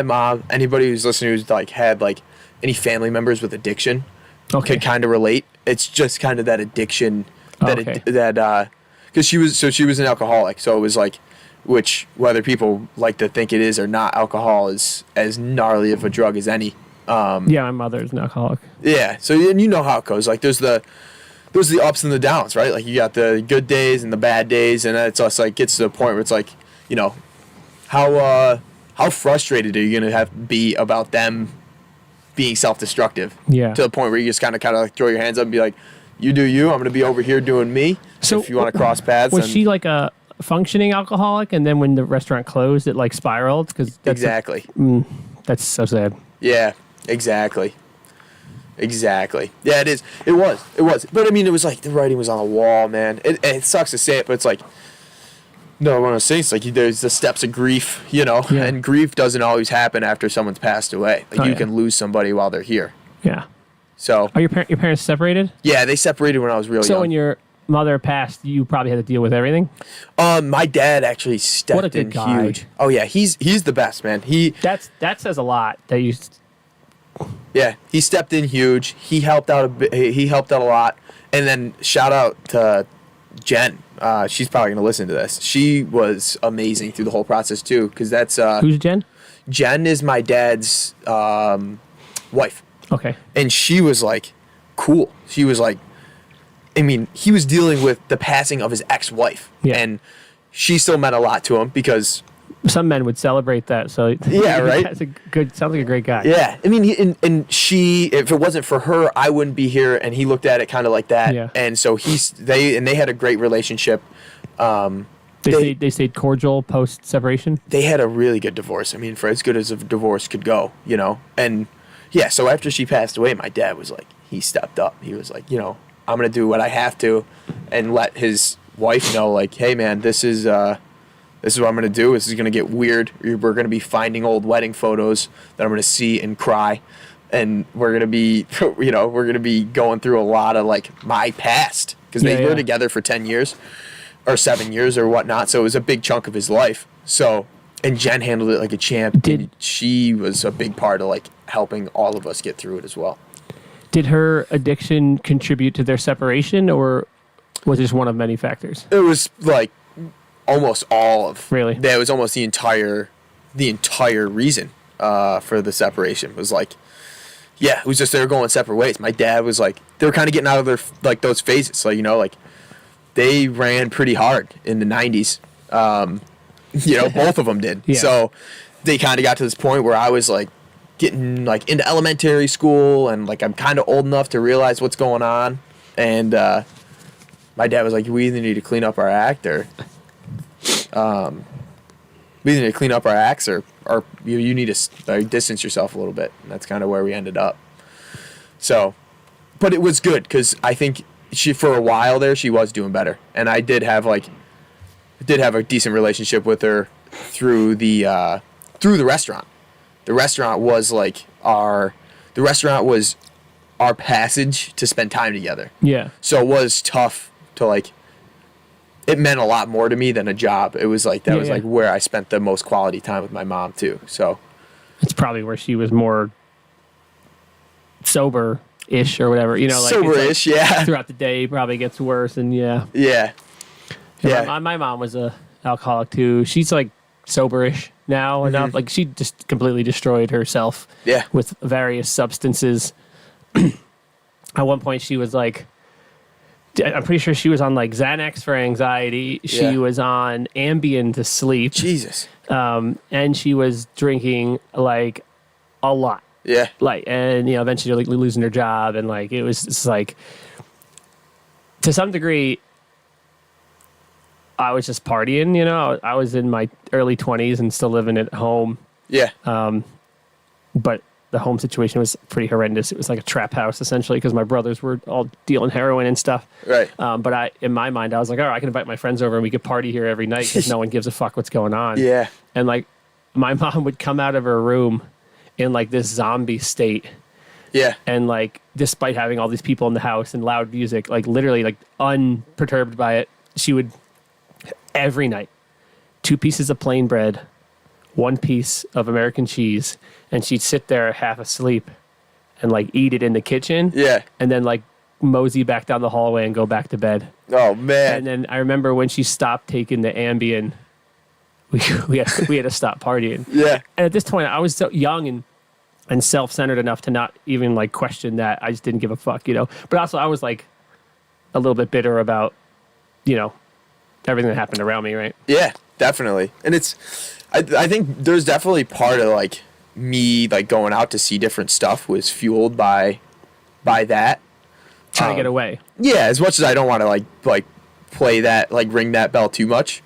[SPEAKER 2] mom. Anybody who's listening who's had any family members with addiction can kind of relate. It's just kind of that addiction because she was an alcoholic. So it was which whether people like to think it is or not, alcohol is as gnarly of a drug as any.
[SPEAKER 1] Yeah, my mother's an alcoholic.
[SPEAKER 2] Yeah, so and you know how it goes. Like there's the ups and the downs, right? Like you got the good days and the bad days, and it's just like gets to the point where it's like, you know, how frustrated are you gonna be about them being self-destructive?
[SPEAKER 1] Yeah.
[SPEAKER 2] To the point where you just kind of like throw your hands up and be like, you do you. I'm gonna be over here doing me.
[SPEAKER 1] So
[SPEAKER 2] if you want to cross paths,
[SPEAKER 1] was she like a functioning alcoholic, and then when the restaurant closed, it like spiraled? Because
[SPEAKER 2] exactly.
[SPEAKER 1] That's so sad.
[SPEAKER 2] Yeah. Exactly. Yeah, it is. It was. But I mean, it was like the writing was on the wall, man. It sucks to say it, but it's like, no, one of those things. Like there's the steps of grief, you know, and grief doesn't always happen after someone's passed away. Like you can lose somebody while they're here.
[SPEAKER 1] Yeah.
[SPEAKER 2] So.
[SPEAKER 1] Are your parents separated?
[SPEAKER 2] Yeah, they separated when I was real young.
[SPEAKER 1] So when your mother passed, you probably had to deal with everything.
[SPEAKER 2] My dad actually stepped in huge. Oh yeah, he's the best, man.
[SPEAKER 1] That says a lot. That you.
[SPEAKER 2] Yeah, he stepped in huge. He helped out a bit. He helped out a lot. And then shout out to Jen. She's probably gonna listen to this. She was amazing through the whole process too, because that's
[SPEAKER 1] Who's Jen?
[SPEAKER 2] Jen is my dad's wife.
[SPEAKER 1] Okay.
[SPEAKER 2] And she was like cool. She was like, I mean, he was dealing with the passing of his ex-wife, and she still meant a lot to him because.
[SPEAKER 1] Some men would celebrate that, so
[SPEAKER 2] yeah, right.
[SPEAKER 1] Sounds like a great guy.
[SPEAKER 2] Yeah, I mean, and she, if it wasn't for her, I wouldn't be here. And he looked at it kind of like that.
[SPEAKER 1] Yeah.
[SPEAKER 2] And so they had a great relationship.
[SPEAKER 1] They stayed cordial post separation.
[SPEAKER 2] They had a really good divorce. I mean, for as good as a divorce could go, you know. And yeah, so after she passed away, my dad was like, he stepped up. He was like, you know, I'm gonna do what I have to, and let his wife know, like, hey, man, this is what I'm going to do. This is going to get weird. We're going to be finding old wedding photos that I'm going to see and cry. And we're going to be, you know, we're going to be going through a lot of like my past because they were together for 10 years or 7 years or whatnot. So it was a big chunk of his life. So, and Jen handled it like a champ. And she was a big part of like helping all of us get through it as well.
[SPEAKER 1] Did her addiction contribute to their separation, or was it just one of many factors?
[SPEAKER 2] It was like, almost all of
[SPEAKER 1] that
[SPEAKER 2] was almost the entire reason for the separation was like, yeah, it was just they were going separate ways. My dad was like, they were kind of getting out of their like those phases. So, you know, like they ran pretty hard in the 90s. You know, both of them did. Yeah. So they kind of got to this point where I was like getting like into elementary school and like I'm kind of old enough to realize what's going on. And my dad was like, we either need to clean up our act or we either need to clean up our acts or you need to distance yourself a little bit. And that's kind of where we ended up. So, but it was good because I think for a while there, she was doing better. And I did have a decent relationship with her through the restaurant. The restaurant was our passage to spend time together.
[SPEAKER 1] Yeah.
[SPEAKER 2] So it was tough to like, it meant a lot more to me than a job. It was like, that was like where I spent the most quality time with my mom too. So
[SPEAKER 1] it's probably where she was more sober-ish or whatever, you know, like
[SPEAKER 2] sober-ish, yeah.
[SPEAKER 1] Throughout the day probably gets worse and
[SPEAKER 2] Yeah.
[SPEAKER 1] My mom was a alcoholic too. She's like sober-ish now enough. Like she just completely destroyed herself with various substances. At one point she was like, I'm pretty sure she was on like Xanax for anxiety. She was on Ambien to sleep.
[SPEAKER 2] Jesus.
[SPEAKER 1] And she was drinking like a lot.
[SPEAKER 2] Yeah.
[SPEAKER 1] Like, and you know, eventually like losing her job, and like it was just like, to some degree, I was just partying. You know, I was in my early 20s and still living at home.
[SPEAKER 2] Yeah.
[SPEAKER 1] But the home situation was pretty horrendous. It was like a trap house essentially because my brothers were all dealing heroin and stuff.
[SPEAKER 2] Right.
[SPEAKER 1] But in my mind, I was like, all right, I can invite my friends over and we could party here every night because no one gives a fuck what's going on.
[SPEAKER 2] Yeah.
[SPEAKER 1] And like my mom would come out of her room in like this zombie state.
[SPEAKER 2] Yeah.
[SPEAKER 1] And like, despite having all these people in the house and loud music, like literally like unperturbed by it, she would every night, 2 pieces of plain bread, 1 piece of American cheese, and she'd sit there half asleep and like eat it in the kitchen.
[SPEAKER 2] Yeah.
[SPEAKER 1] And then like mosey back down the hallway and go back to bed.
[SPEAKER 2] Oh man.
[SPEAKER 1] And then I remember when she stopped taking the Ambien, we had to stop partying.
[SPEAKER 2] Yeah.
[SPEAKER 1] And at this point, I was so young and self-centered enough to not even like question that. I just didn't give a fuck, you know. But also, I was like a little bit bitter about, you know, everything that happened around me, right?
[SPEAKER 2] Yeah, definitely. And I think there's definitely part of like me like going out to see different stuff was fueled by that.
[SPEAKER 1] Trying to get away.
[SPEAKER 2] Yeah, as much as I don't want to like play that, like ring that bell too much.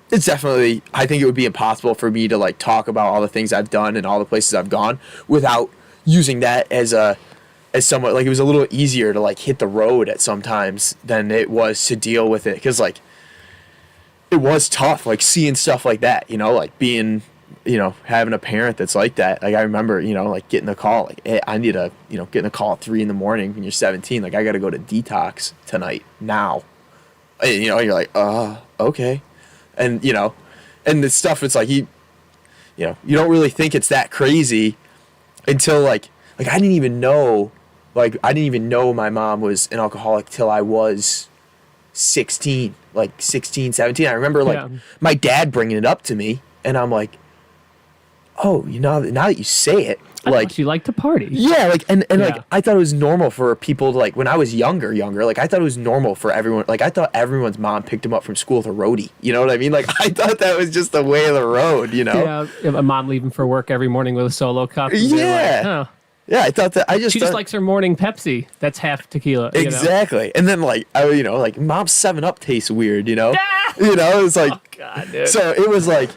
[SPEAKER 2] It's definitely, I think it would be impossible for me to like talk about all the things I've done and all the places I've gone without using that as somewhat, like it was a little easier to like hit the road at sometimes than it was to deal with it. Cause like it was tough, like seeing stuff like that, you know, like being, you know, having a parent that's like that. Like I remember, you know, like getting a call, like, hey, I need a, you know, getting a call at 3 a.m. when you're 17. Like I got to go to detox tonight now. And, you know, you're like, okay. And, you know, and the stuff, it's like, you know, you don't really think it's that crazy until like I didn't even know my mom was an alcoholic till I was 16, like 16, 17. I remember like my dad bringing it up to me and I'm like, oh, you know, now that you say it, like
[SPEAKER 1] you like to party.
[SPEAKER 2] Yeah, like and like I thought it was normal for people to like when I was younger, like I thought it was normal for everyone. Like I thought everyone's mom picked him up from school with a roadie. You know what I mean? Like I thought that was just the way of the road, you know?
[SPEAKER 1] Yeah, a mom leaving for work every morning with a solo cup.
[SPEAKER 2] Yeah.
[SPEAKER 1] Like, oh.
[SPEAKER 2] Yeah, I thought that
[SPEAKER 1] She just likes her morning Pepsi. That's half tequila.
[SPEAKER 2] Exactly.
[SPEAKER 1] You know?
[SPEAKER 2] And then like you know, like mom's 7-Up tastes weird, you know? You know, it's like
[SPEAKER 1] oh, God, dude.
[SPEAKER 2] So it was like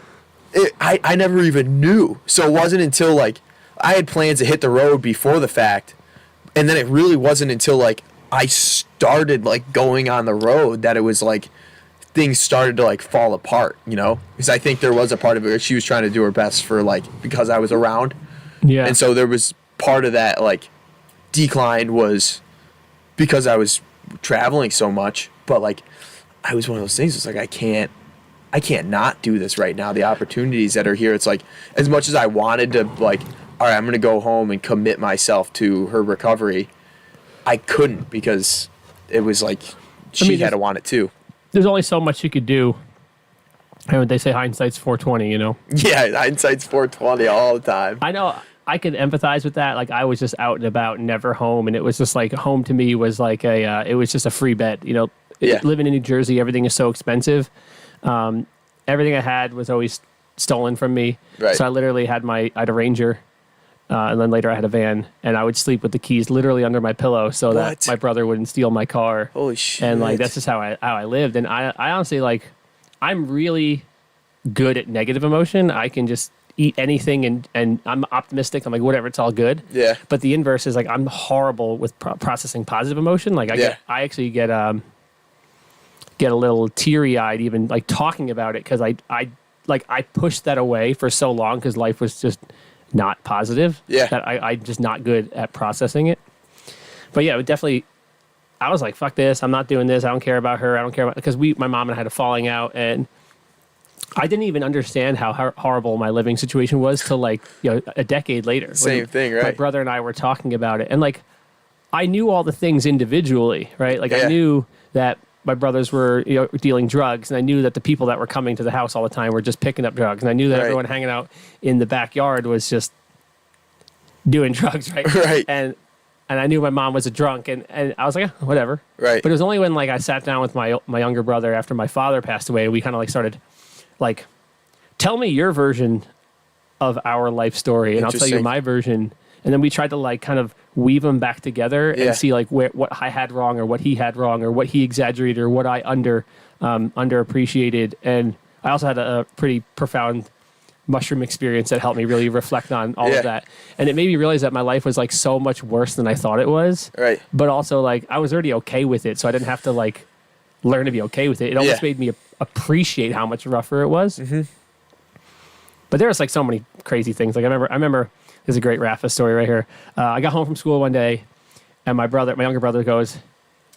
[SPEAKER 2] I never even knew. So it wasn't until like I had plans to hit the road before the fact, and then it really wasn't until like I started like going on the road that it was like things started to like fall apart, you know? Because I think there was a part of it where she was trying to do her best for like because I was around.
[SPEAKER 1] Yeah.
[SPEAKER 2] And so there was part of that like decline was because I was traveling so much, but like I was one of those things. It's like I can't not do this right now. The opportunities that are here, it's like as much as I wanted to like, all right, I'm going to go home and commit myself to her recovery, I couldn't because it was like she had to want it too.
[SPEAKER 1] There's only so much you could do. And they say hindsight's 420, you know?
[SPEAKER 2] Yeah, hindsight's 420 all the time.
[SPEAKER 1] I know. I could empathize with that. Like I was just out and about, never home, and it was just like home to me was like it was just a free bed. You know, living in New Jersey, everything is so expensive. Everything I had was always stolen from me.
[SPEAKER 2] Right.
[SPEAKER 1] So I literally had I had a Ranger, and then later I had a van, and I would sleep with the keys literally under my pillow so that my brother wouldn't steal my car.
[SPEAKER 2] Holy shit!
[SPEAKER 1] And like that's just how I lived. And I honestly like I'm really good at negative emotion. I can just eat anything and I'm optimistic. I'm like, whatever, it's all good.
[SPEAKER 2] Yeah.
[SPEAKER 1] But the inverse is like, I'm horrible with processing positive emotion. Like I actually get a little teary eyed even like talking about it. Cause I pushed that away for so long cause life was just not positive.
[SPEAKER 2] Yeah.
[SPEAKER 1] That I'm just not good at processing it. But yeah, it definitely, I was like, fuck this. I'm not doing this. I don't care about her. I don't care about, because my mom and I had a falling out and I didn't even understand how horrible my living situation was till like, you know, a decade later.
[SPEAKER 2] Same thing, right?
[SPEAKER 1] My brother and I were talking about it. And like, I knew all the things individually, right? Like I knew that my brothers were, you know, dealing drugs. And I knew that the people that were coming to the house all the time were just picking up drugs. And I knew that everyone hanging out in the backyard was just doing drugs, right?
[SPEAKER 2] Right.
[SPEAKER 1] And I knew my mom was a drunk, and I was like, whatever.
[SPEAKER 2] Right.
[SPEAKER 1] But it was only when like I sat down with my younger brother after my father passed away, we kind of like started like, tell me your version of our life story, and I'll tell you my version. And then we tried to like kind of weave them back together and see like what I had wrong or what he had wrong or what he exaggerated or what I underappreciated. And I also had a pretty profound mushroom experience that helped me really reflect on all of that. And it made me realize that my life was like so much worse than I thought it was.
[SPEAKER 2] Right.
[SPEAKER 1] But also like I was already okay with it, so I didn't have to like learn to be okay with it. It almost made me appreciate how much rougher it was. Mm-hmm. But there was like so many crazy things. Like I remember there's a great Rafa story right here. I got home from school one day and my younger brother goes,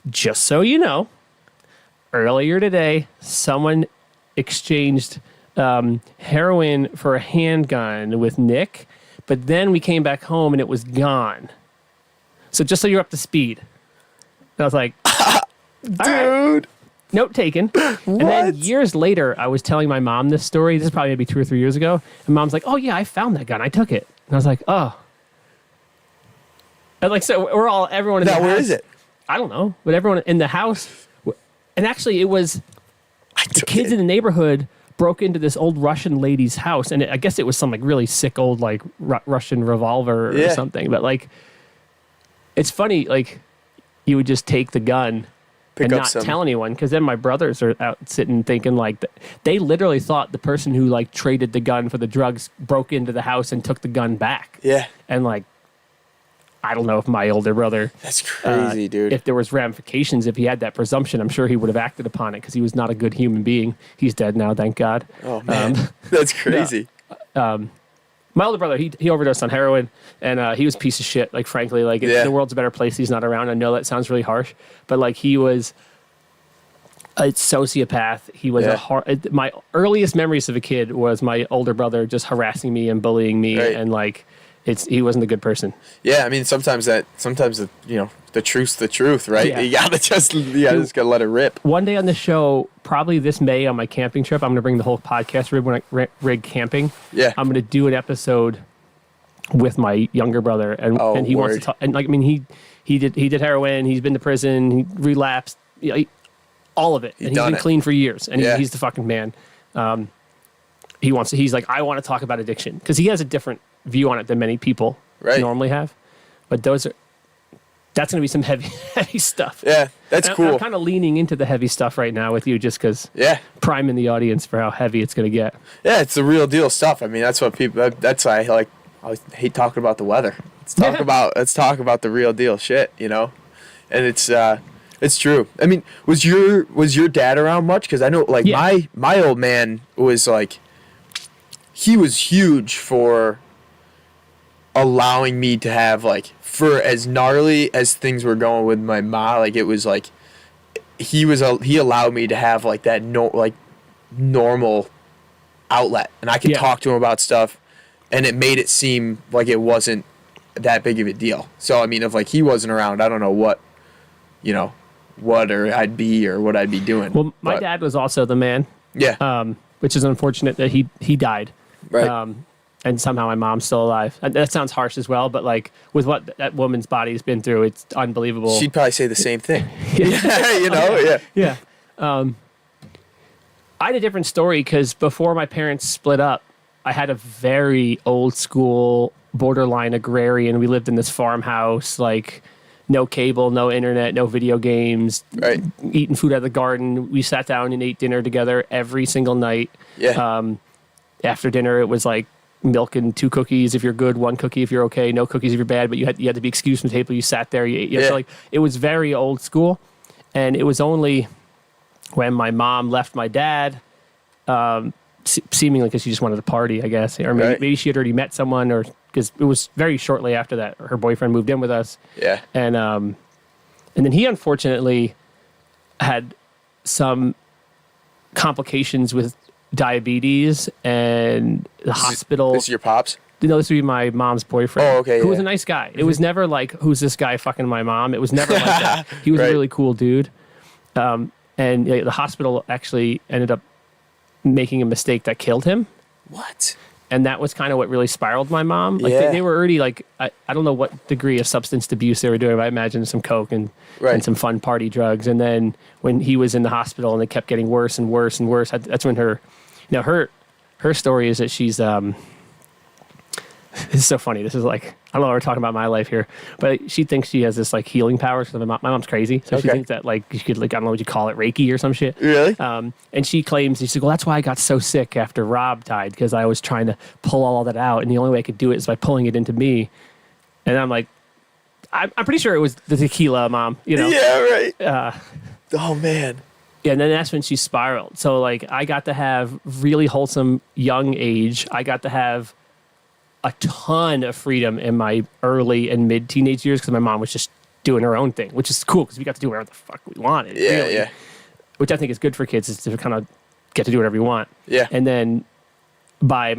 [SPEAKER 1] just so you know, earlier today, someone exchanged heroin for a handgun with Nick, but then we came back home and it was gone. So just so you're up to speed. And I was like,
[SPEAKER 2] dude.
[SPEAKER 1] note taken. And then years later, I was telling my mom this story. This is probably maybe 2 or 3 years ago. And mom's like, oh, yeah, I found that gun. I took it. And I was like, oh. And like, so everyone in the house.
[SPEAKER 2] Now, where is it?
[SPEAKER 1] I don't know. But everyone in the house. And actually, it was the kids in the neighborhood broke into this old Russian lady's house. And I guess it was some like really sick old like Russian revolver or something. But like, it's funny, like, you would just take the gun and not tell anyone, because then my brothers are out sitting thinking like they literally thought the person who like traded the gun for the drugs broke into the house and took the gun back.
[SPEAKER 2] Yeah.
[SPEAKER 1] And like, I don't know if my older brother,
[SPEAKER 2] that's crazy, dude.
[SPEAKER 1] If there was ramifications, if he had that presumption, I'm sure he would have acted upon it, because he was not a good human being. He's dead now, thank God.
[SPEAKER 2] Oh man, that's crazy.
[SPEAKER 1] My older brother, he overdosed on heroin, and he was a piece of shit. Like, frankly, like, the world's a better place. He's not around. I know that sounds really harsh, but like, he was a sociopath. He was my earliest memories of a kid was my older brother just harassing me and bullying me, and like, he wasn't a good person.
[SPEAKER 2] Yeah, I mean, sometimes the truth's the truth, right?
[SPEAKER 1] Yeah.
[SPEAKER 2] You gotta just gotta let it rip.
[SPEAKER 1] One day on the show, probably this May on my camping trip, I'm gonna bring the whole podcast rig camping.
[SPEAKER 2] Yeah,
[SPEAKER 1] I'm gonna do an episode with my younger brother, and he wants to talk. And like, I mean, he did heroin. He's been to prison. He relapsed. All of it, and he's been clean for years. And he's the fucking man. He's like, I want to talk about addiction, because he has a different view on it than many people normally have. But that's going to be some heavy stuff.
[SPEAKER 2] Yeah, that's cool.
[SPEAKER 1] I'm kind of leaning into the heavy stuff right now with you, just because priming the audience for how heavy it's going to get. Yeah,
[SPEAKER 2] it's the real deal stuff. I mean, that's what people. That's why I hate talking about the weather. Let's talk about the real deal shit, And it's true. I mean, was your dad around much? Because I know, like, my old man was like, he was huge for allowing me to have, like, for as gnarly as things were going with my mom, like, it was like he allowed me to have like that normal outlet, and I could talk to him about stuff, and it made it seem like it wasn't that big of a deal. So I mean, if like he wasn't around, I don't know what I'd be doing.
[SPEAKER 1] Well, my dad was also the man.
[SPEAKER 2] Yeah.
[SPEAKER 1] Which is unfortunate that he died.
[SPEAKER 2] Right.
[SPEAKER 1] And somehow my mom's still alive. And that sounds harsh as well, but like, with what that woman's body's been through, it's unbelievable.
[SPEAKER 2] She'd probably say the same thing.
[SPEAKER 1] Yeah. I had a different story, because before my parents split up, I had a very old school, borderline agrarian. We lived in this farmhouse, like, no cable, no internet, no video games, eating food out of the garden. We sat down and ate dinner together every single night.
[SPEAKER 2] Yeah.
[SPEAKER 1] After dinner, it was like milk and 2 cookies if you're good, 1 cookie if you're okay, no cookies if you're bad, but you had to be excused from the table. You sat there, you ate. So like, it was very old school. And it was only when my mom left my dad, seemingly because she just wanted to party, I guess, or maybe she had already met someone, or because it was very shortly after that her boyfriend moved in with us.
[SPEAKER 2] Yeah.
[SPEAKER 1] And then he unfortunately had some complications with diabetes, and the hospital.
[SPEAKER 2] This is your pops?
[SPEAKER 1] No, this would be my mom's boyfriend.
[SPEAKER 2] Oh, okay.
[SPEAKER 1] Who was a nice guy. It was never like, who's this guy fucking my mom? It was never like that. He was a really cool dude. And the hospital actually ended up making a mistake that killed him.
[SPEAKER 2] What?
[SPEAKER 1] And that was kind of what really spiraled my mom. Like, they were already like, I don't know what degree of substance abuse they were doing, but I imagine some coke and some fun party drugs. And then when he was in the hospital and it kept getting worse and worse and worse, that's when her story is that she's, this is so funny. This is like, I don't know, we're talking about my life here, but she thinks she has this like healing power. So my mom's crazy. So she thinks that like, she could, like, I don't know what you call it, Reiki or some shit.
[SPEAKER 2] Really?
[SPEAKER 1] And she claims, she's like, well, that's why I got so sick after Rob died, because I was trying to pull all that out. And the only way I could do it is by pulling it into me. And I'm like, I'm pretty sure it was the tequila, Mom,
[SPEAKER 2] Yeah, right. Oh man.
[SPEAKER 1] Yeah, and then that's when she spiraled. So like, I got to have really wholesome young age. I got to have a ton of freedom in my early and mid teenage years, because my mom was just doing her own thing, which is cool, because we got to do whatever the fuck we wanted.
[SPEAKER 2] Yeah,
[SPEAKER 1] really.
[SPEAKER 2] yeah.
[SPEAKER 1] Which I think is good for kids, is to kind of get to do whatever you want.
[SPEAKER 2] Yeah.
[SPEAKER 1] And then by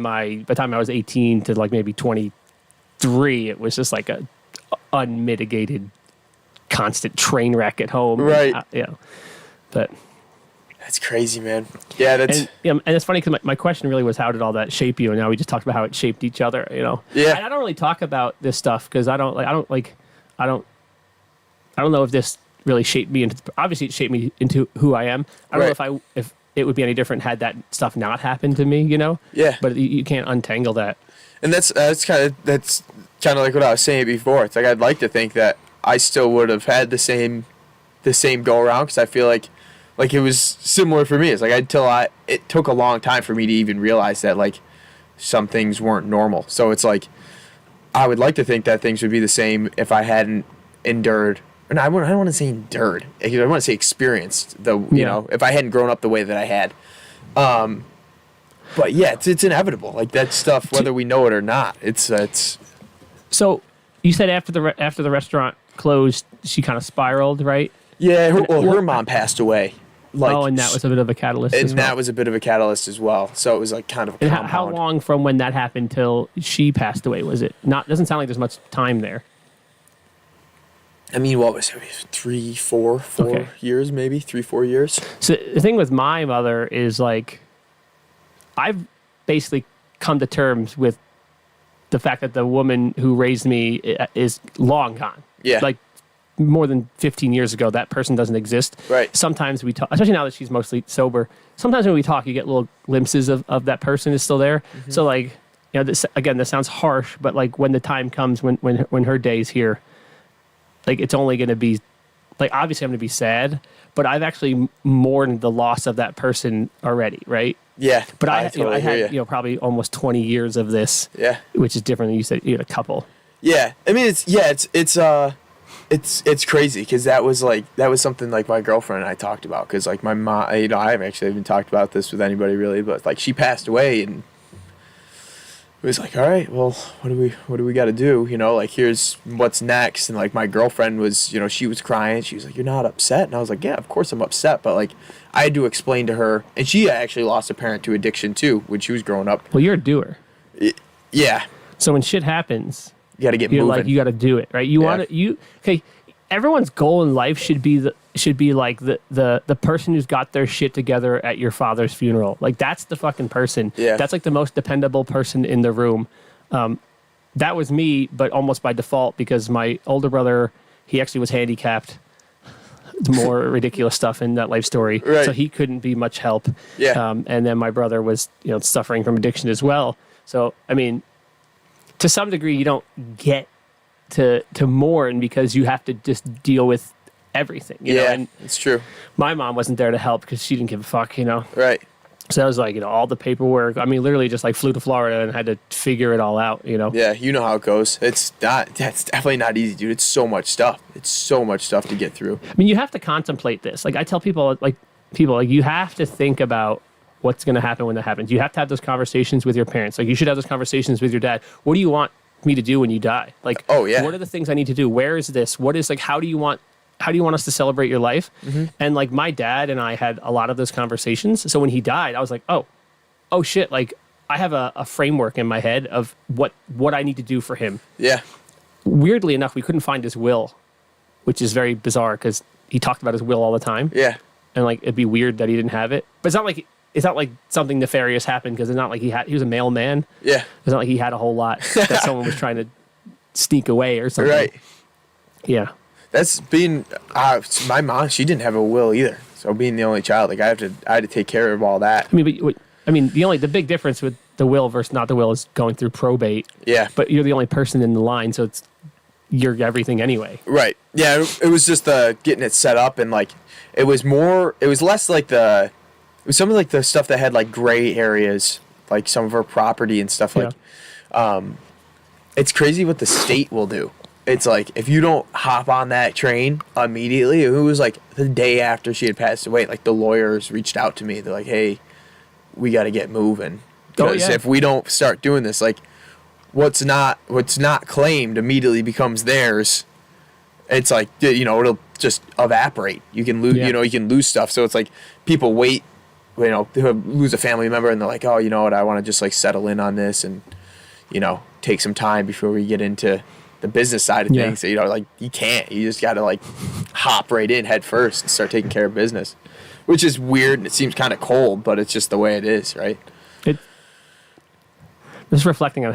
[SPEAKER 1] the time I was 18 to like maybe 23, it was just like a unmitigated, constant train wreck at home.
[SPEAKER 2] Right.
[SPEAKER 1] But
[SPEAKER 2] That's crazy, man. Yeah, that's
[SPEAKER 1] And it's funny because my question really was, how did all that shape you? And now we just talked about how it shaped each other.
[SPEAKER 2] Yeah.
[SPEAKER 1] And I don't really talk about this stuff because I don't know if this really shaped me into. Obviously, it shaped me into who I am. I don't know if it would be any different had that stuff not happened to me.
[SPEAKER 2] Yeah.
[SPEAKER 1] But you can't untangle that.
[SPEAKER 2] And that's kind of like what I was saying before. It's like I'd like to think that I still would have had the same go around, because I feel like it was similar for me. It's like it took a long time for me to even realize that like some things weren't normal. So it's like I would like to think that things would be the same if I hadn't endured. And I don't want to say endured. I want to say experienced. If I hadn't grown up the way that I had. But yeah, it's inevitable. Like that stuff, whether we know it or not. It's.
[SPEAKER 1] So you said after the restaurant closed, she kind of spiraled, right?
[SPEAKER 2] Yeah. Her mom passed away.
[SPEAKER 1] And that was a bit of a catalyst.
[SPEAKER 2] And that was a bit of a catalyst as well. So it was like kind of a
[SPEAKER 1] and
[SPEAKER 2] compound.
[SPEAKER 1] how long from when that happened till she passed away was it? Doesn't sound like there's much time there.
[SPEAKER 2] I mean, what was it? 3, 4 years, maybe 3, 4 years.
[SPEAKER 1] So the thing with my mother is like, I've basically come to terms with the fact that the woman who raised me is long gone.
[SPEAKER 2] Yeah.
[SPEAKER 1] Like more than 15 years ago, that person doesn't exist.
[SPEAKER 2] Right.
[SPEAKER 1] Sometimes we talk, especially now that she's mostly sober. Sometimes when we talk, you get little glimpses of that person is still there. Mm-hmm. So like, this sounds harsh, but like when the time comes when her day's here, like it's only going to be, like obviously I'm going to be sad, but I've actually mourned the loss of that person already, right?
[SPEAKER 2] Yeah.
[SPEAKER 1] But I had probably almost 20 years of this.
[SPEAKER 2] Yeah.
[SPEAKER 1] Which is different than you said. You had a couple.
[SPEAKER 2] Yeah. I mean, it's crazy because that was something like my girlfriend and I talked about, because like my mom, I haven't actually even talked about this with anybody really, but like she passed away and it was like, all right, well, what do we got to do? Like here's what's next. And like my girlfriend was, she was crying. She was like, you're not upset? And I was like, yeah, of course I'm upset. But like I had to explain to her, and she actually lost a parent to addiction too when she was growing up.
[SPEAKER 1] Well, you're a doer.
[SPEAKER 2] Yeah.
[SPEAKER 1] So when shit happens,
[SPEAKER 2] you got to get moving.
[SPEAKER 1] Like, you got to do it, right? Okay. Everyone's goal in life should be like the person who's got their shit together at your father's funeral. Like that's the fucking person.
[SPEAKER 2] Yeah.
[SPEAKER 1] That's like the most dependable person in the room. That was me, but almost by default, because my older brother, he actually was handicapped. More ridiculous stuff in that life story.
[SPEAKER 2] Right.
[SPEAKER 1] So he couldn't be much help.
[SPEAKER 2] Yeah.
[SPEAKER 1] And then my brother was, suffering from addiction as well. So, I mean, to some degree, you don't get to mourn because you have to just deal with everything. You know? And
[SPEAKER 2] it's true.
[SPEAKER 1] My mom wasn't there to help because she didn't give a fuck,
[SPEAKER 2] Right.
[SPEAKER 1] So that was like, all the paperwork. I mean, literally just like flew to Florida and had to figure it all out,
[SPEAKER 2] Yeah, you know how it goes. That's definitely not easy, dude. It's so much stuff. It's so much stuff to get through.
[SPEAKER 1] I mean, you have to contemplate this. Like I tell people, you have to think about what's going to happen when that happens. You have to have those conversations with your parents. Like you should have those conversations with your dad. What do you want me to do when you die? Like,
[SPEAKER 2] oh yeah,
[SPEAKER 1] what are the things I need to do? Where is this? What is like, how do you want us to celebrate your life? Mm-hmm. And like my dad and I had a lot of those conversations. So when he died, I was like, oh shit. Like I have a framework in my head of what I need to do for him.
[SPEAKER 2] Yeah.
[SPEAKER 1] Weirdly enough, we couldn't find his will, which is very bizarre because he talked about his will all the time.
[SPEAKER 2] Yeah.
[SPEAKER 1] And like, it'd be weird that he didn't have it, but it's not like something nefarious happened, because it's not like he was a mailman.
[SPEAKER 2] Yeah.
[SPEAKER 1] It's not like he had a whole lot that someone was trying to sneak away or something.
[SPEAKER 2] Right.
[SPEAKER 1] Yeah.
[SPEAKER 2] That's being my mom. She didn't have a will either. So being the only child, like I had to take care of all that.
[SPEAKER 1] I mean, the big difference with the will versus not the will is going through probate.
[SPEAKER 2] Yeah.
[SPEAKER 1] But you're the only person in the line, so you're everything anyway.
[SPEAKER 2] Right. Yeah. It was just getting it set up, and like it was less like it was some of like the stuff that had like gray areas, like some of her property and stuff. Like, it's crazy what the state will do. It's like if you don't hop on that train immediately. It was like the day after she had passed away. Like the lawyers reached out to me. They're like, "Hey, we got to get moving, because if we don't start doing this, like what's not claimed immediately becomes theirs. It's like it'll just evaporate. You can lose you can lose stuff. So it's like people wait. They lose a family member and they're like, oh, you know what? I want to just like settle in on this and take some time before we get into the business side of things. So, like you can't. You just got to like hop right in head first and start taking care of business. which is weird and it seems kind of cold, but it's just the way it is, right?
[SPEAKER 1] Just reflecting on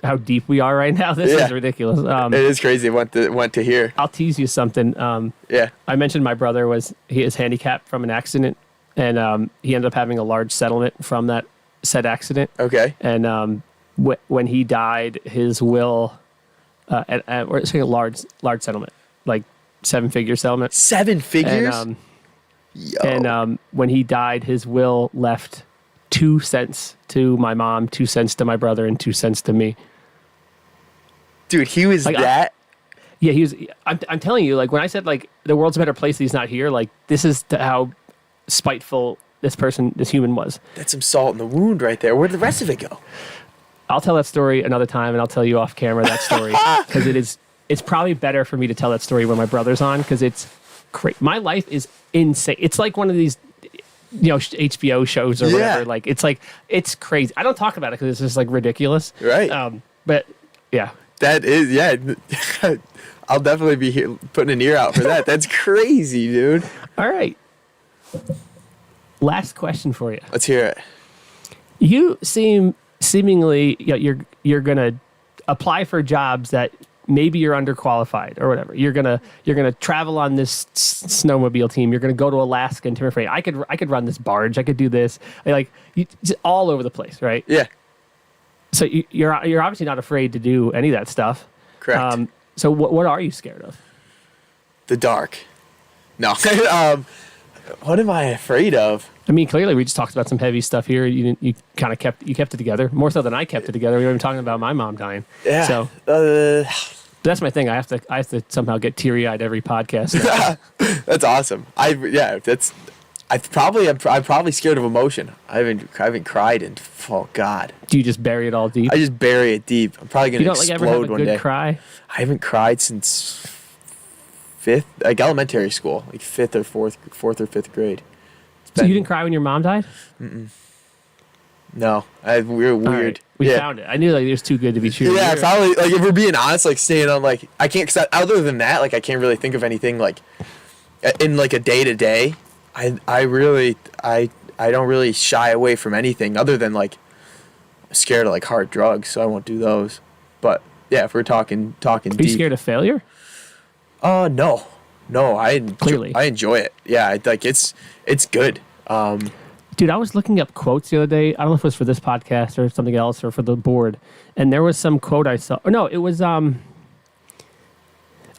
[SPEAKER 1] how deep we are right now. This is ridiculous.
[SPEAKER 2] It is crazy what to hear.
[SPEAKER 1] I'll tease you something. I mentioned my brother he is handicapped from an accident, and he ended up having a large settlement from that said accident.
[SPEAKER 2] Okay.
[SPEAKER 1] And when he died, his will, we're saying a large settlement, like 7-figure settlement.
[SPEAKER 2] 7 figures.
[SPEAKER 1] And when he died, his will left 2 cents to my mom, 2 cents to my brother, and 2 cents to me.
[SPEAKER 2] Dude, he was
[SPEAKER 1] like,
[SPEAKER 2] that.
[SPEAKER 1] He was. I'm telling you, like when I said like the world's a better place that he's not here, like this is how spiteful this human was.
[SPEAKER 2] That's some salt in the wound right there. Where'd the rest of it go?
[SPEAKER 1] I'll tell that story another time, and I'll tell you off camera that story because it's probably better for me to tell that story when my brother's on because it's crazy. My life is insane. It's like one of these, HBO shows or whatever. Like it's crazy. I don't talk about it because it's just like ridiculous.
[SPEAKER 2] Right.
[SPEAKER 1] But yeah.
[SPEAKER 2] That is, I'll definitely be here putting an ear out for that. That's crazy, dude.
[SPEAKER 1] All right. Last question for you.
[SPEAKER 2] Let's hear it.
[SPEAKER 1] You seemingly you're gonna apply for jobs that maybe you're underqualified or whatever. You're gonna travel on this snowmobile team. You're gonna go to Alaska and Timber Frame. I could run this barge. I could do this. Just all over the place, right?
[SPEAKER 2] Yeah.
[SPEAKER 1] So you're obviously not afraid to do any of that stuff.
[SPEAKER 2] Correct.
[SPEAKER 1] So what are you scared of?
[SPEAKER 2] The dark. No. What am I afraid of?
[SPEAKER 1] I mean, clearly we just talked about some heavy stuff here. You kind of kept it together more so than I kept it together. We were even talking about my mom dying.
[SPEAKER 2] Yeah.
[SPEAKER 1] So that's my thing. I have to somehow get teary eyed every podcast.
[SPEAKER 2] That's awesome. I'm probably scared of emotion. I haven't cried in, oh God.
[SPEAKER 1] Do you just bury it all deep?
[SPEAKER 2] I just bury it deep. I'm probably gonna explode
[SPEAKER 1] ever have a
[SPEAKER 2] one
[SPEAKER 1] good
[SPEAKER 2] day.
[SPEAKER 1] Cry?
[SPEAKER 2] I haven't cried since elementary school, like fourth or fifth grade.
[SPEAKER 1] So you didn't cry when your mom died?
[SPEAKER 2] No, we're weird.
[SPEAKER 1] Right. We found it. I knew it was too good to be true.
[SPEAKER 2] Yeah, probably. Like if we're being honest, like staying on I can't. Cause other than that, I can't really think of anything like in a day to day. I don't really shy away from anything other than I'm scared of hard drugs, so I won't do those. But yeah, if we're talking
[SPEAKER 1] Are
[SPEAKER 2] deep.
[SPEAKER 1] you scared of failure?
[SPEAKER 2] No,
[SPEAKER 1] Clearly.
[SPEAKER 2] I enjoy it. Yeah, it's good.
[SPEAKER 1] Dude, I was looking up quotes the other day. I don't know if it was for this podcast or something else or for the board, and there was some quote I saw. Oh, no, it was I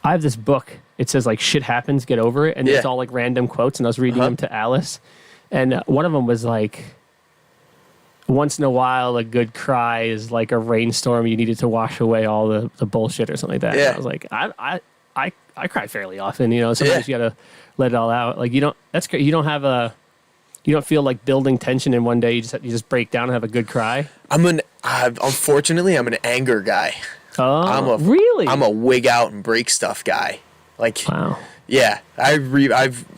[SPEAKER 1] have this book. It says shit happens, get over it, and it's all random quotes. And I was reading them to Alice, and one of them was once in a while, a good cry is like a rainstorm. You needed to wash away all the bullshit or something like that.
[SPEAKER 2] Yeah.
[SPEAKER 1] And I was like, I cry fairly often. Sometimes you gotta let it all out. You don't. That's great. You don't feel like building tension in one day. You just break down and have a good cry.
[SPEAKER 2] Unfortunately, I'm an anger guy.
[SPEAKER 1] Oh, really?
[SPEAKER 2] I'm a wig out and break stuff guy.
[SPEAKER 1] Wow.
[SPEAKER 2] Yeah, I've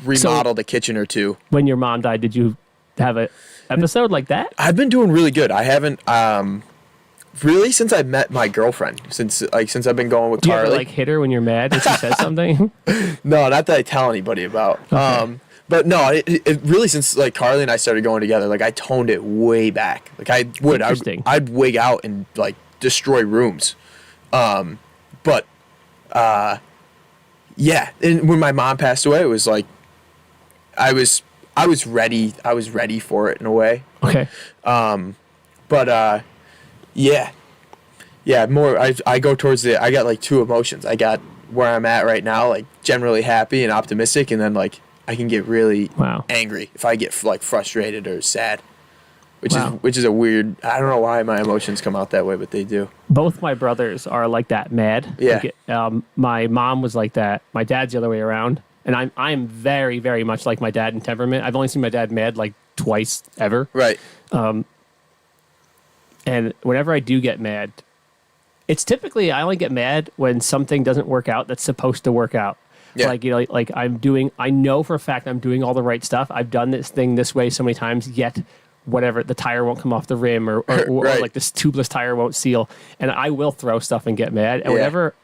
[SPEAKER 2] remodeled a kitchen or two.
[SPEAKER 1] When your mom died, did you have an episode like that?
[SPEAKER 2] I've been doing really good. I haven't really since I met my girlfriend. Since I've been going with
[SPEAKER 1] Do you
[SPEAKER 2] Carly.
[SPEAKER 1] ever hit her when you're mad if she says something?
[SPEAKER 2] No, not that I tell anybody about.
[SPEAKER 1] Okay.
[SPEAKER 2] But no, it really since Carly and I started going together, I toned it way back. I'd wig out and destroy rooms. Yeah, and when my mom passed away, it was I was ready. I was ready for it in a way.
[SPEAKER 1] Okay.
[SPEAKER 2] Yeah, more. I go towards I got two emotions. I got where I'm at right now, generally happy and optimistic, and then I can get really angry if I get frustrated or sad, which is a weird. I don't know why my emotions come out that way, but they do.
[SPEAKER 1] Both my brothers are like that, mad.
[SPEAKER 2] Yeah.
[SPEAKER 1] My mom was like that. My dad's the other way around, and I'm very, very much like my dad in temperament. I've only seen my dad mad twice ever.
[SPEAKER 2] Right.
[SPEAKER 1] And whenever I do get mad, it's typically I only get mad when something doesn't work out that's supposed to work out. Yeah. I know for a fact I'm doing all the right stuff. I've done this thing this way so many times, yet whatever, the tire won't come off the rim or right. Or this tubeless tire won't seal. And I will throw stuff and get mad. And whenever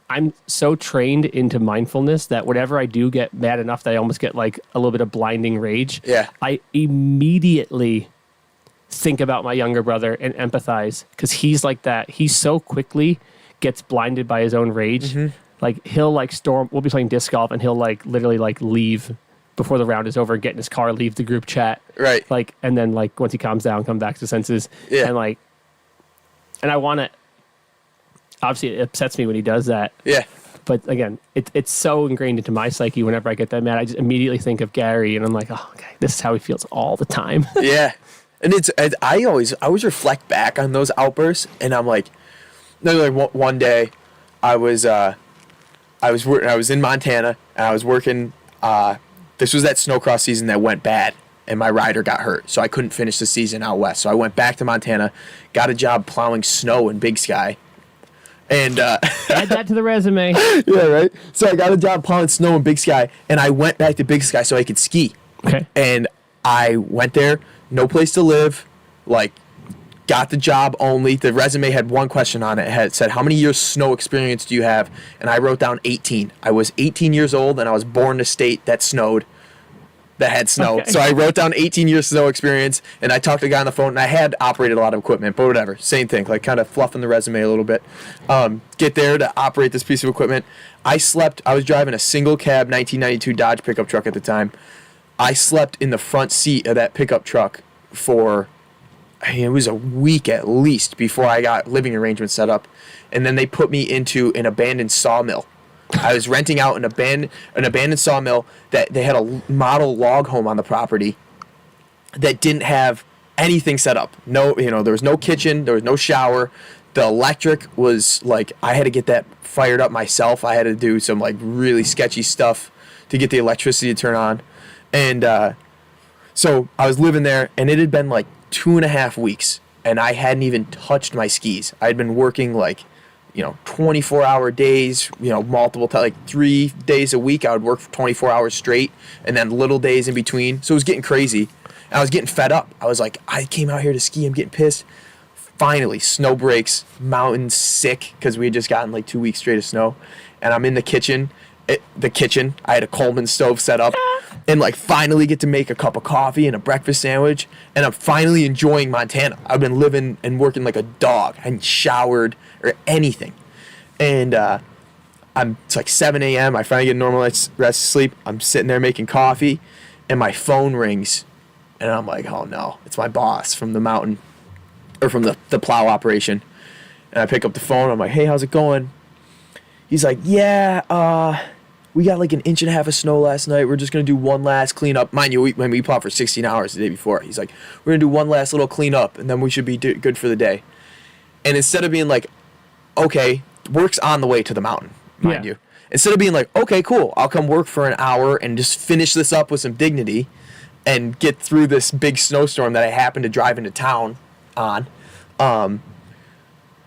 [SPEAKER 1] I'm so trained into mindfulness that whenever I do get mad enough that I almost get like a little bit of blinding rage,
[SPEAKER 2] Yeah.
[SPEAKER 1] I immediately think about my younger brother and empathize because he's like that. He so quickly gets blinded by his own rage. Like he'll like storm. We'll be playing disc golf and he'll like literally like leave before the round is over, get in his car, leave the group chat.
[SPEAKER 2] Right.
[SPEAKER 1] Like, and then like once he calms down, come back to senses.
[SPEAKER 2] Yeah.
[SPEAKER 1] And like, and I want to. Obviously, it upsets me when he does that.
[SPEAKER 2] Yeah.
[SPEAKER 1] But again, it's so ingrained into my psyche. Whenever I get that mad, I just immediately think of Gary, and I'm like, oh, okay, this is how he feels all the time.
[SPEAKER 2] Yeah. And I always reflect back on those outbursts, and I'm like, no, like one day, I was in Montana, and I was working. This was that snowcross season that went bad, and my rider got hurt, so I couldn't finish the season out west. So I went back to Montana, got a job plowing snow in Big Sky, and
[SPEAKER 1] Add that to the resume.
[SPEAKER 2] yeah, right. So I got a job plowing snow in Big Sky, and I went back to Big Sky so I could ski.
[SPEAKER 1] Okay.
[SPEAKER 2] And I went there, no place to live, like, got the job only. The resume had one question on it. It had said, how many years snow experience do you have? And I wrote down 18. I was 18 years old, and I was born in a state that snowed, that had snow.
[SPEAKER 1] Okay.
[SPEAKER 2] So I wrote down 18 years snow experience, and I talked to a guy on the phone, and I had operated a lot of equipment, but whatever, same thing, like kind of fluffing the resume a little bit. Get there to operate this piece of equipment. I was driving a single cab 1992 Dodge pickup truck at the time. I slept in the front seat of that pickup truck for, it was a week at least before I got living arrangements set up. And then they put me into an abandoned sawmill. I was renting out an abandoned sawmill that they had a model log home on the property that didn't have anything set up. No, there was no kitchen, there was no shower. The electric was like, I had to get that fired up myself. I had to do some like really sketchy stuff to get the electricity to turn on. And so I was living there, and it had been like 2.5 weeks, and I hadn't even touched my skis. I had been working like, 24-hour days, multiple times, like 3 days a week. I would work for 24 hours straight, and then little days in between. So it was getting crazy, and I was getting fed up. I was like, I came out here to ski. I'm getting pissed. Finally, snow breaks, mountains sick, because we had just gotten like 2 weeks straight of snow, and I'm in the kitchen. I had a Coleman stove set up, and like finally get to make a cup of coffee and a breakfast sandwich, and I'm finally enjoying Montana. I've been living and working like a dog. I hadn't showered or anything, and it's like 7 a.m. I finally get a normal rest of sleep. I'm sitting there making coffee, and my phone rings, and I'm like, oh no, it's my boss from the mountain, or from the plow operation. And I pick up the phone. I'm like, hey, how's it going? He's like, yeah, we got like 1.5 inches of snow last night. We're just going to do one last cleanup. Mind you, we plowed for 16 hours the day before. He's like, we're going to do one last little cleanup, and then we should be good for the day. And instead of being like, okay, work's on the way to the mountain, mind you. Instead of being like, okay, cool, I'll come work for an hour and just finish this up with some dignity and get through this big snowstorm that I happened to drive into town on.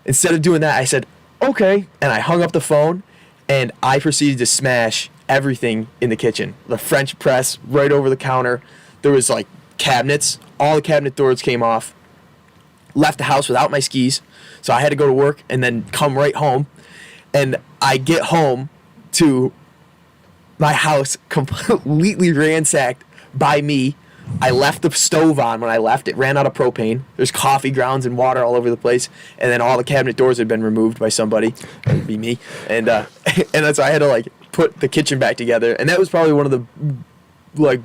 [SPEAKER 2] Instead of doing that, I said, okay, and I hung up the phone, and I proceeded to smash everything in the kitchen. The French press right over the counter. There was like cabinets. All the cabinet doors came off. Left the house without my skis, so I had to go to work and then come right home. And I get home to my house completely ransacked by me. I left the stove on when I left. It ran out of propane. There's coffee grounds and water all over the place. And then all the cabinet doors had been removed by somebody. That would be me. And so I had to like put the kitchen back together. And that was probably one of the like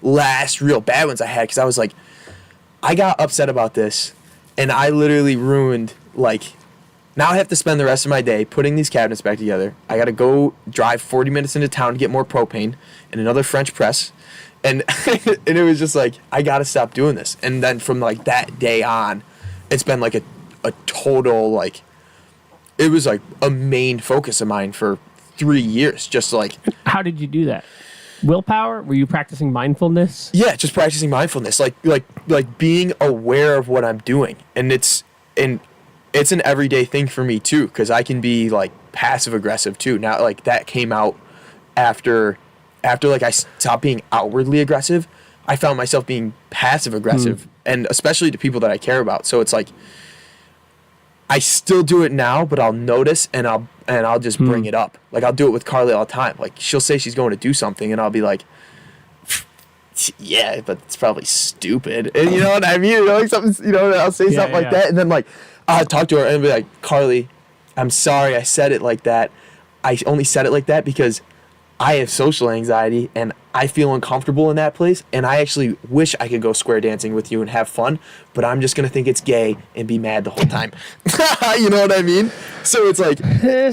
[SPEAKER 2] last real bad ones I had, because I was like, I got upset about this, and I literally ruined, like, now I have to spend the rest of my day putting these cabinets back together. I got to go drive 40 minutes into town to get more propane and another French press. And and it was just like, I got to stop doing this. And then from like that day on, it's been like a total, like, it was like a main focus of mine for 3 years. Just like,
[SPEAKER 1] How did you do that? Willpower? Were you practicing mindfulness?
[SPEAKER 2] yeah, just practicing mindfulness, like being aware of what I'm doing. And it's an everyday thing for me too, because I can be like passive aggressive too. Now, like, that came out after like I stopped being outwardly aggressive. I found myself being passive aggressive, and especially to people that I care about. So it's like, I still do it now, but I'll notice and I'll just bring it up. Like I'll do it with Carly all the time. Like she'll say she's going to do something and I'll be like, yeah, but it's probably stupid. And you know what I mean? You know, like something, you know, I'll say something like that, and then like I'll talk to her and be like, Carly, I'm sorry I said it like that. I only said it like that because I have social anxiety and I feel uncomfortable in that place, and I actually wish I could go square dancing with you and have fun, but I'm just gonna think it's gay and be mad the whole time. You know what I mean? So it's like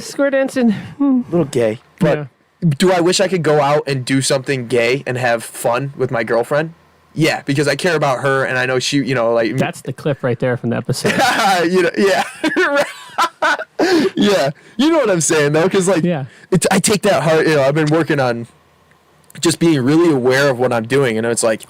[SPEAKER 1] square dancing,
[SPEAKER 2] a little gay. But do I wish I could go out and do something gay and have fun with my girlfriend? Yeah, because I care about her and I know she, you know, like
[SPEAKER 1] that's the clip right there from the episode.
[SPEAKER 2] You know, yeah. Yeah, you know what I'm saying though, because like I take that hard. You know, I've been working on just being really aware of what I'm doing, and it's like,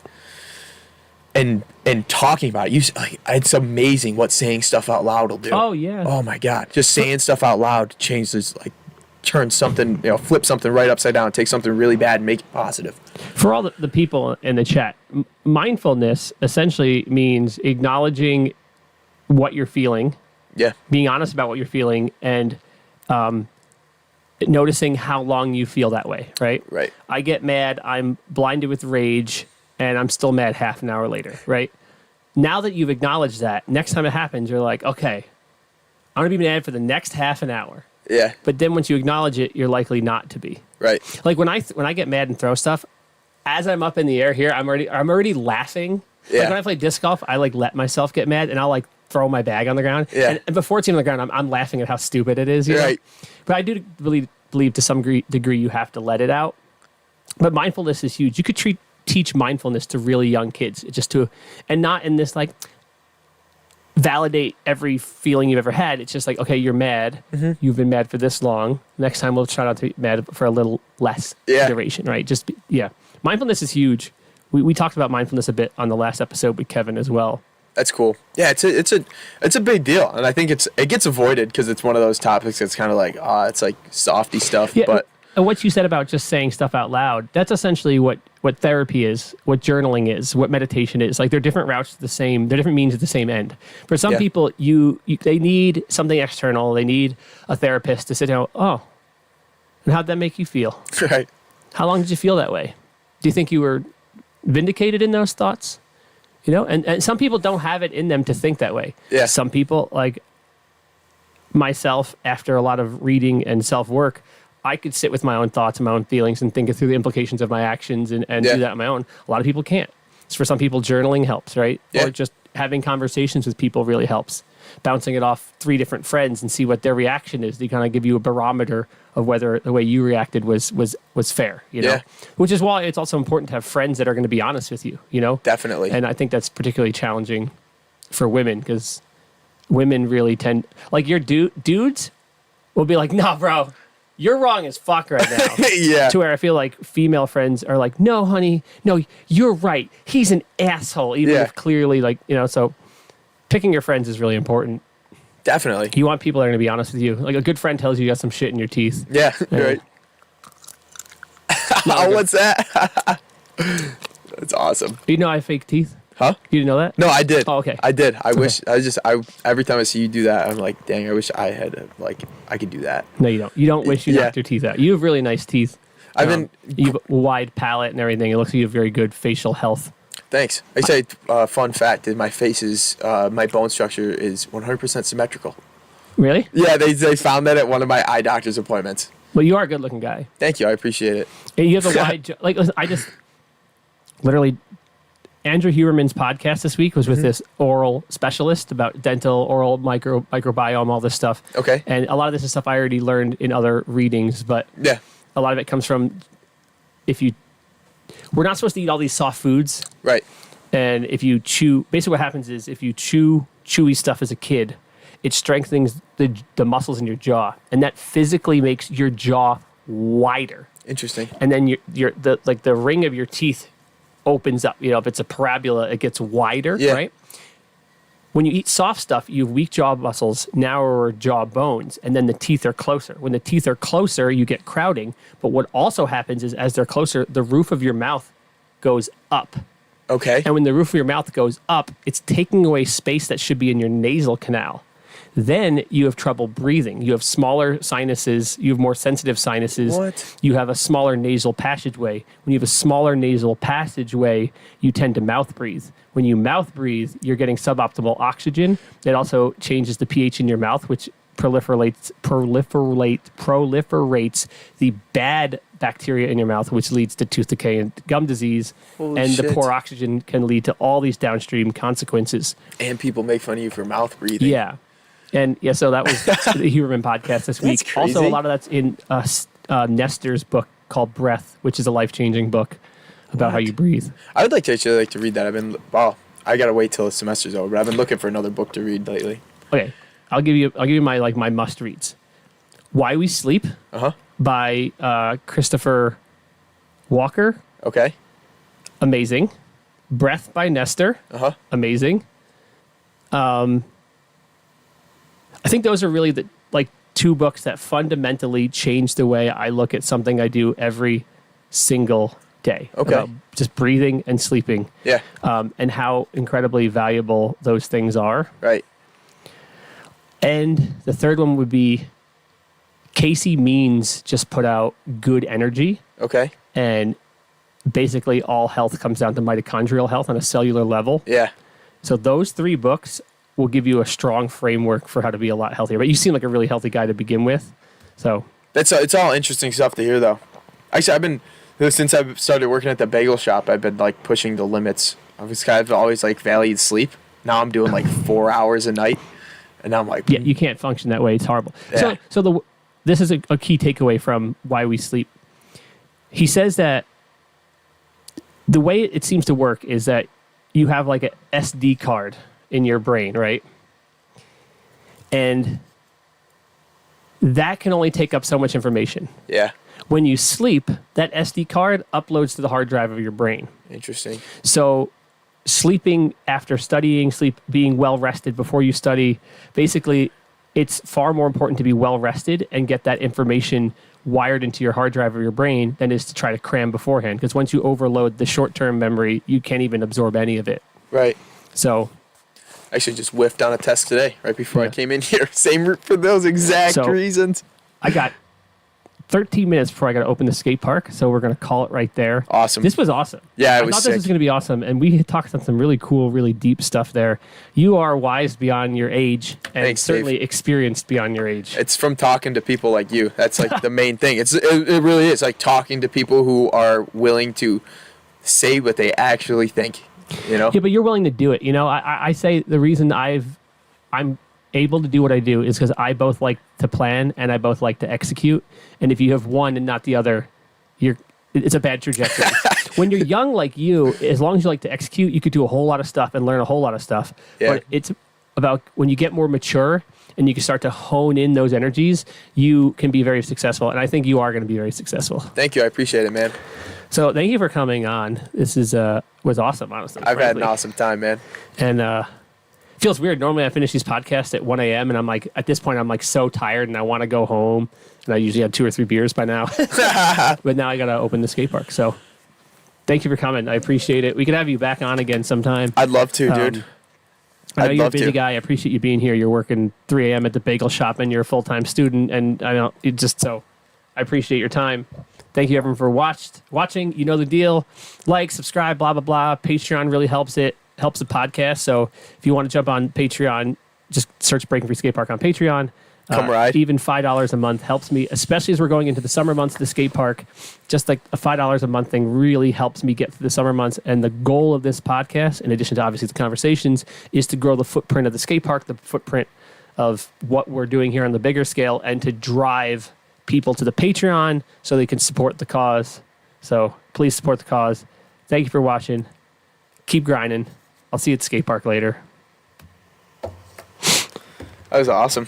[SPEAKER 2] and talking about it. It's amazing what saying stuff out loud will do.
[SPEAKER 1] Oh yeah.
[SPEAKER 2] Oh my God, just saying stuff out loud changes, like turn something, you know, flip something right upside down, take something really bad and make it positive.
[SPEAKER 1] For all the people in the chat, mindfulness essentially means acknowledging what you're feeling.
[SPEAKER 2] Yeah.
[SPEAKER 1] Being honest about what you're feeling and noticing how long you feel that way, right?
[SPEAKER 2] Right.
[SPEAKER 1] I get mad, I'm blinded with rage, and I'm still mad half an hour later, right? Now that you've acknowledged that, next time it happens, you're like, okay, I'm going to be mad for the next half an hour.
[SPEAKER 2] Yeah.
[SPEAKER 1] But then once you acknowledge it, you're likely not to be.
[SPEAKER 2] Right.
[SPEAKER 1] Like when I get mad and throw stuff, as I'm up in the air here, I'm already laughing.
[SPEAKER 2] Yeah.
[SPEAKER 1] Like when I play disc golf, I like let myself get mad and I'll like throw my bag on the ground.
[SPEAKER 2] Yeah.
[SPEAKER 1] And before it's even on the ground, I'm laughing at how stupid it is. You know?
[SPEAKER 2] Right.
[SPEAKER 1] But I do believe to some degree you have to let it out. But mindfulness is huge. You could teach mindfulness to really young kids, and not in this like validate every feeling you've ever had. It's just like, okay, you're mad. Mm-hmm. You've been mad for this long. Next time we'll try not to be mad for a little less duration, right? Mindfulness is huge. We talked about mindfulness a bit on the last episode with Kevin as well.
[SPEAKER 2] That's cool. Yeah, it's a big deal, and I think it gets avoided because it's one of those topics that's kind of like it's like softy stuff.
[SPEAKER 1] Yeah,
[SPEAKER 2] but
[SPEAKER 1] and what you said about just saying stuff out loud, that's essentially what therapy is, what journaling is, what meditation is. Like they're different routes to they're different means at the same end. For some people, they need something external. They need a therapist to sit down. Oh, and how'd that make you feel?
[SPEAKER 2] Right.
[SPEAKER 1] How long did you feel that way? Do you think you were vindicated in those thoughts? You know, and some people don't have it in them to think that way.
[SPEAKER 2] Yeah.
[SPEAKER 1] Some people, like myself, after a lot of reading and self-work, I could sit with my own thoughts and my own feelings and think through the implications of my actions and do that on my own. A lot of people can't. So for some people, journaling helps, right?
[SPEAKER 2] Yeah.
[SPEAKER 1] Or just having conversations with people really helps. Bouncing it off 3 different friends and see what their reaction is. They kind of give you a barometer of whether the way you reacted was fair, you know?
[SPEAKER 2] Yeah.
[SPEAKER 1] Which is why it's also important to have friends that are going to be honest with you, you know?
[SPEAKER 2] Definitely.
[SPEAKER 1] And I think that's particularly challenging for women because women really tend, like your dudes will be like, nah, bro, you're wrong as fuck right now.
[SPEAKER 2] Yeah.
[SPEAKER 1] To where I feel like female friends are like, no, honey, no, you're right. He's an asshole. Even if clearly, like, you know, so picking your friends is really important.
[SPEAKER 2] Definitely.
[SPEAKER 1] You want people that are going to be honest with you. Like a good friend tells you got some shit in your teeth.
[SPEAKER 2] Yeah, right. Oh, what's that? That's awesome.
[SPEAKER 1] You know I have fake teeth?
[SPEAKER 2] Huh?
[SPEAKER 1] You didn't know that?
[SPEAKER 2] No, I did.
[SPEAKER 1] Oh, okay.
[SPEAKER 2] I did. Every time I see you do that, I'm like, dang, I wish I had, I could do that.
[SPEAKER 1] No, you don't. You don't wish you knocked your teeth out. You have really nice teeth. You have a wide palate and everything. It looks like you have very good facial health.
[SPEAKER 2] Thanks. I say, fun fact is my face is, my bone structure is 100% symmetrical.
[SPEAKER 1] Really?
[SPEAKER 2] Yeah, they found that at one of my eye doctor's appointments.
[SPEAKER 1] Well, you are a good looking guy.
[SPEAKER 2] Thank you. I appreciate it.
[SPEAKER 1] And you have a wide, listen, I just literally, Andrew Huberman's podcast this week was with this oral specialist about dental, oral microbiome, all this stuff.
[SPEAKER 2] Okay.
[SPEAKER 1] And a lot of this is stuff I already learned in other readings, but a lot of it comes from we're not supposed to eat all these soft foods.
[SPEAKER 2] Right.
[SPEAKER 1] And if you chew, basically what happens is if you chew chewy stuff as a kid, it strengthens the muscles in your jaw, and that physically makes your jaw wider.
[SPEAKER 2] Interesting.
[SPEAKER 1] And then the ring of your teeth opens up. You know, if it's a parabola, it gets wider, right? When you eat soft stuff, you have weak jaw muscles, narrower jaw bones, and then the teeth are closer. When the teeth are closer, you get crowding. But what also happens is as they're closer, the roof of your mouth goes up.
[SPEAKER 2] Okay.
[SPEAKER 1] And when the roof of your mouth goes up, it's taking away space that should be in your nasal canal. Then you have trouble breathing. You have smaller sinuses. You have more sensitive sinuses.
[SPEAKER 2] What?
[SPEAKER 1] You have a smaller nasal passageway. When you have a smaller nasal passageway, you tend to mouth breathe. When you mouth breathe, you're getting suboptimal oxygen. It also changes the pH in your mouth, which proliferates the bad bacteria in your mouth, which leads to tooth decay and gum disease.
[SPEAKER 2] Holy
[SPEAKER 1] and
[SPEAKER 2] shit.
[SPEAKER 1] the poor oxygen can lead to all these downstream consequences.
[SPEAKER 2] And people make fun of you for mouth breathing.
[SPEAKER 1] Yeah. And yeah, so that was the Huberman podcast this week.
[SPEAKER 2] That's crazy.
[SPEAKER 1] Also, a lot of that's in Nestor's book called Breath, which is a life-changing book about how you breathe.
[SPEAKER 2] I would actually like to read that. I gotta wait till the semester's over, but I've been looking for another book to read lately.
[SPEAKER 1] Okay. I'll give you my must reads. Why We Sleep by Christopher Walker.
[SPEAKER 2] Okay.
[SPEAKER 1] Amazing. Breath by Nestor. Amazing. I think those are really the two books that fundamentally change the way I look at something I do every single day.
[SPEAKER 2] Okay.
[SPEAKER 1] Just breathing and sleeping.
[SPEAKER 2] Yeah.
[SPEAKER 1] And how incredibly valuable those things are.
[SPEAKER 2] Right.
[SPEAKER 1] And the third one would be Casey Means just put out Good Energy.
[SPEAKER 2] Okay.
[SPEAKER 1] And basically all health comes down to mitochondrial health on a cellular level.
[SPEAKER 2] Yeah.
[SPEAKER 1] So those three books will give you a strong framework for how to be a lot healthier. But you seem like a really healthy guy to begin with. So
[SPEAKER 2] It's all interesting stuff to hear, though. Actually, since I've started working at the bagel shop, I've been pushing the limits. I've always valued sleep. Now I'm doing 4 hours a night. And now I'm like,
[SPEAKER 1] yeah, you can't function that way. It's horrible.
[SPEAKER 2] Yeah.
[SPEAKER 1] This is a key takeaway from Why We Sleep. He says that the way it seems to work is that you have an SD card in your brain, right? And that can only take up so much information.
[SPEAKER 2] Yeah.
[SPEAKER 1] When you sleep, that SD card uploads to the hard drive of your brain.
[SPEAKER 2] Interesting.
[SPEAKER 1] So sleeping after studying, being well rested before you study, basically it's far more important to be well rested and get that information wired into your hard drive of your brain than it is to try to cram beforehand. Because once you overload the short-term memory, you can't even absorb any of it.
[SPEAKER 2] Right.
[SPEAKER 1] So
[SPEAKER 2] I actually just whiffed on a test today, right before I came in here. Same route for those exact reasons.
[SPEAKER 1] I got 13 minutes before I got to open the skate park, so we're going to call it right there.
[SPEAKER 2] Awesome.
[SPEAKER 1] This was awesome.
[SPEAKER 2] Yeah,
[SPEAKER 1] I thought this was going to be awesome, and we talked on some really cool, really deep stuff there. You are wise beyond your age, and
[SPEAKER 2] Thanks,
[SPEAKER 1] certainly
[SPEAKER 2] Dave.
[SPEAKER 1] experienced beyond your age.
[SPEAKER 2] It's from talking to people like you. That's the main thing. It really is talking to people who are willing to say what they actually think.
[SPEAKER 1] Yeah, but you're willing to do it. I say the reason I'm able to do what I do is because I both like to plan and I both like to execute. And if you have one and not the other, it's a bad trajectory. When you're young like you, as long as you like to execute, you could do a whole lot of stuff and learn a whole lot of stuff.
[SPEAKER 2] Yeah.
[SPEAKER 1] But it's about when you get more mature and you can start to hone in those energies, you can be very successful. And I think you are going to be very successful.
[SPEAKER 2] Thank you. I appreciate it, man.
[SPEAKER 1] So thank you for coming on. This was awesome, honestly.
[SPEAKER 2] I've had an awesome time, man.
[SPEAKER 1] And it feels weird. Normally I finish these podcasts at 1 a.m. and I'm at this point, I'm so tired and I want to go home. And I usually had 2 or 3 beers by now. But now I got to open the skate park. So thank you for coming. I appreciate it. We could have you back on again sometime.
[SPEAKER 2] I'd love to, dude.
[SPEAKER 1] I know
[SPEAKER 2] I'd
[SPEAKER 1] you're a
[SPEAKER 2] love
[SPEAKER 1] busy
[SPEAKER 2] to.
[SPEAKER 1] guy. I appreciate you being here. You're working 3 a.m. at the bagel shop and you're a full-time student. And I appreciate your time. Thank you, everyone, for watching. You know the deal. Like, subscribe, blah, blah, blah. Patreon really helps the podcast. So if you want to jump on Patreon, just search Breaking Free Skate Park on Patreon.
[SPEAKER 2] Come ride.
[SPEAKER 1] Even $5 a month helps me, especially as we're going into the summer months of the skate park. Just a $5 a month thing really helps me get through the summer months. And the goal of this podcast, in addition to obviously the conversations, is to grow the footprint of the skate park, the footprint of what we're doing here on the bigger scale, and to drive people to the Patreon so they can support the cause. So please support the cause. Thank you for watching. Keep grinding. I'll see you at the skate park later.
[SPEAKER 2] That was awesome.